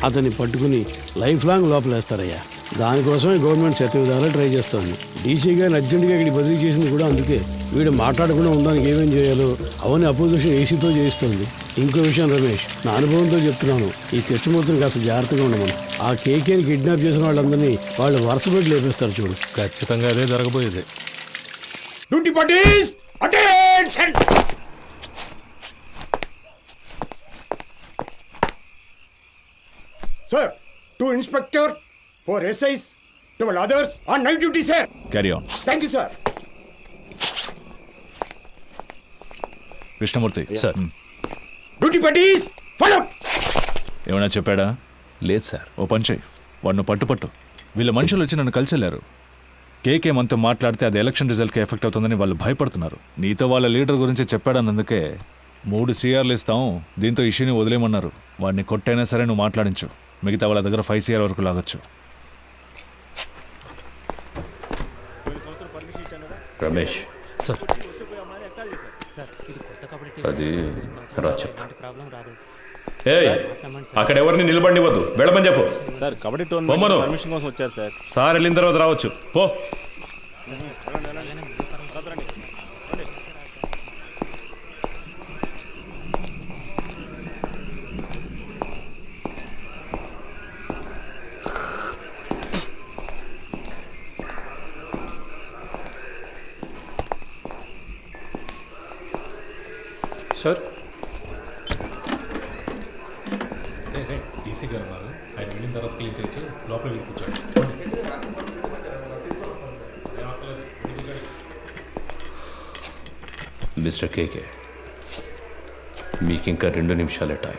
అతన్ని పట్టుకుని లైఫ్ లాంగ్ లోపలేస్తారయ్యా. దానికోసమే గవర్నమెంట్ శతవిధాలా ట్రై చేస్తుంది. డీసీ గారిని అర్జెంటుగా ఇక్కడికి బదిలీ చేసింది కూడా అందుకే. వీడు మాట్లాడకుండా ఉండడానికి ఏమేం చేయాలో అవన్నీ అపోజిషన్ ఏసీతో చేయిస్తుంది. ఇంకో విషయం రమేష్, నా అనుభవంతో చెప్తున్నాను, ఈ కృష్ణమూర్తిని కాస్త జాగ్రత్తగా ఉండమని. ఆ కేకేని కిడ్నాప్ చేసిన వాళ్ళందరినీ వాళ్ళు వరుస పెట్టి లేపేస్తారు చూడు.
ఖచ్చితంగా అదే జరగబోయేది.
Duty parties attention. Sir, 2 inspector, 4 SIs, 12 others on night duty, sir.
Carry on.
Thank you, sir.
Krishnamurthy sir.
Duty parties, follow.
ఏమైనా చెప్పాడా?
లేదు సార్.
ఓ పని చేయి, వాడిని పట్టు. వీళ్ళ మనుషులు వచ్చి నన్ను కలిసి వెళ్ళారు. కేకే మనతో మాట్లాడితే అది ఎలక్షన్ రిజల్ట్కి ఎఫెక్ట్ అవుతుందని వాళ్ళు భయపడుతున్నారు. నీతో వాళ్ళ లీడర్ గురించి చెప్పాడన్నందుకే 3 CRలు ఇస్తాం, దీంతో ఇష్యూని వదిలేయమన్నారు. వాడిని కొట్టైనా సరే నువ్వు మాట్లాడించు. మిగతా వాళ్ళ దగ్గర 5 CR వరకు లాగొచ్చు.
రమేష్
సార్,
అది రా చెప్తాను. అక్కడ ఎవరిని నిలబడివద్దు, వెళ్ళమని చెప్పు.
సార్ కబడ్డీ పర్మిషన్ కోసం వచ్చారు సార్.
సార్ వెళ్ళిన తర్వాత రావచ్చు. పో.
సార్, డీసీ గారు ఉన్నారు, ఆయన వెళ్ళిన తర్వాత క్లీన్ చేయొచ్చు. లోపల వెళ్ళి కూర్చోండి.
మిస్టర్ కేకే, మీకు ఇంకా 2 నిమిషాలే టైం.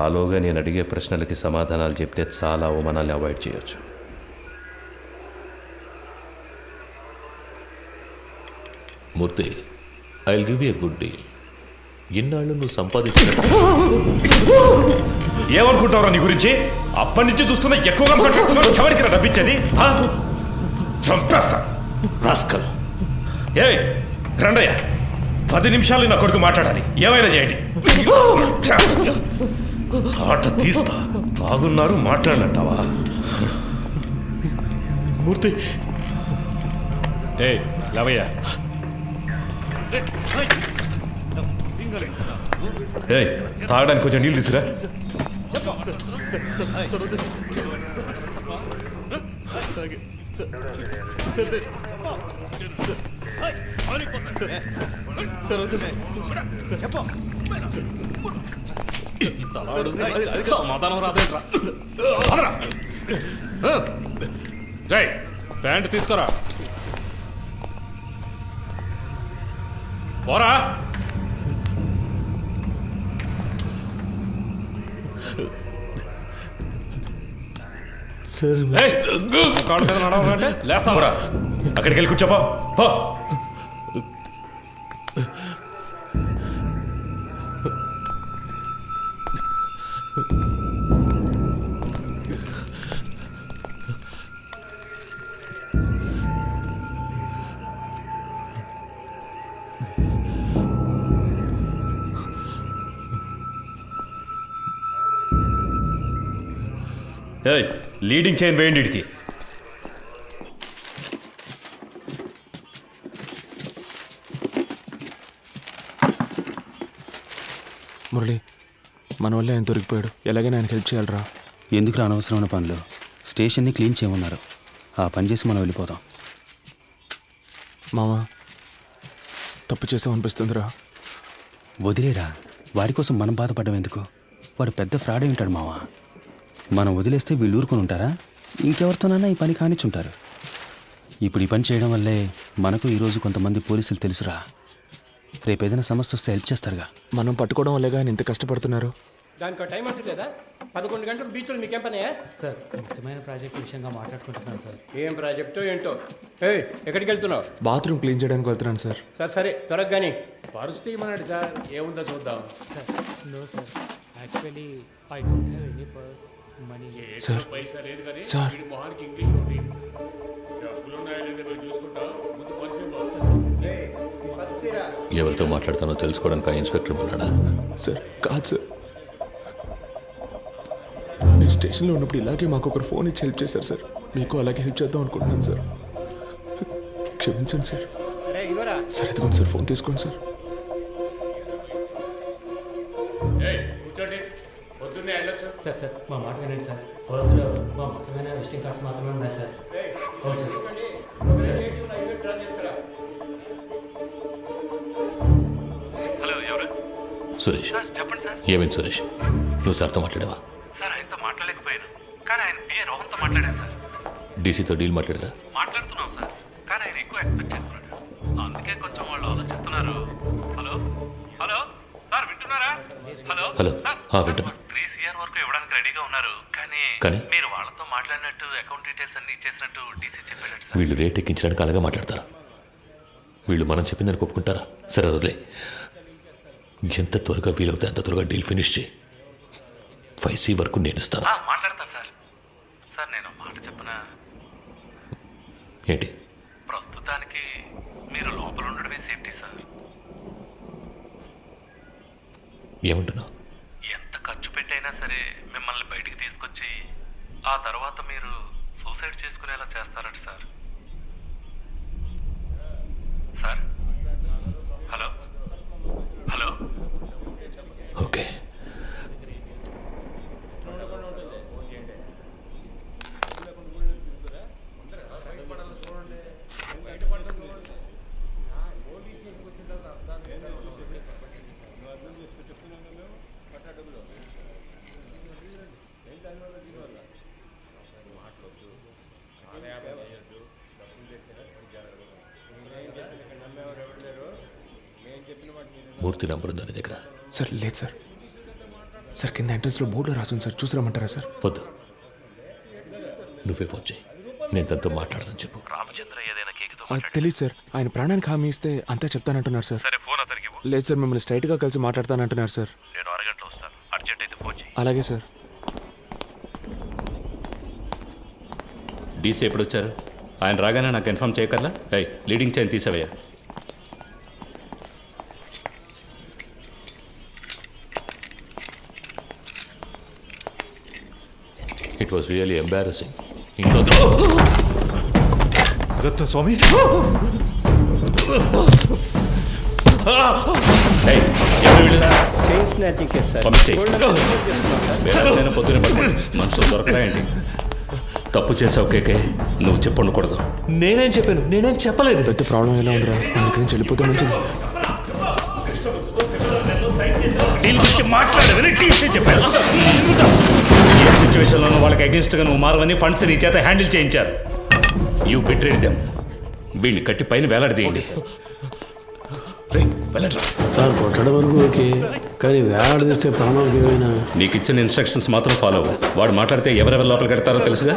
ఆలోగా నేను అడిగే ప్రశ్నలకి సమాధానాలు చెప్తే చాలా అవమానాలు అవాయిడ్ చేయొచ్చు.
Murthy, I will give you a good deal. ఇన్నాళ్ళు నువ్వు సంపాదించిన
ఏమనుకుంటావురా నీ గురించి? అప్పటి నుంచి చూస్తున్నా ఎక్కువగా మాట్లాడుతున్నావు. ఎవరికి డబ్బిచ్చేది? చంపేస్తా రాస్కల్. రండయ్య, 10 నిమిషాలు నా కొడుకు మాట్లాడాలి. ఏమైనా చేయండి. ఆట తీస్తా. బాగున్నారు, మాట్లాడినట్టావా? మూర్తి,
లవయ్య,
తాగడానికి కొంచెం నీళ్ళు తీసుకురా.
సమాధానం రాదేంట్రా? ప్యాంట్ తీసుకురా. పోరా.
లేస్తావరా? అక్కడికి వెళ్ళి కూర్చోపా. లీడింగ్ చైన్ వేయండి ఇడికి.
మురళి, మన వల్ల ఆయన దొరికిపోయాడు. ఎలాగైనా ఆయనకి హెల్ప్ చేయాలరా.
ఎందుకు అనవసరమైన పనులు? స్టేషన్ని క్లీన్ చేయమన్నారు. ఆ పని చేసి మనం వెళ్ళిపోతాం.
మామ, తప్పు చేసామనిపిస్తుందిరా.
వదిలేరా. వాడి కోసం మనం బాధపడడం ఎందుకు? వాడు పెద్ద ఫ్రాడ్ ఉంటాడు మావా. మనం వదిలేస్తే వీళ్ళు ఊరుకొని ఉంటారా? ఇంకెవరితోనైనా ఈ పని కానిచ్చుంటారు. ఇప్పుడు ఈ పని చేయడం వల్లే మనకు ఈరోజు కొంతమంది పోలీసులు తెలుసురా. రేపు ఏదైనా సమస్య వస్తే హెల్ప్ చేస్తారుగా.
మనం పట్టుకోవడం వల్లేగా ఆయన ఇంత కష్టపడుతున్నారు.
దానికి టైం అంటూ లేదా? 11 గంటలు బీచ్లో మీకేం పని?
సార్ ముఖ్యమైన ప్రాజెక్ట్ విషయంగా మాట్లాడుకుంటున్నాను సార్.
ఏం ప్రాజెక్టో ఏంటో. ఎక్కడికి వెళ్తున్నావు?
బాత్రూమ్ క్లీన్ చేయడానికి వెళ్తున్నాను సార్.
సరే త్వరగా కానీ పరిస్థితి ఏమన్నాడు సార్? ఏముందో చూద్దాం.
Sir no sir, actually I don't have any purse money.
Sir sir
ఎవరితో మాట్లాడతానో తెలుసుకోవడానికి ఆ ఇన్స్పెక్టర్ ఉన్నాడా?
సార్ కాదు సార్, నేను స్టేషన్లో ఉన్నప్పుడు ఇలాగే మాకు ఒకరు ఫోన్ ఇచ్చి హెల్ప్ చేశారు సార్. మీకు అలాగే హెల్ప్ చేద్దాం అనుకుంటున్నాను సార్. క్షమించండి సార్. సార్ ఎదుగుండి సార్, ఫోన్ తీసుకోండి సార్.
సార్ సార్ మా మాట వినండి సార్. పర్సులో మా ముఖ్యమైన విజిటింగ్ కార్డ్స్ మాత్రమే ఉన్నాయి సార్. అవును సార్.
హలో ఎవరు? సురేష్. చెప్పండి సార్. ఏమైంది సురేష్? నువ్వు సార్తో మాట్లాడావా?
సార్ ఆయనతో మాట్లాడలేకపోయాను, కానీ ఆయన పిఏ రోహన్తో మాట్లాడాను సార్.
డీసీతో డీల్ మాట్లాడారా?
మాట్లాడుతున్నాం సార్, కానీ ఆయన ఎక్కువ ఎక్స్పెక్ట్ చేస్తున్నాడు. అందుకే కొంచెం వాళ్ళు ఆలోచిస్తున్నారు. హలో హలో సార్ వింటున్నారా? హలో
హలో వింటున్నా.
3 CR వరకు ఇవ్వడానికి రెడీగా ఉన్నారు, కానీ మీరు వాళ్ళతో మాట్లాడినట్టు అకౌంట్ డీటెయిల్స్ అన్ని ఇచ్చేసినట్టు డీసీ చెప్పాడు.
వీళ్ళు రేట్ ఎక్కించడానికి అలాగే మాట్లాడతారు. వీళ్ళు మనం చెప్పిందని ఒప్పుకుంటారా? సరే వదిలే. ఎంత త్వరగా వీలవుతే అంత త్వరగా డీల్ ఫినిష్ చేయి. 5C వరకు నేను ఇస్తాను.
మాట్లాడతాను సార్. సార్ నేను మాట చెప్పనా?
ఏంటి?
ప్రస్తుతానికి మీరు లోపల ఉండడమే సేఫ్టీ సార్.
ఏమంటున్నావు?
ఎంత ఖర్చు పెట్టైనా సరే మిమ్మల్ని బయటికి తీసుకొచ్చి ఆ తర్వాత మీరు సూసైడ్ చేసుకునేలా చేస్తారట sir. Sir hello hello.
Okay. Murthy number ఉందా నీ దగ్గర?
సార్ లేదు సార్. సార్ కింద ఎంట్రన్స్లో బోర్డులో రాసుంది సార్, చూసి రమ్మంటారా సార్?
వద్దు, నువ్వే ఫోన్ చేయి. నేను తనతో మాట్లాడాలని చెప్పు.
రామచంద్ర ఏదైనా కేకుతో
తెలియదు సార్. ఆయన ప్రాణానికి హామీ ఇస్తే అంతా చెప్తానంటున్నారు సార్.
సరే ఫోన్ అతనికి ఇవ్వు.
లేదు సార్, మిమ్మల్ని స్ట్రైట్గా కలిసి మాట్లాడతానంటున్నారు సార్.
నేను అరగంటలో వస్తాను. అర్జెంట్ అయితే ఫోన్ చేయి.
అలాగే సార్.
డీసీ ఎప్పుడు వచ్చారు? ఆయన రాగానే నాకు కన్ఫర్మ్ చేయకర్లా. లీడింగ్ చైన్ తీసావయ్యా. It was really embarrassing. ఇంట్లో
స్వామి
పొద్దున మనుషులు దొరకరాయండి. తప్పు చేసావు కేకే, నువ్వు చెప్పండకూడదు.
నేనేం చెప్పాను? నేనేం చెప్పలేదు.
పెద్ద ప్రాబ్లం ఎలా ఉందిరా? నేను ఇక్కడి నుంచి వెళ్ళిపోతే మంచిది.
ఏ సిచ్యువేషన్లోనూ వాళ్ళకి అగేన్స్ట్గా నువ్వు మారవని ఫండ్స్ నీ చేత హ్యాండిల్ చేయించారు. You betrayed them. వీడిని కట్టి పైన వేలాడదీయండి.
సార్ కొట్టడం వరకు ఓకే, కానీ వేలాడదీస్తే ప్రాణాలకు ఏమైనా.
నీకు ఇచ్చిన ఇన్స్ట్రక్షన్స్ మాత్రం ఫాలో అవ్వు. వాడు మాట్లాడితే ఎవరెవరు లోపలికి పెడతారో తెలుసుగా.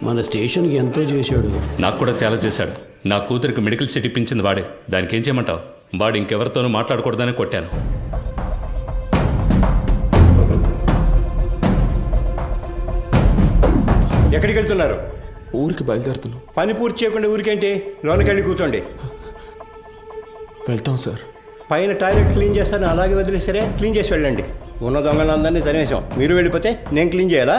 మన స్టేషన్కి ఎంతో చేశాడు.
నాకు కూడా చాలా చేశాడు. నా కూతురికి మెడికల్ సీట్ ఇప్పించింది వాడే. దానికి ఏం చేయమంటావు? వాడు ఇంకెవరితోనూ మాట్లాడకూడదని కొట్టాను.
ఎక్కడికి వెళ్తున్నారు?
ఊరికి బయలుదేరుతున్నాం.
పని పూర్తి చేయకుండా ఊరికేంటి? లోనకి వెళ్ళి కూర్చోండి.
వెళ్తాం సార్.
పైన టాయిలెట్ క్లీన్ చేస్తాను, అలాగే వదిలేసరే క్లీన్ చేసి వెళ్ళండి. ఉన్న దొంగలందరినీ తరిమేశాం. మీరు వెళ్ళిపోతే నేను క్లీన్ చేయాలా?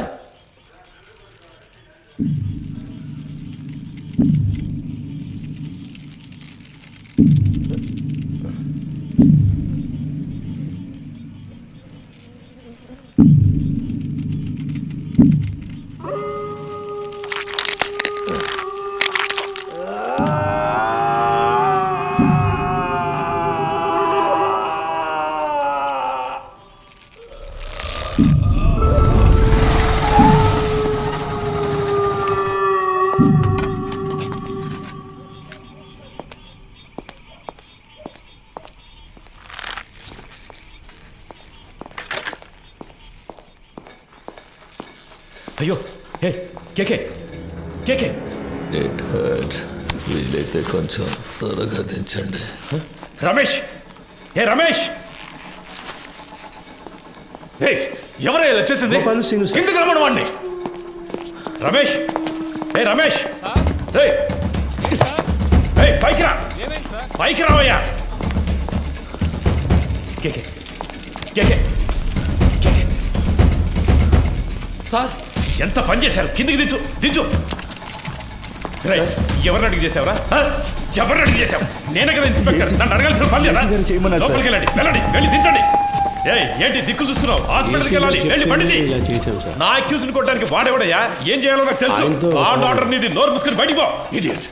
అయ్యో హే కేకే కేకే
ఇట్ హర్ట్స్. వీలైతే కొంచెం త్వరగా దించండి.
రమేష్ హే రమేష్ హే ఎవరైనా వచ్చేసింది కిందకి రమ్మను వాడిని. రమేష్ హే రమేష్ హే హే పైకి రా పైకి రావయ్యా. కేకే కేకే కేకే
సార్
ఎంత పని చేశారు? కిందికి దించు దించు. రే ఎవరిని అడిగి చేసావురా? ఎవరిని అడిగి చేసావు? నేనే కదా ఇన్స్పెక్టర్, నన్ను అడగాల్సిన పని లేదా? లోపలికి వెళ్ళండి వెళ్ళండి వెళ్ళి దించండి. ఏంటి దిక్కులు చూస్తున్నావు? హాస్పిటల్కి వెళ్ళాలి వెళ్ళి బండిది. నా అక్యూజ్ని కొట్టడానికి వాడేవాడయ్యా? ఏం చేయాలో నాకు తెలుసు. ఆర్డర్ నీది, నోరు మూసుకొని బయటికి పో. ఇడియట్.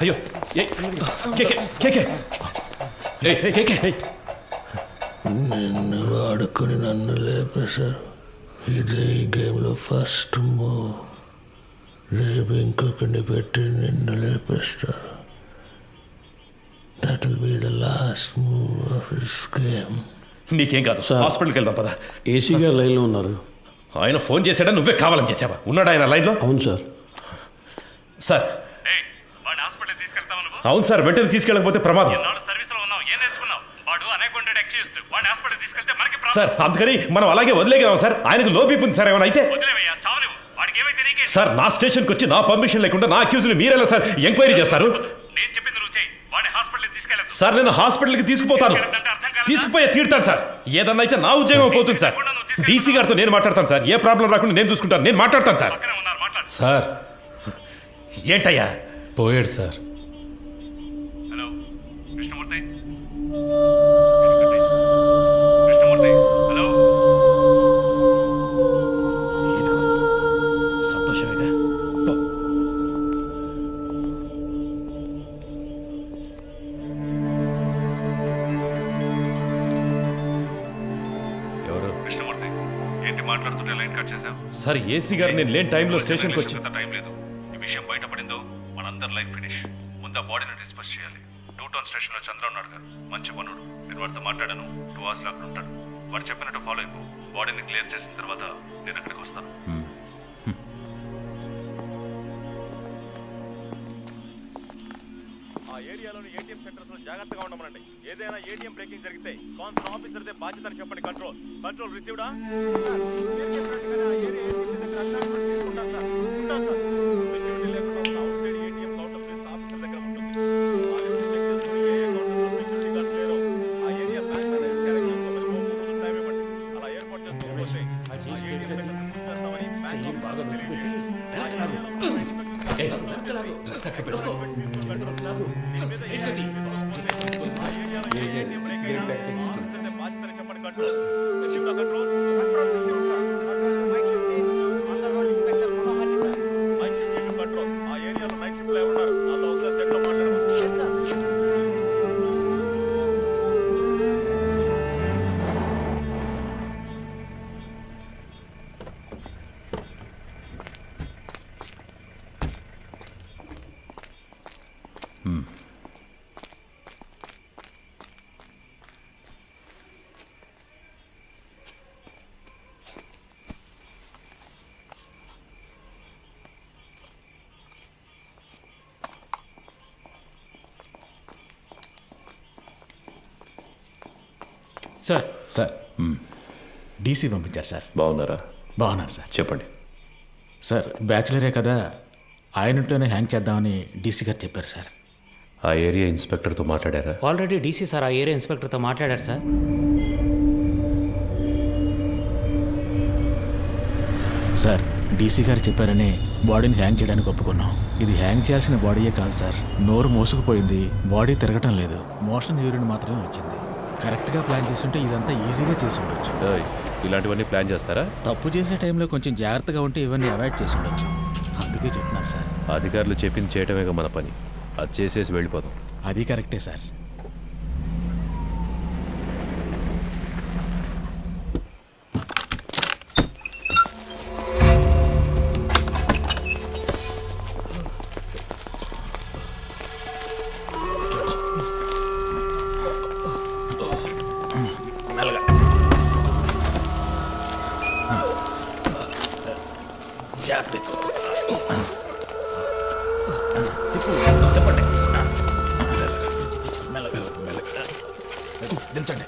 అయ్యో కేకే కేకే కేకే
నిన్ను వాడుకొని నన్ను లేపేశారు. ఇదే ఈ గేమ్లో ఫస్ట్ మూవ్. రేపు ఇంకొకరిని పెట్టి నిన్ను లేపేస్తారు. That will be the last move of this game.
నీకేం కాదు, హాస్పిటల్కి వెళ్దాం పద.
ఏసీ గారు లైన్లో ఉన్నారు.
ఆయన ఫోన్ చేశాడా నువ్వే కావాలని చేసావా? ఉన్నాడు ఆయన లైన్లో?
అవును సార్.
సార్ అవును సార్, వెంటనే తీసుకెళ్ళకపోతే ప్రమాదం సార్. అందుకని మనం అలాగే వదిలేగదాం సార్. ఆయనకు లో బీపీ ఉంది సార్. ఏమైనా అయితే సార్ నా స్టేషన్కి వచ్చి నా పర్మిషన్ లేకుండా నా అక్యూజ్ని మీరెలా సార్ ఎంక్వైరీ చేస్తారు? సార్ నేను హాస్పిటల్కి తీసుకుపోతాను, తీసుకుపోయే తీరుతాను సార్. ఏదన్నా అయితే నా ఉద్యోగం పోతుంది సార్. డీసీ గారితో నేను మాట్లాడతాను సార్. ఏ ప్రాబ్లం రాకుండా నేను చూసుకుంటాను, నేను మాట్లాడతాను సార్.
సార్
ఏంటయ్యా?
పోయాడు సార్.
సంతోషమేగా. ఎవరు?
కృష్ణమూర్తి ఏంటి మాట్లాడుతుంటే లైన్ కట్ చేశావు?
సార్ ఏసీ గారు నేను లేని టైంలో స్టేషన్కి వచ్చి
టైం లేదు. ఈ విషయం బయటపడిందో మనందరి లైఫ్ ఫినిష్. ముందు ఆ బాడీని డిస్పోజ్ చేయాలి. 2 టౌన్ స్టేషన్లో చంద్ర ఉన్నాడు గారు, మంచి పనుడు. నేను వాడితో మాట్లాడాను. 2 hours అక్కడ ఉంటాడు. వాడు చెప్పినట్టు ఫాలో అయిపో. బాడీని క్లియర్ చేసిన తర్వాత నేను అక్కడికి వస్తాను.
ఆ ఏరియాలోని ఏటీఎం సెంటర్స్ లో జాగ్రత్తగా ఉండమనండి. ఏదైనా ఏటీఎం బ్రేకింగ్ జరిగితే కాన్సర్న్ ఆఫీసర్దే బాధ్యతని చెప్పండి. కంట్రోల్ కంట్రోల్ రిసీవ్డా?
సార్ సార్ డీసీ పంపించారు సార్.
బాగున్నారా?
బాగున్నారు సార్.
చెప్పండి
సార్. బ్యాచులరే కదా, ఆయనతోనే హ్యాంగ్ చేద్దామని డీసీ గారు చెప్పారు సార్.
ఆ ఏరియా ఇన్స్పెక్టర్తో మాట్లాడారా?
ఆల్రెడీ డీసీ సార్ ఆ ఏరియా ఇన్స్పెక్టర్తో మాట్లాడారు సార్.
సార్ డీసీ గారు చెప్పారని బాడీని హ్యాంగ్ చేయడానికి ఒప్పుకున్నాం. ఇది హ్యాంగ్ చేయాల్సిన బాడీయే కాదు సార్. నోరు మోసుకుపోయింది, బాడీ తిరగటం లేదు, మోషన్ యూరిన్ మాత్రమే వచ్చింది. కరెక్ట్గా ప్లాన్ చేస్తుంటే ఇదంతా ఈజీగా చేసి ఉండొచ్చు.
ఇలాంటివన్నీ ప్లాన్ చేస్తారా?
తప్పు చేసే టైంలో కొంచెం జాగ్రత్తగా ఉంటే ఇవన్నీ అవాయిడ్ చేసి ఉండొచ్చు. అందుకే చెప్తున్నాను సార్.
అధికారులు చెప్పింది చేయటమేగా మన పని. అది చేసేసి వెళ్ళిపోదాం.
అది కరెక్టే సార్. జాగ్రత్త. తిప్పండి. మెల్లగా, మెల్లగా. దించండి.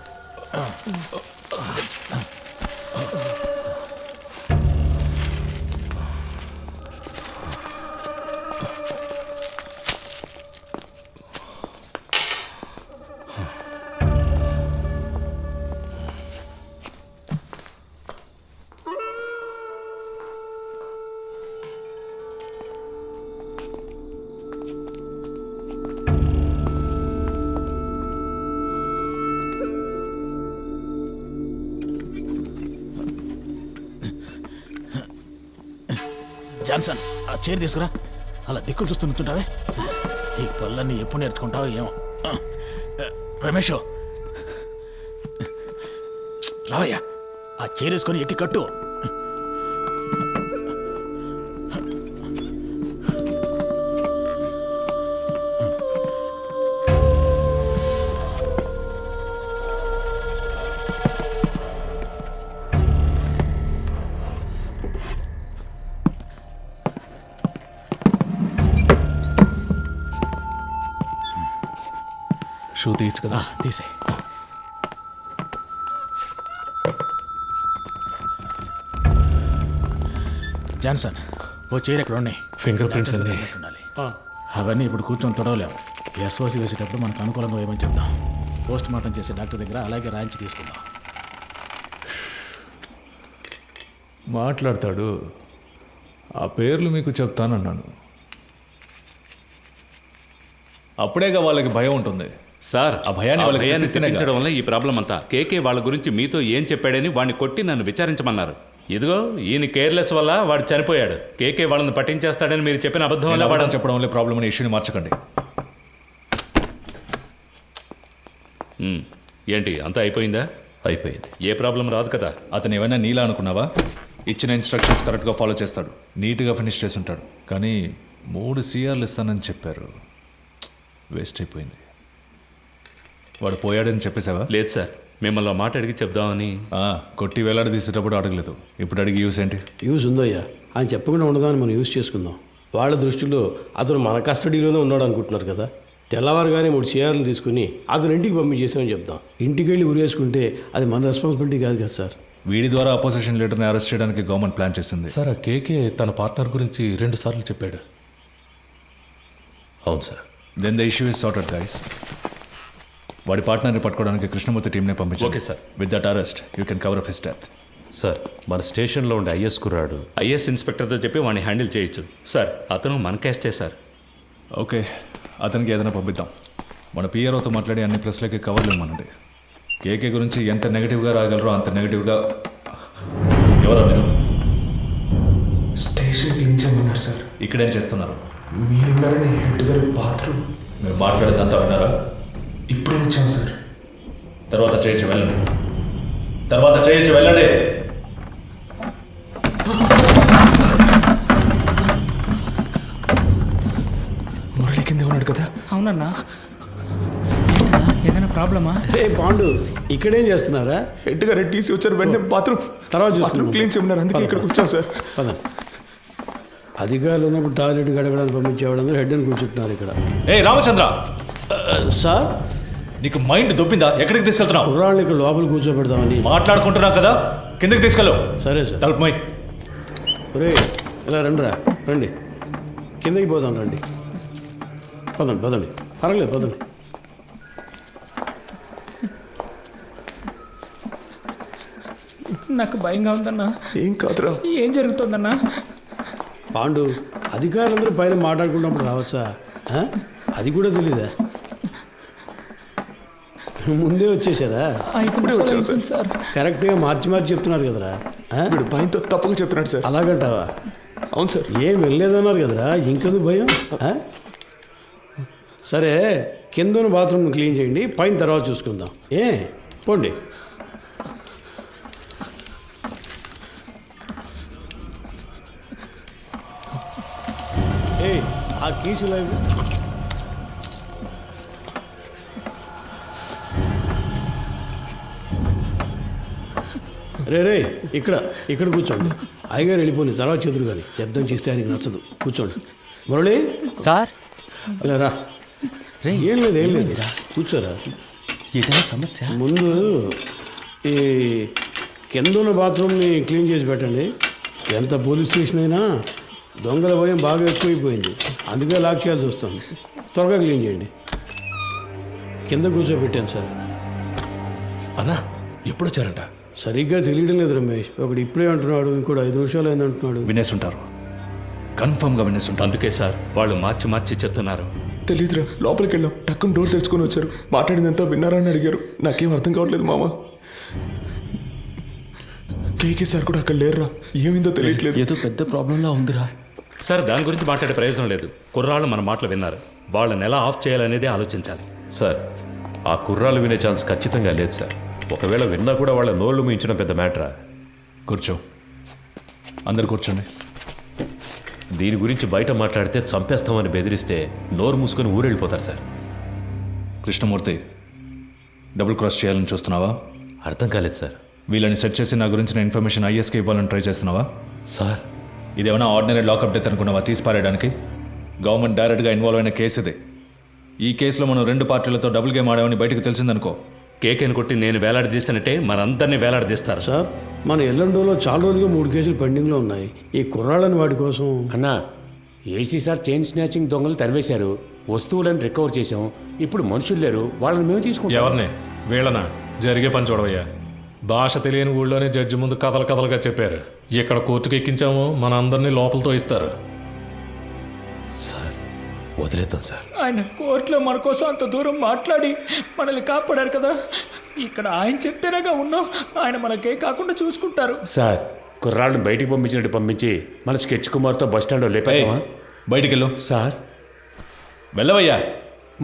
జాన్సన్, ఆ చైర్ తీసుకురా. అలా దిక్కులు చూస్తూ నుంచుంటావే. ఈ పళ్ళన్నీ ఎప్పుడు నేర్చుకుంటావో ఏమో. రమేష్, రావయ్యా, ఆ చైర్ వేసుకొని ఎక్కి కట్టు. షూ తీయచ్చు కదా. తీసే. జాన్సన్, ఓ చైర్ ఎక్కడ ఉన్నాయి?
ఫింగర్ ప్రింట్స్ అన్నీ
ఉండాలి. అవన్నీ ఇప్పుడు కూర్చొని తొడవలేము. ఎస్ఓసి వేసేటప్పుడు మనకు అనుకూలంగా ఏమని చెప్దాం. పోస్ట్ మార్టం చేసే డాక్టర్ దగ్గర అలాగే రాయించి తీసుకుందాం.
మాట్లాడతాడు. ఆ పేర్లు మీకు చెప్తానన్నాను. అప్పుడేగా వాళ్ళకి భయం ఉంటుంది.
సార్,
ఆ భయాన్ని వాళ్ళకి
భయాన్ని
తెప్పిస్తేనే
తెప్పించడం వల్ల ఈ ప్రాబ్లం అంతా. కేకే వాళ్ళ గురించి మీతో ఏం చెప్పాడని వాడిని కొట్టి నన్ను విచారించమన్నారు. ఇదిగో ఈయన కేర్లెస్ వల్ల వాడు చనిపోయాడు. కేకే వాళ్ళని పట్టించేస్తాడని మీరు చెప్పిన అబద్ధం వల్ల వాడు
చెప్పడం వల్ల ప్రాబ్లం అనే ఇష్యూని మార్చకండి.
ఏంటి అంతా అయిపోయిందా?
అయిపోయింది.
ఏ ప్రాబ్లం రాదు కదా.
అతను ఏమైనా నీలా అనుకున్నావా? ఇచ్చిన ఇన్స్ట్రక్షన్స్ కరెక్ట్గా ఫాలో చేస్తాడు, నీట్గా ఫినిష్ చేసి ఉంటాడు. కానీ 3 CRలు ఇస్తానని చెప్పారు. వేస్ట్ అయిపోయింది. వాడు పోయాడని చెప్పేసావా?
లేదు సార్, మిమ్మల్ని మాట అడిగి చెప్దామని.
కొట్టి వేలాడి తీసేటప్పుడు అడగలేదు, ఇప్పుడు అడిగి యూస్ ఏంటి?
యూస్ ఉందయ్యా. ఆయన చెప్పకుండా ఉండదాన్ని మనం యూస్ చేసుకుందాం. వాళ్ళ దృష్టిలో అతను మన కస్టడీలోనే ఉన్నాడు అనుకుంటున్నారు కదా. తెల్లవారుగానే 3 CRలు తీసుకుని అతను ఇంటికి పంపించేసామని చెప్దాం. ఇంటికి వెళ్ళి ఉరేసుకుంటే అది మన రెస్పాన్సిబిలిటీ కాదు కదా సార్.
వీడి ద్వారా అపోజిషన్ లీడర్ని అరెస్ట్ చేయడానికి గవర్నమెంట్ ప్లాన్ చేసింది.
సార్, ఆ కేకే తన పార్ట్నర్ గురించి 2 సార్లు చెప్పాడు.
అవును sir. Then the issue is sorted guys. వాడి పార్ట్నర్ని పట్టుకోవడానికి కృష్ణమూర్తి టీంనే పంపించారు.
Okay sir.
With that arrest you can cover up his death.
Sir, మన స్టేషన్లో ఉండే ఐఎస్ కుర్రాడు
ఐఎస్ ఇన్స్పెక్టర్తో చెప్పి వాడిని హ్యాండిల్ చేయొచ్చు సార్. అతను మన కేస్టే సార్.
ఓకే, అతనికి ఏదైనా పంపిద్దాం. మన పిఆర్ఓతో మాట్లాడి అన్ని ప్రెస్లకి కవర్లు ఇవ్వమనండి. కేకే గురించి ఎంత నెగిటివ్గా రాగలరో అంత నెగిటివ్గా. ఎవరా మీరు?
స్టేషన్ క్లీన్ చేయమన్నారు సార్.
ఇక్కడేం చేస్తున్నారు?
మీరున్నారని హెడ్ గారి బాత్రూమ్.
మీరు మాట్లాడేదంతా విన్నారా?
ఇప్పుడే వచ్చాం సార్.
తర్వాత చేయొచ్చు వెళ్ళండి. తర్వాత చేయొచ్చు వెళ్ళండి.
మురళి కింద ఉన్నాడు కదా.
అవునన్నా, ఏదైనా ప్రాబ్లమా?
పాండు, ఇక్కడేం చేస్తున్నారా?
హెడ్ గారు టీసీ వచ్చారు, వెంటనే బాత్రూమ్ క్లీన్ చేయమన్నారు. అందుకే ఇక్కడికి వచ్చాం సార్.
అధికారులు ఉన్నప్పుడు టాయిలెట్ గడగడానికి పంపించేవాళ్ళందరూ హెడ్ అని కూర్చుంటున్నారు ఇక్కడ.
రామచంద్ర
సార్,
నీకు మైండ్ దొబ్బిందా? ఎక్కడికి తీసుకెళ్తున్నావు?
కుర్రాళ్ళని ఇక్కడ లోపల కూర్చోబెడదామని
మాట్లాడుకుంటున్నావు కదా, కిందకి తీసుకెళ్ళు.
సరే సార్.
తలుపుమై.
ఒరే, ఇలా రండిరా, రండి, కిందకి పోదాం, రండి. పదండి పదండి, పర్వాలేదు పదండి.
నాకు భయంగా ఉందన్నా.
ఏం కాదురా.
ఏం జరుగుతుందన్నా?
పాండు, అధికారులందరూ పైన మాట్లాడుకున్నప్పుడు రావచ్చా? అది కూడా తెలీదా? ముందే వచ్చేసారా?
సార్,
కరెక్ట్గా మార్చి మార్చి చెప్తున్నారు కదరా.
భయంతో తప్పుగా చెప్తున్నాడు సార్.
అలాగంటావా?
అవును సార్.
ఏం వెళ్ళలేదన్నారు కదరా, ఇంకెందుకు భయం? సరే, కింద బాత్రూమ్ క్లీన్ చేయండి, పైన తర్వాత చూసుకుందాం. పోండి. ఆ కీసులు రే రే ఇక్కడ కూర్చోండి. అయ్యగారు వెళ్ళిపోయి తర్వాత చెదురు కానీ శబ్దం చేస్తే ఆయనకి నచ్చదు. కూర్చోండి. మురళి
సార్
ఇలా రా. ఏం లేదు కూర్చోరా.
ఏదైనా సమస్య?
ముందు ఈ కింద ఉన్న బాత్రూమ్ని క్లీన్ చేసి పెట్టండి. ఎంత పోలీస్ స్టేషన్ అయినా దొంగల భయం బాగా ఎక్కువైపోయింది, అందుకే లాక్ చేయాల్సి వస్తుంది. త్వరగా క్లీన్ చేయండి. కింద కూర్చోబెట్టాను సార్.
అన్నా ఎప్పుడు వచ్చారంట?
సరిగ్గా తెలియడం లేదు రమేష్. ఒకడు ఇప్పుడే అంటున్నాడు, ఇంకోటి 5 నిమిషాలు అయింది అంటున్నాడు.
వినేసుంటారు, కన్ఫర్మ్గా వినేసుంటారు. అందుకే సార్ వాళ్ళు మార్చి చెప్తున్నారు.
తెలీదురా, లోపలికి వెళ్ళాం, టక్కున డోర్ తెరుచుకొని వచ్చారు. మాట్లాడిందంతా విన్నారా అని అడిగారు. నాకేం అర్థం కావట్లేదు మామ. కేకే సార్ కూడా అక్కడ లేరురా, ఏమైందో తెలియట్లేదు.
ఏదో పెద్ద ప్రాబ్లంలా ఉందిరా.
సార్ దాని గురించి మాట్లాడే ప్రయోజనం లేదు. కుర్రాళ్ళు మన మాటలు విన్నారు, వాళ్ళని ఎలా ఆఫ్ చేయాలనేదే ఆలోచించాలి.
సార్ ఆ కుర్రాలు వినే ఛాన్స్ ఖచ్చితంగా లేదు సార్. ఒకవేళ విన్నా కూడా వాళ్ళ నోళ్ళు మించడం పెద్ద మ్యాటరా.
కూర్చో, అందరు కూర్చోండి.
దీని గురించి బయట మాట్లాడితే చంపేస్తామని బెదిరిస్తే నోరు మూసుకొని ఊరెళ్ళిపోతారు సార్.
కృష్ణమూర్తి, డబుల్ క్రాస్ చేయాలని చూస్తున్నావా?
అర్థం కాలేదు సార్.
వీళ్ళని సెట్ చేసి నా గురించిన ఇన్ఫర్మేషన్ ఐఎస్కి ఇవ్వాలని ట్రై చేస్తున్నావా?
సార్
ఇదేమైనా ఆర్డినరీ లాకప్ డెత్ అనుకున్నావా తీసి పారేయడానికి? గవర్నమెంట్ డైరెక్ట్గా ఇన్వాల్వ్ అయిన కేసు ఇది. ఈ కేసులో మనం 2 పార్టీలతో డబుల్ గేమ్ ఆడామని బయటకు తెలిసిందనుకో,
కేకేని కొట్టి నేను వేలాడదీస్తానంటే మనందరినీ వేలాడదీస్తారు.
సార్ మన ఎల్లండోలో చాలా రోజులుగా 3 కేసులు పెండింగ్లో ఉన్నాయి. ఈ కుర్రాళ్ళని వాటి కోసం.
అన్నా, ఏసీ సార్ చైన్ స్నాచింగ్ దొంగలు తరివేశారు, వస్తువులను రికవర్ చేశాం. ఇప్పుడు మనుషులు లేరు, వాళ్ళని మేము తీసుకుంటాం.
ఎవరిని? వీళ్ళనా? జరిగే పని చూడవయ్యా. భాష తెలియని ఊళ్ళోనే జడ్జి ముందు కథలుగా చెప్పారు. ఇక్కడ కోర్టుకు ఎక్కించాము, మన అందరినీ లోపలతో ఇస్తారు.
సార్ వదిలేద్దాం సార్.
ఆయన కోర్టులో మన కోసం అంత దూరం మాట్లాడి మనల్ని కాపాడారు కదా, ఇక్కడ ఆయన చెప్తేనేగా ఉన్నాం. ఆయన మనకే కాకుండా చూసుకుంటారు.
సార్ కుర్రాళ్ళని బయటికి పంపించినట్టు పంపించి మన స్కెచ్ కుమార్తో బస్ స్టాండ్లో లేపామా?
బయటికి వెళ్ళు
సార్.
వెళ్ళవయ్యా.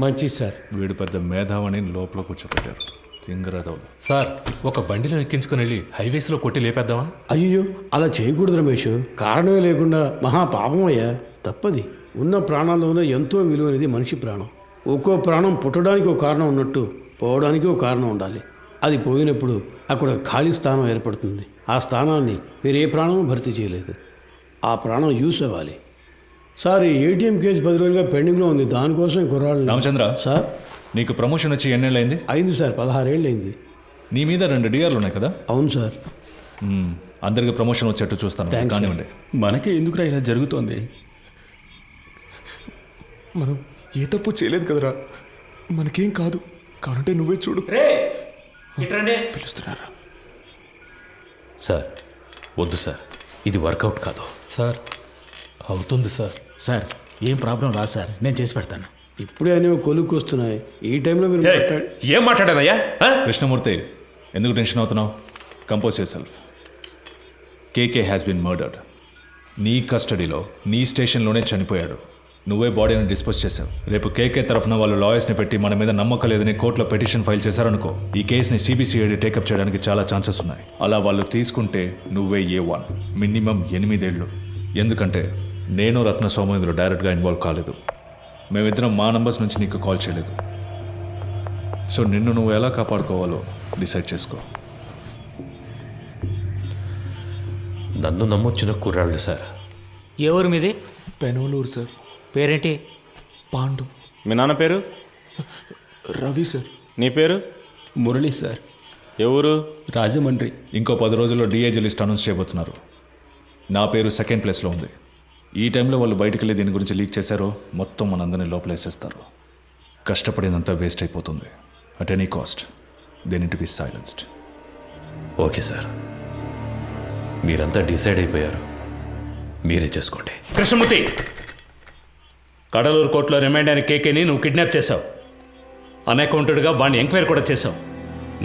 మంచిది సార్.
వీడు పెద్ద మేధావని లోపల కూర్చోబెట్టారు. తింగరదవులు. సార్ ఒక బండిలో ఎక్కించుకుని వెళ్ళి హైవేస్లో కొట్టి లేపేద్దామా?
అయ్యో అలా చేయకూడదు రమేష్. కారణమే లేకుండా మహా పాపం అయ్యా, తప్పది. ఉన్న ప్రాణాల్లోనే ఎంతో విలువైనది మనిషి ప్రాణం. ఒక్కో ప్రాణం పుట్టడానికి ఒక కారణం ఉన్నట్టు పోవడానికి ఒక కారణం ఉండాలి. అది పోయినప్పుడు అక్కడ ఖాళీ స్థానం ఏర్పడుతుంది. ఆ స్థానాన్ని వేరే ప్రాణం భర్తీ చేయలేదు. ఆ ప్రాణం యూస్ అవ్వాలి. సార్ ఈ ఏటీఎం కేసు 10 రోజులుగా పెండింగ్లో ఉంది, దానికోసం కుర్రాళ్ళు.
రామచంద్ర
సార్,
నీకు ప్రమోషన్ వచ్చి ఎన్నేళ్ళు అయింది?
అయింది సార్, 16 ఏళ్ళు అయింది.
నీ మీద 2 డిఆర్లు ఉన్నాయి కదా?
అవును సార్.
అందరికి ప్రమోషన్ వచ్చేట్టు చూస్తాను. కానివ్వండి.
మనకే ఎందుకురా ఇలా జరుగుతోంది?
మనం ఏ తప్పు చేయలేదు కదరా, మనకేం కాదు. కావాలంటే నువ్వే చూడు. పిలుస్తున్నారా?
సార్ వద్దు సార్, ఇది వర్కౌట్ కాదు.
సార్ అవుతుంది సార్.
సార్ ఏం ప్రాబ్లం రా సార్, నేను చేసి పెడతాను.
ఇప్పుడే అనేవి కొలుక్కు వస్తున్నాయి. ఈ టైంలో మీరు
ఏం మాట్లాడానయ్యా?
కృష్ణమూర్తి, ఎందుకు టెన్షన్ అవుతున్నావు? Compose yourself. KK has been murdered. నీ కస్టడీలో నీ స్టేషన్లోనే చనిపోయాడు. నువ్వే బాడీని డిస్పోజ్ చేశావు. రేపు కేకే తరఫున వాళ్ళు లాయర్స్ని పెట్టి మన మీద నమ్మకం లేదని కోర్టులో పిటిషన్ ఫైల్ చేశారనుకో, ఈ కేసుని సిబిసిఐడి టేకప్ చేయడానికి చాలా ఛాన్సెస్ ఉన్నాయి. అలా వాళ్ళు తీసుకుంటే నువ్వే A1, మినిమం 8 ఏళ్ళు. ఎందుకంటే నేను రత్న సోమేంద్ర డైరెక్ట్గా ఇన్వాల్వ్ కాలేదు. మేమిద్దరం మా నంబర్స్ నుంచి నీకు కాల్ చేయలేదు. సో నిన్ను నువ్వు ఎలా కాపాడుకోవాలో డిసైడ్ చేసుకో.
నన్ను నమ్మొచ్చిన కుర్రాళ్ళు సార్.
ఎవరు మీది? పెనోలూరు సార్.
పేరేంటి?
పాండు.
మీ నాన్న పేరు?
రవి సార్.
నీ పేరు?
మురళి సార్.
ఎవరు?
రాజమండ్రి.
ఇంకో 10 రోజుల్లో డిఏజీ లిస్ట్ అనౌన్స్ చేయబోతున్నారు. నా పేరు 2nd ప్లేస్లో ఉంది. ఈ టైంలో వాళ్ళు బయటికి వెళ్ళి దీని గురించి లీక్ చేశారో మొత్తం మనందరినీ లోపలేసేస్తారు. కష్టపడినంతా వేస్ట్ అయిపోతుంది. At any cost they need to be silenced.
Okay sir, మీరంతా డిసైడ్ అయిపోయారు, మీరే చేసుకోండి.
కృష్ణమూర్తి, కడలూరు కోర్టులో రిమైండ్ అయిన కేకేని నువ్వు కిడ్నాప్ చేశావు. అన్అకౌంటెడ్గా వాడిని ఎంక్వైరీ కూడా చేశావు.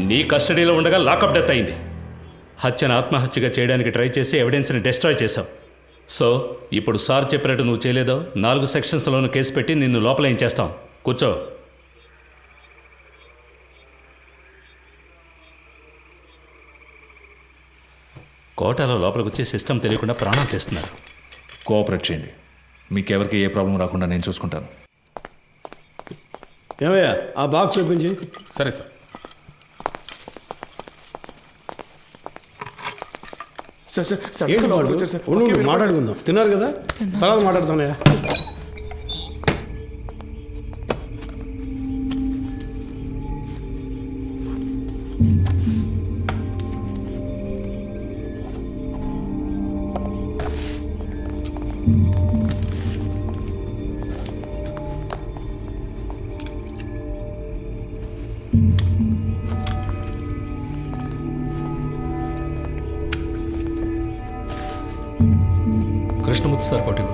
నీ కస్టడీలో ఉండగా లాకప్ డెత్ అయింది. హత్యను ఆత్మహత్యగా చేయడానికి ట్రై చేసి ఎవిడెన్స్ని డిస్ట్రాయ్ చేశావు. సో ఇప్పుడు సార్ చెప్పినట్టు నువ్వు చేయలేదో 4 సెక్షన్స్లోనూ కేసు పెట్టి నిన్ను లోపల ఏం చేస్తాం. కూర్చో. కోటాలో లోపలికి వచ్చి సిస్టమ్ తెలియకుండా ప్రాణాలు తీస్తున్నారు.
కోఆపరేట్ చేయండి. మీకెవరికి ఏ ప్రాబ్లం రాకుండా నేను చూసుకుంటాను.
ఏమయ్యా ఆ బాక్స్ ఓపెన్ చేయి.
సరే సార్.
సార్ సార్ సార్
ఏంటి
లోపలికి
బాబు?
వచ్చారు సార్.
ఉండు,
ఓకే,
ఉండు, మాట్లాడుకుందాం. తిన్నారు కదా, తర్వాత మాట్లాడుతున్నాయా?
కృష్ణమూర్తి సార్ కోటిలో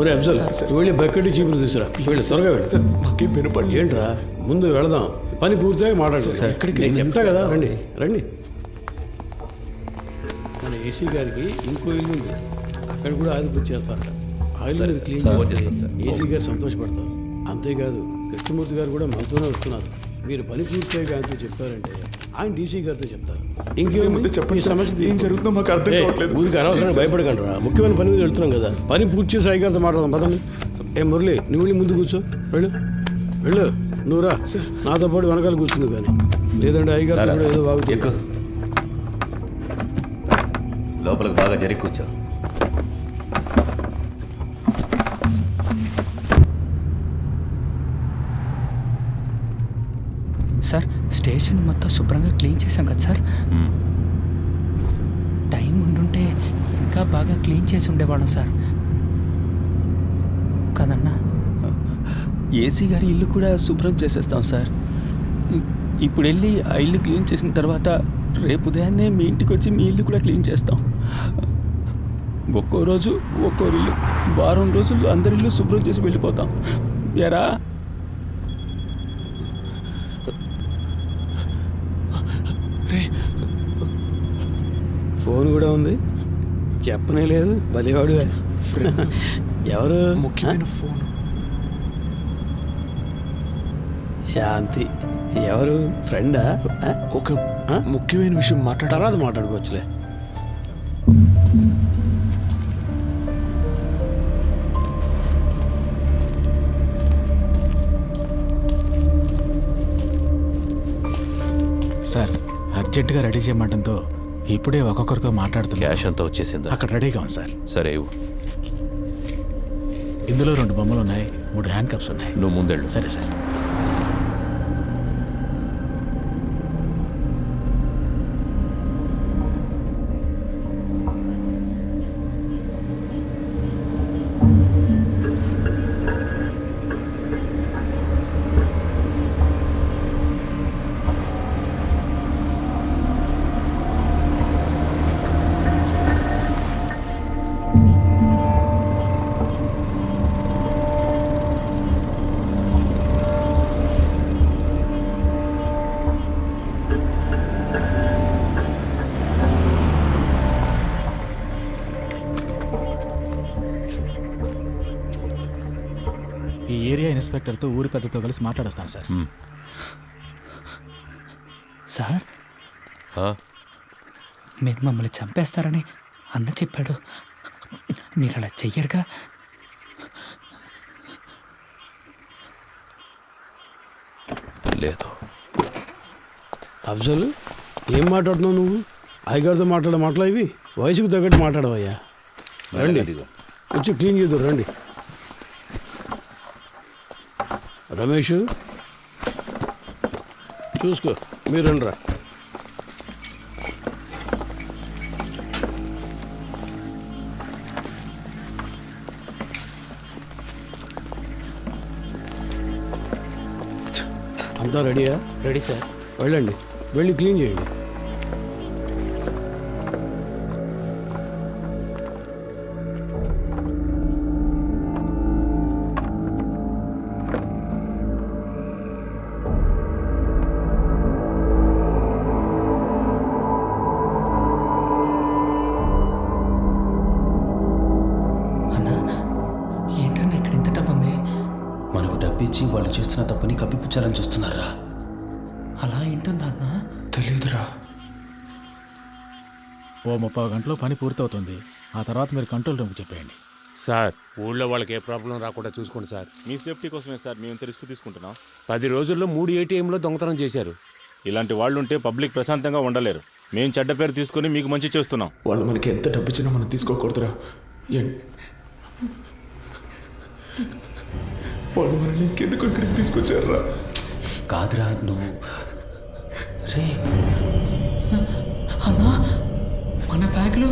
ఒరే అఫ్జల్, వెళ్ళి బకెట్ చీపులు తీసుకురా. వెళ్ళి త్వరగా వెళ్ళి.
మాకేం వినపడి
ఏంట్రా, ముందు వెళదాం, పని పూర్తిగా మాట్లాడు. నేను చెప్తా కదా, రండి రండి. మన ఏసీ గారికి ఇంకో ఇల్లు ఉంది, అక్కడ కూడా ఆదిపత్తి చేస్తారట. ఆ ఇల్లు క్లీన్ ఏసీ గారు సంతోషపడతారు. అంతేకాదు కృష్ణమూర్తి గారు కూడా మనతోనే వస్తున్నారు. మీరు పని పూర్తిగా ఆయనతో చెప్పారంటే ఆయన డీసీ గారితో చెప్తారు. ఇంకేముంది చెప్పండి, సమస్య ఏం జరుగుతుందో మాకు అర్థం కావట్లేదు. ఊరికి అనవసరంగా భయపడకండి రా, ముఖ్యమైన పని మీద వెళ్తున్నాం కదా. పని పూర్తి చేసి సాయి గారితో మాట్లాడదాం పదండి. మురళి, నువ్వు వెళ్ళి ముందు కూర్చో. వెళ్ళు వెళ్ళు, నువ్వు రా, నాతో పాటు వెనకాల కూర్చుంది. కానీ లేదంటే అయ్యగారు కూడా ఏదో బాగుంది.
లోపలికి బాగా జరిగి కూర్చో.
సార్, స్టేషన్ మొత్తం శుభ్రంగా క్లీన్ చేశాం కదా సార్. టైం ఉండుంటే ఇంకా బాగా క్లీన్ చేసి ఉండేవాళ్ళం సార్ కదన్నా.
ఏసీ గారి ఇల్లు కూడా శుభ్రం చేసేస్తాం సార్. ఇప్పుడు వెళ్ళి ఆ ఇల్లు క్లీన్ చేసిన తర్వాత రేపు ఉదయాన్నే మీ ఇంటికి వచ్చి మీ ఇల్లు కూడా క్లీన్ చేస్తాం. ఒక్కో రోజు ఒక్కో ఇల్లు, వారం రోజుల్లో అందరి ఇల్లు శుభ్రం చేసి వెళ్ళిపోతాం. ఎరా
ఫోన్ కూడా ఉంది, చెప్పనే లేదు. బలివాడు ఎవరు?
ముఖ్యమైన ఫోన్.
శాంతి ఎవరు? ఫ్రెండా?
ఒక ముఖ్యమైన విషయం
తర్వాత మాట్లాడుకోవచ్చులే.
సార్, అర్జెంటుగా రెడీ చేయమంటంతో ఇప్పుడే ఒక్కొక్కరితో మాట్లాడుతున్నా.
క్యాష్ అంతా వచ్చేసిందా?
అక్కడ రెడీగా ఉంది సార్.
సరే ఇవ్వు.
ఇందులో 2 బొమ్మలు ఉన్నాయి, 3 హ్యాండ్ కప్స్ ఉన్నాయి.
నువ్వు ముందెళ్ళు.
సరే సార్. ఈ ఏరియా ఇన్స్పెక్టర్తో ఊరి పెద్దతో కలిసి మాట్లాడొస్తాను సార్.
సార్, మీరు మమ్మల్ని చంపేస్తారని అన్న చెప్పాడు. మీరు అలా చెయ్యరుగా?
లేదు.
అఫ్జల్, ఏం మాట్లాడుతున్నావు నువ్వు? అయ్యగారితో మాట్లాడే మాటలు ఇవి? వయసుకు తగ్గట్టు మాట్లాడవయ్యా. రండి, వచ్చి క్లీన్ చేద్దాం. రండి రమేష్, చూసుకో. మీరు రండి రా. అంతా రెడీయా?
Ready sir.
వెళ్ళండి, వెళ్ళి క్లీన్ చేయండి.
ఇచ్చి వాళ్ళు చేస్తున్న తప్పుని కప్పిపుచ్చాలని చూస్తున్నారా?
అలా ఏంటుందా అన్న?
తెలీదురా. ఓ 30 గంటలో పని పూర్తవుతుంది. ఆ తర్వాత మీరు కంట్రోల్ రూమ్కి చెప్పేయండి.
సార్ ఊళ్ళో వాళ్ళకి ఏ ప్రాబ్లం రాకుండా చూసుకోండి సార్.
మీ సేఫ్టీ కోసమే సార్ మేము ఇంత రిస్క్ తీసుకుంటున్నాం.
10 రోజుల్లో 3 ATMలో దొంగతనం చేశారు.
ఇలాంటి వాళ్ళు ఉంటే పబ్లిక్ ప్రశాంతంగా ఉండలేరు. మేము చెడ్డ పేరు తీసుకుని మీకు మంచి చేస్తున్నాం.
వాళ్ళు మనకి ఎంత డబ్బు ఇచ్చినా మనం తీసుకోకూడదురా. వాళ్ళు మనల్ని ఇంకెందుకు ఇక్కడికి తీసుకొచ్చారా?
కాదురా నువ్వు రే
అన్నా, మన బ్యాగ్లో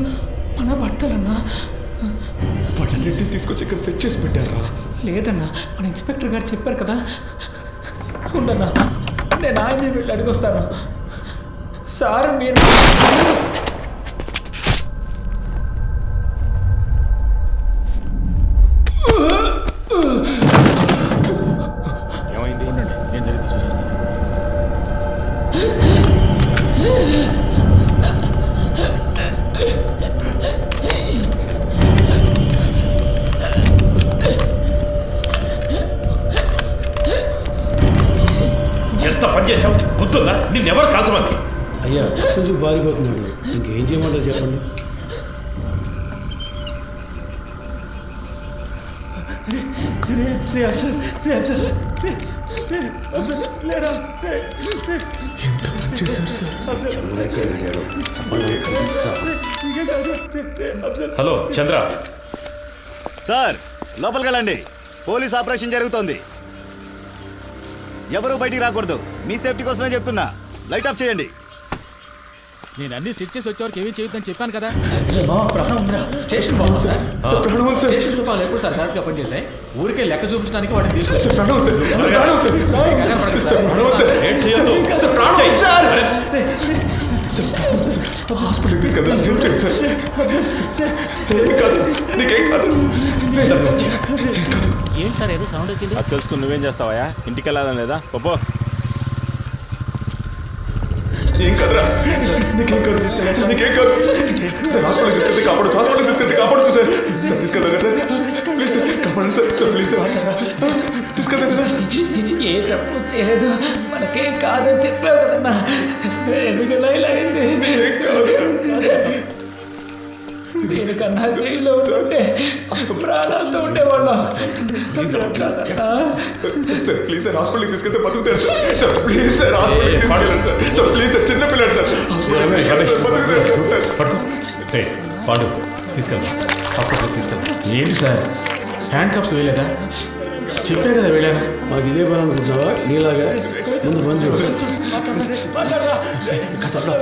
మన బట్టలన్నా.
వాళ్ళన్నింటినీ తీసుకొచ్చి ఇక్కడ సెట్ చేసి పెట్టారా?
లేదన్నా, మన ఇన్స్పెక్టర్ గారు చెప్పారు కదా. ఉండన్నా, నేను ఆయన్ని వెళ్ళి అడిగొస్తాను. సార్ మీరు
ఏమైంది? ఉండండి, నేను జరిగి చూసేస్తాను.
ఎంత పని చేసావు? గుర్తుందా? నిన్నెవరు కాల్చమంది?
అయ్యా కొంచెం బారిపోతున్నాడు, ఇంకేం చేయమంటారు చెప్పండి.
హలో చంద్ర.
సార్ లోపలికి వెళ్ళండి. పోలీస్ ఆపరేషన్ జరుగుతోంది. ఎవరు బయటికి రాకూడదు. మీ సేఫ్టీ కోసమే చెప్తున్నా. లైట్ ఆఫ్ చేయండి.
నేను అన్ని సెట్ చేసి వచ్చేవారికి ఏమీ చేయొద్దని చెప్పాను కదా.
స్టేషన్ బాగుంది సార్. స్టేషన్ తుపాలు ఎప్పుడు సార్ కరెక్ట్గా పనిచేసాయి. ఊరికే లెక్క చూపించడానికి వాటిని తీసుకొచ్చారు.
హాస్పిటల్కి తీసుకెళ్తాను సార్. నీకేం కాదు.
ఏంటి సార్ ఏదో సౌండ్ వచ్చింది?
అది తెలుసుకుని నువ్వేం చేస్తావా? ఇంటికి వెళ్ళాలని లేదా? పప్పు
ఏం కదరా, నీకేం కాదు. నీకేం కాదు సార్. హాస్పిటల్కి తీసుకెళ్తే కాపాడచ్చు. హాస్పిటల్కి తీసుకెళ్తే కాపాడచ్చు సార్. సార్ తీసుకెళ్తా సార్. ప్లీజ్ సార్, కాపాడండి సార్. సార్ ప్లీజ్ సార్, తీసుకెళ్తా కదా.
ఏ తప్పు చేయలేదు, మనకేం కాదని చెప్పావు కదన్నా. ఎందుకన్నా ఇలా అయింది? దీనికన్నా జైల్లో ఉంటే ప్రాణాలతో ఉండేవాళ్ళం.
సార్ ప్లీజ్ సార్, హాస్పిటల్కి తీసుకెళ్తే బతుకుతాడు సార్. సార్ ప్లీజ్ సార్, హాస్పిటల్కి తీసుకెళ్ళండి సార్. సార్ ప్లీజ్ సార్, చిన్న పిల్లడు సార్. హాస్పిటల్కి
పాడు తీసుకెళ్దాం. హాస్పిటల్కి తీసుకెళ్దాం.
ఏంటి సార్ హ్యాండ్ కప్స్ వేయలేదా? చెప్పే కదా వెళ్ళాను.
మాకు ఇదే పని అనుకుంటున్నావా? నీలాగా ముందు మంది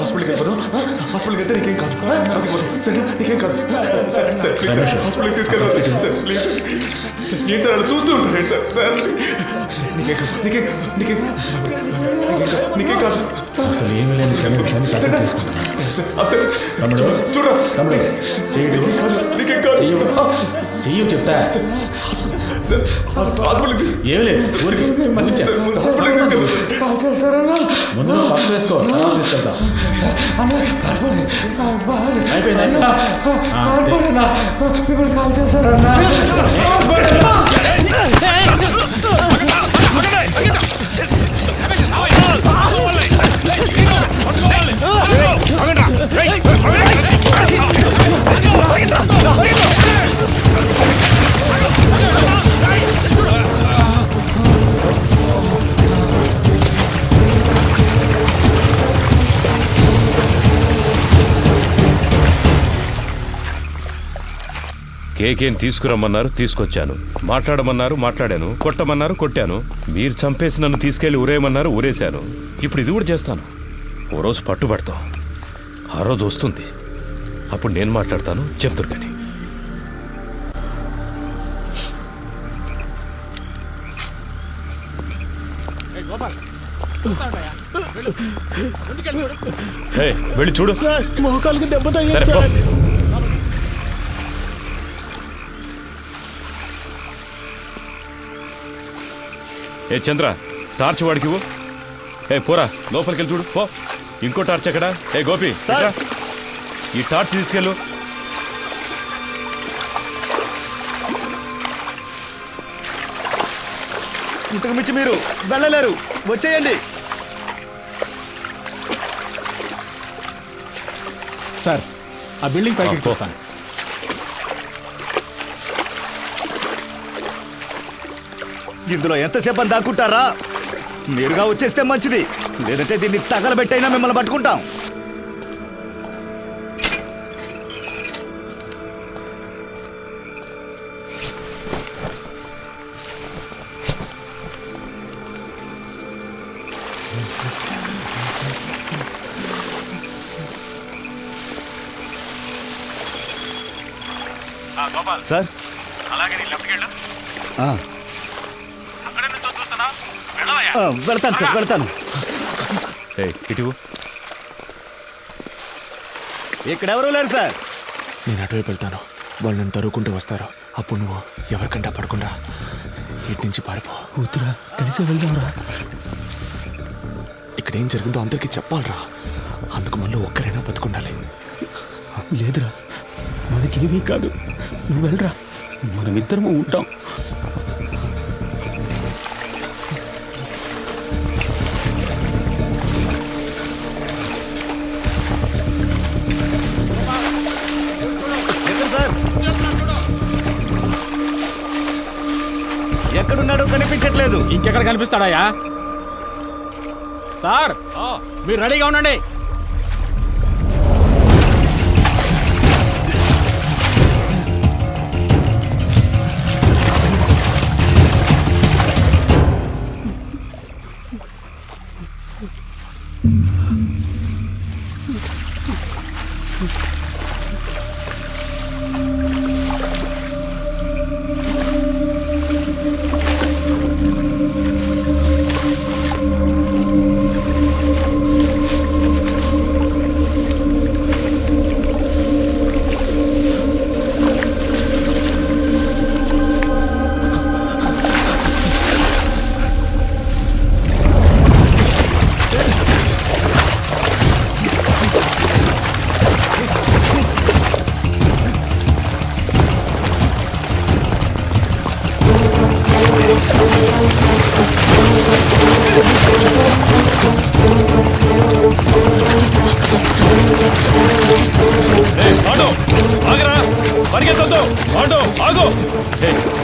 హాస్పిటల్కి వెళ్ళిపోదాం. హాస్పిటల్కి వెళ్తే నీకేం కాదు. సరే నీకేం కాదు. సార్ సార్ ప్లీజ్ సార్, హాస్పిటల్కి తీసుకెళ్దాం సార్. Please sir. సార్ ఏంటి సార్ అలా చూస్తూ ఉంటారు సార్. సార్ నీకేం కాదు. నీకేం నీకేం నీకేం కాదు.
అసలు ఏమీ లేదు.
తమ్ముడు చూడరా.
తమ్ముడు
నీకేం కాదు. నీకేం కాదు.
చెయ్యి చెప్తా.
హాస్పిటల్కి
ఏమి లేదు. ముందు పక్క వేసుకో, తీసుకెళ్తాం. అయిపోయింది.
కాల్ చేశారన్నా.
కేకేం తీసుకురమ్మన్నారు, తీసుకొచ్చాను. మాట్లాడమన్నారు, మాట్లాడాను. కొట్టమన్నారు, కొట్టాను. మీరు చంపేసి నన్ను తీసుకెళ్లి ఊరేయమన్నారు, ఊరేశాను. ఇప్పుడు ఇది కూడా చేస్తాను. ఓ రోజు పట్టుబడతాం. ఆ రోజు వస్తుంది. అప్పుడు నేను మాట్లాడతాను. చెప్తారు కానీ వెళ్ళి చూడు.
మోకాలకు దెబ్బ
సరే,
తగిలింది
పో.
సార్.
ఏ చంద్ర, టార్చ్ వాడికి ఇవ్వు. ఏ పోరా, లోపలికి వెళ్ళి చూడు. పో. ఇంకో టార్చ్ ఎక్కడా? ఏ గోపి, ఇట్రా. ఈ టార్చ్ తీసుకెళ్ళు.
ఇంతకు మించి మీరు వెళ్ళలేరు. వచ్చేయండి.
సార్ ఆ బిల్డింగ్ పైకి చూస్తాను.
ఇందులో ఎంతసేపు అని దాక్కుంటారా? మీరుగా వచ్చేస్తే మంచిది, లేదంటే దీన్ని తగలబెట్టైనా మిమ్మల్ని పట్టుకుంటాం.
గోపాల్
సార్
అలాగే నీ లెఫ్ట్కి వెళ్ళు. అక్కడే నుంచి చూస్తున్నా వెళ్ళవయ్యా.
వెళ్తాను సార్, వెళ్తాను.
ఇటు
ఇక్కడెవరూ లేరు సార్.
నేను అటువైపు వెళ్తాను, వాళ్ళు నన్ను తరువుకుంటూ వస్తారు. అప్పుడు నువ్వు ఎవరికంటా పడకుండా ఇటు నుంచి పారిపో.
కూతురా కలిసి వెళ్దాంరా.
ఇక్కడ ఏం జరిగిందో అందరికీ చెప్పాలరా, అందుకు మళ్ళీ ఒక్కరైనా బతుకుండాలి.
లేదురా, మనకేమీ కాదు, నువ్వు వెళ్ళరా, మనమిద్దరము ఉంటాం.
ఎక్కడున్నాడో కనిపించట్లేదు.
ఇంకెక్కడ కనిపిస్తాడాయా? సార్ మీరు రెడీగా ఉండండి.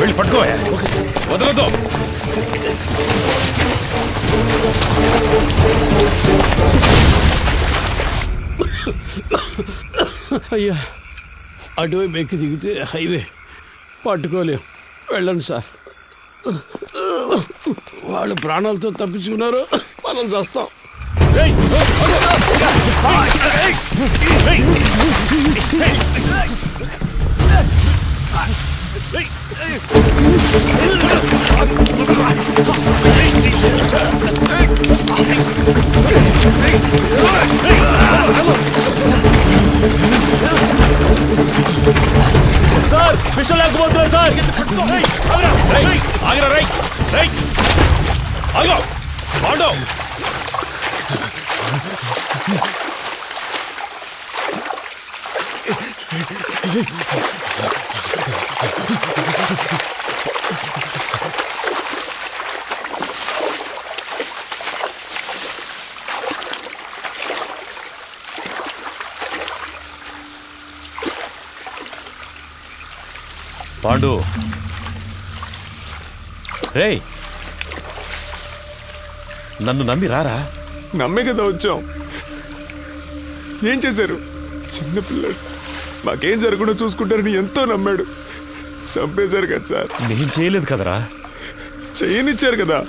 వెళ్ళి పట్టుకో, వదలదు.
అయ్యా, అటువైపు ఎక్కి దిగితే హైవే పట్టుకోలేం. వెళ్ళండి సార్. వాళ్ళు ప్రాణాలతో తప్పించుకున్నారు, మనం చేస్తాం.
సార్ విషయం లేకపోతున్నారు సార్. ఆగిరా, రైట్ రైట్ ఆగో పాండో. పాండు, రేయ్ నన్ను నమ్మి రారా.
నమ్మే కదా వచ్చాం. ఏం చేశారు? చిన్నపిల్లాడు, మాకేం జరగకుండా చూసుకుంటారని ఎంతో నమ్మాడు. చంపేశారు కదా సార్.
నేను చేయలేదు కదరా.
చేయనిచ్చారు కదా.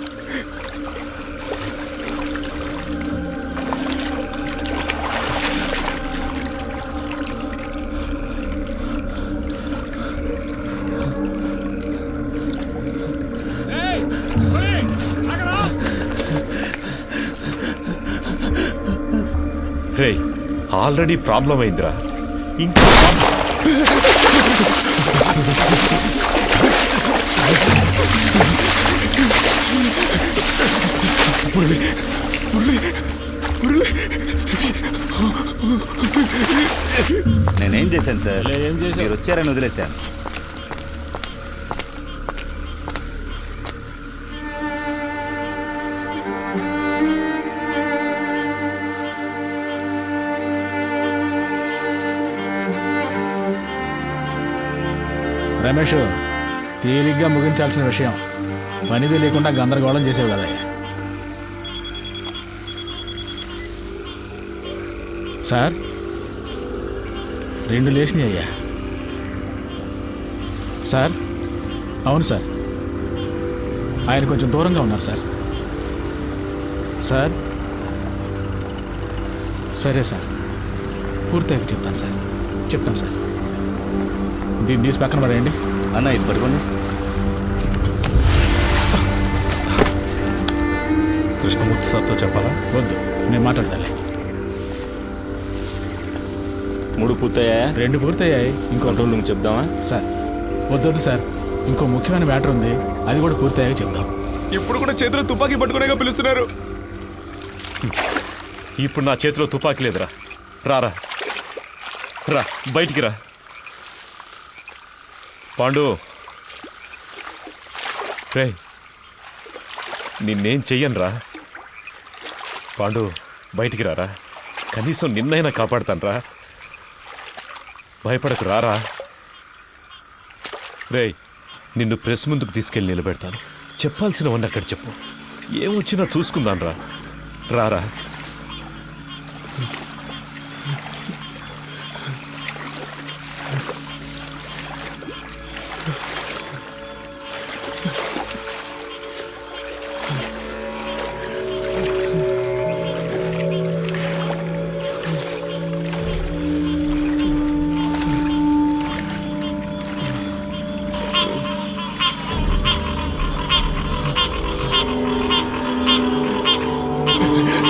రే ఆల్రెడీ ప్రాబ్లం అయిందిరా, ఇంకా
నేనేం చేశాను సార్? మీరు వచ్చారని వదిలేశాను.
రమేష్, తేలిగ్గా ముగించాల్సిన విషయం. పనిదే లేకుండా గందరగోళం చేసేవి కదా. సార్ 2 లేచినాయి అయ్యా. సార్ అవును సార్, ఆయన కొంచెం దూరంగా ఉన్నారు సార్. సార్ సరే సార్, పూర్తయ్యాక చెప్తాను సార్. దీన్ని తీసి పక్కన పడేయండి.
అన్న ఇది పట్టుకోండి.
కృష్ణమూర్తి సార్తో చెప్పాలా?
వద్దు, నేను మాట్లాడతాలే.
3 పూర్తయ్యాయా?
2 పూర్తయ్యాయి.
ఇంకో రోజు చెప్దామా?
సార్ వద్దొద్దు సార్, ఇంకో ముఖ్యమైన మ్యాటర్ ఉంది, అది కూడా పూర్తయ్యాక చెప్దాం.
ఇప్పుడు కూడా చేతిలో తుపాకీ పట్టుకునేగా పిలుస్తున్నారు.
ఇప్పుడు నా చేతిలో తుపాకీ లేదురా. రారా రా, బయటికి రా. పాండు రే, నిన్నేం చెయ్యనురా. పాండు బయటికి రారా, కనీసం నిన్నైనా కాపాడుతాను రా. భయపడకు, రారా. రే, నిన్ను ప్రెస్ ముందుకు తీసుకెళ్ళి నిలబెడతాను. చెప్పాల్సినవన్నీ అక్కడ చెప్పు. ఏమొచ్చినా చూసుకుందాను రా. రారా.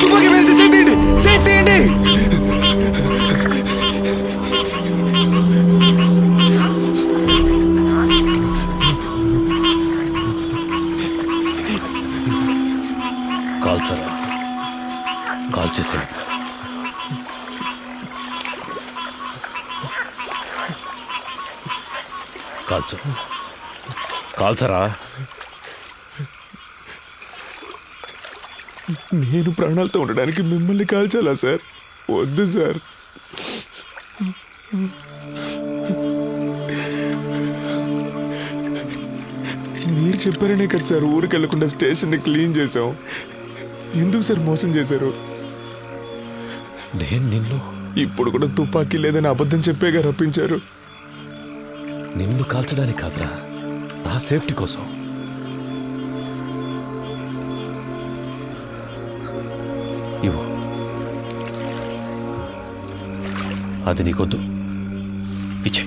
తుపాకీ వేసి చేయి తీయండి.
కాల్చరా, కాల్చేసాడు. కాల్చరా.
నేను ప్రాణాలతో ఉండడానికి మిమ్మల్ని కాల్చాలా సార్? వద్దు సార్. మీరు చెప్పారనే కదా సార్ ఊరికి వెళ్లకుండా స్టేషన్ని క్లీన్ చేసాం. ఎందుకు సార్ మోసం చేశారు?
నేను నిన్ను
ఇప్పుడు కూడా తుపాకీ లేదని అబద్ధం చెప్పేగా రప్పించారు.
నిన్ను కాల్చడానికి కాదురా, నా సేఫ్టీ కోసం. ఇవ్వు, అది నీకొద్దు, ఇచ్చే.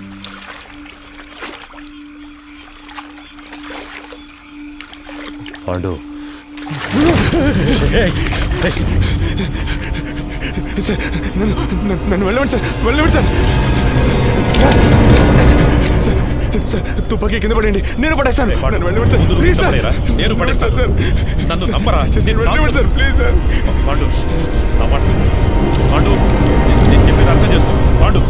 పాండు
సార్, నన్ను వెళ్ళండి సార్, వెళ్ళండి సార్. సార్ తుపాకీ కింద పడండి, నేను పడేస్తాను. నన్ను వెళ్ళండి సార్, ప్లీజ్ సార్.
నేను పడేస్తాను సార్. నన్ను నమ్మరా?
వెళ్ళండి sir, please sir.
Pandu, Pandu, నేను చెప్పేది అర్థం చేసుకో. పాండు,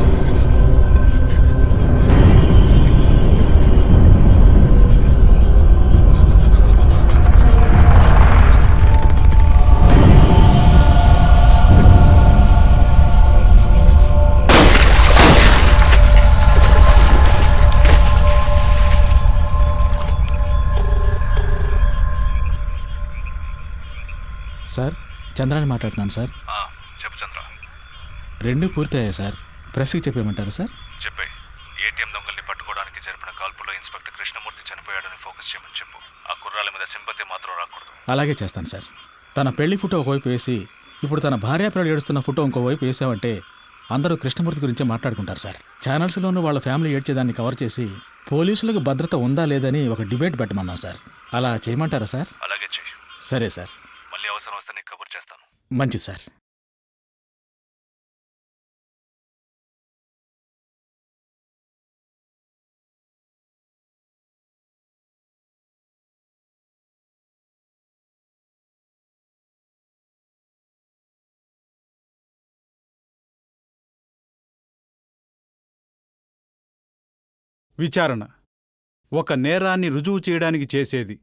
సార్ చంద్రాన్ని మాట్లాడుతున్నాను సార్.
చెప్పు చంద్ర.
2 పూర్తయ్యాయి సార్, ప్రెస్కి చెప్పేయమంటారా సార్?
చెప్పే. ఏటీఎం దొంగల్ని పట్టుకోవడానికి జరిపిన కాల్పులో ఇన్స్పెక్టర్ కృష్ణమూర్తి చనిపోయాడని ఫోకస్ చేయమని చెప్పు. ఆ కుర్రాల మీద సింపతి మాత్రం రాకూడదు.
అలాగే చేస్తాను సార్. తన పెళ్లి ఫోటో ఒకవైపు వేసి ఇప్పుడు తన భార్యాపిల్లలు ఏడుస్తున్న ఫోటో ఇంకోవైపు వేసామంటే అందరూ కృష్ణమూర్తి గురించే మాట్లాడుకుంటారు సార్. ఛానల్స్లోనూ వాళ్ళ ఫ్యామిలీ ఏడ్చేదాన్ని కవర్ చేసి పోలీసులకు భద్రత ఉందా లేదని ఒక డిబేట్ పెట్టమన్నాం సార్. అలా చేయమంటారా సార్?
అలాగే చెయ్యి.
సరే సార్.
మళ్ళీ అవసరం వస్తే నీకు కబుర్ చేస్తాను.
మంచిది సార్.
విచారణ ఒక నేరాన్ని రుజువు చేయడానికి చేసేది.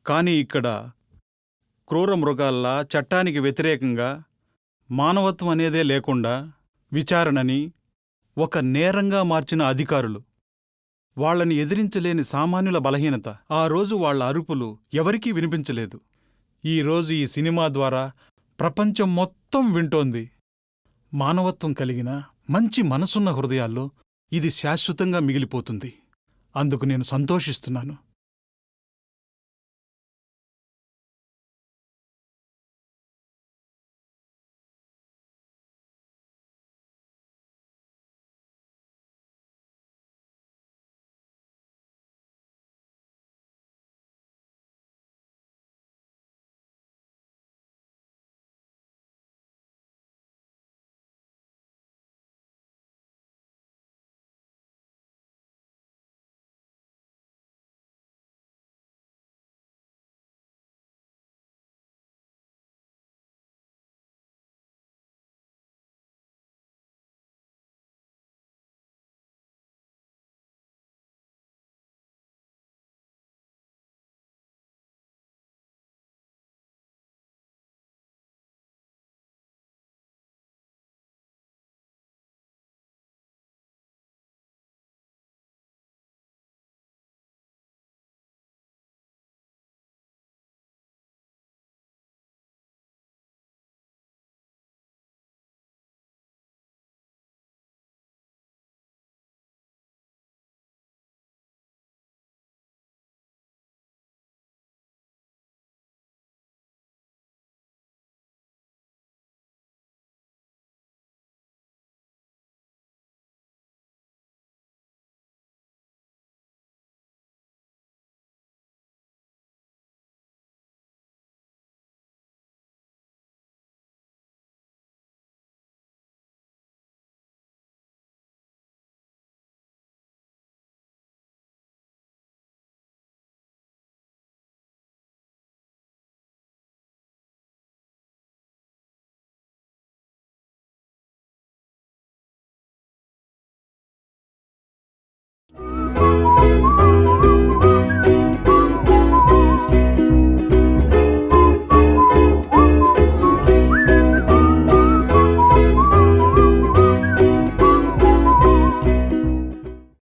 కానీ ఇక్కడ క్రూర మృగాల్లా చట్టానికి వ్యతిరేకంగా మానవత్వం అనేదే లేకుండా విచారణని ఒక నేరంగా మార్చిన అధికారులు వాళ్ళని ఎదిరించలేని సామాన్యుల బలహీనత. ఆ రోజు వాళ్ళ అరుపులు ఎవరికీ వినిపించలేదు. ఈరోజు ఈ సినిమా ద్వారా ప్రపంచం మొత్తం వింటోంది. మానవత్వం కలిగిన మంచి మనసున్న హృదయాల్లో ఇది శాశ్వతంగా మిగిలిపోతుంది. అందుకు నేను సంతోషిస్తున్నాను.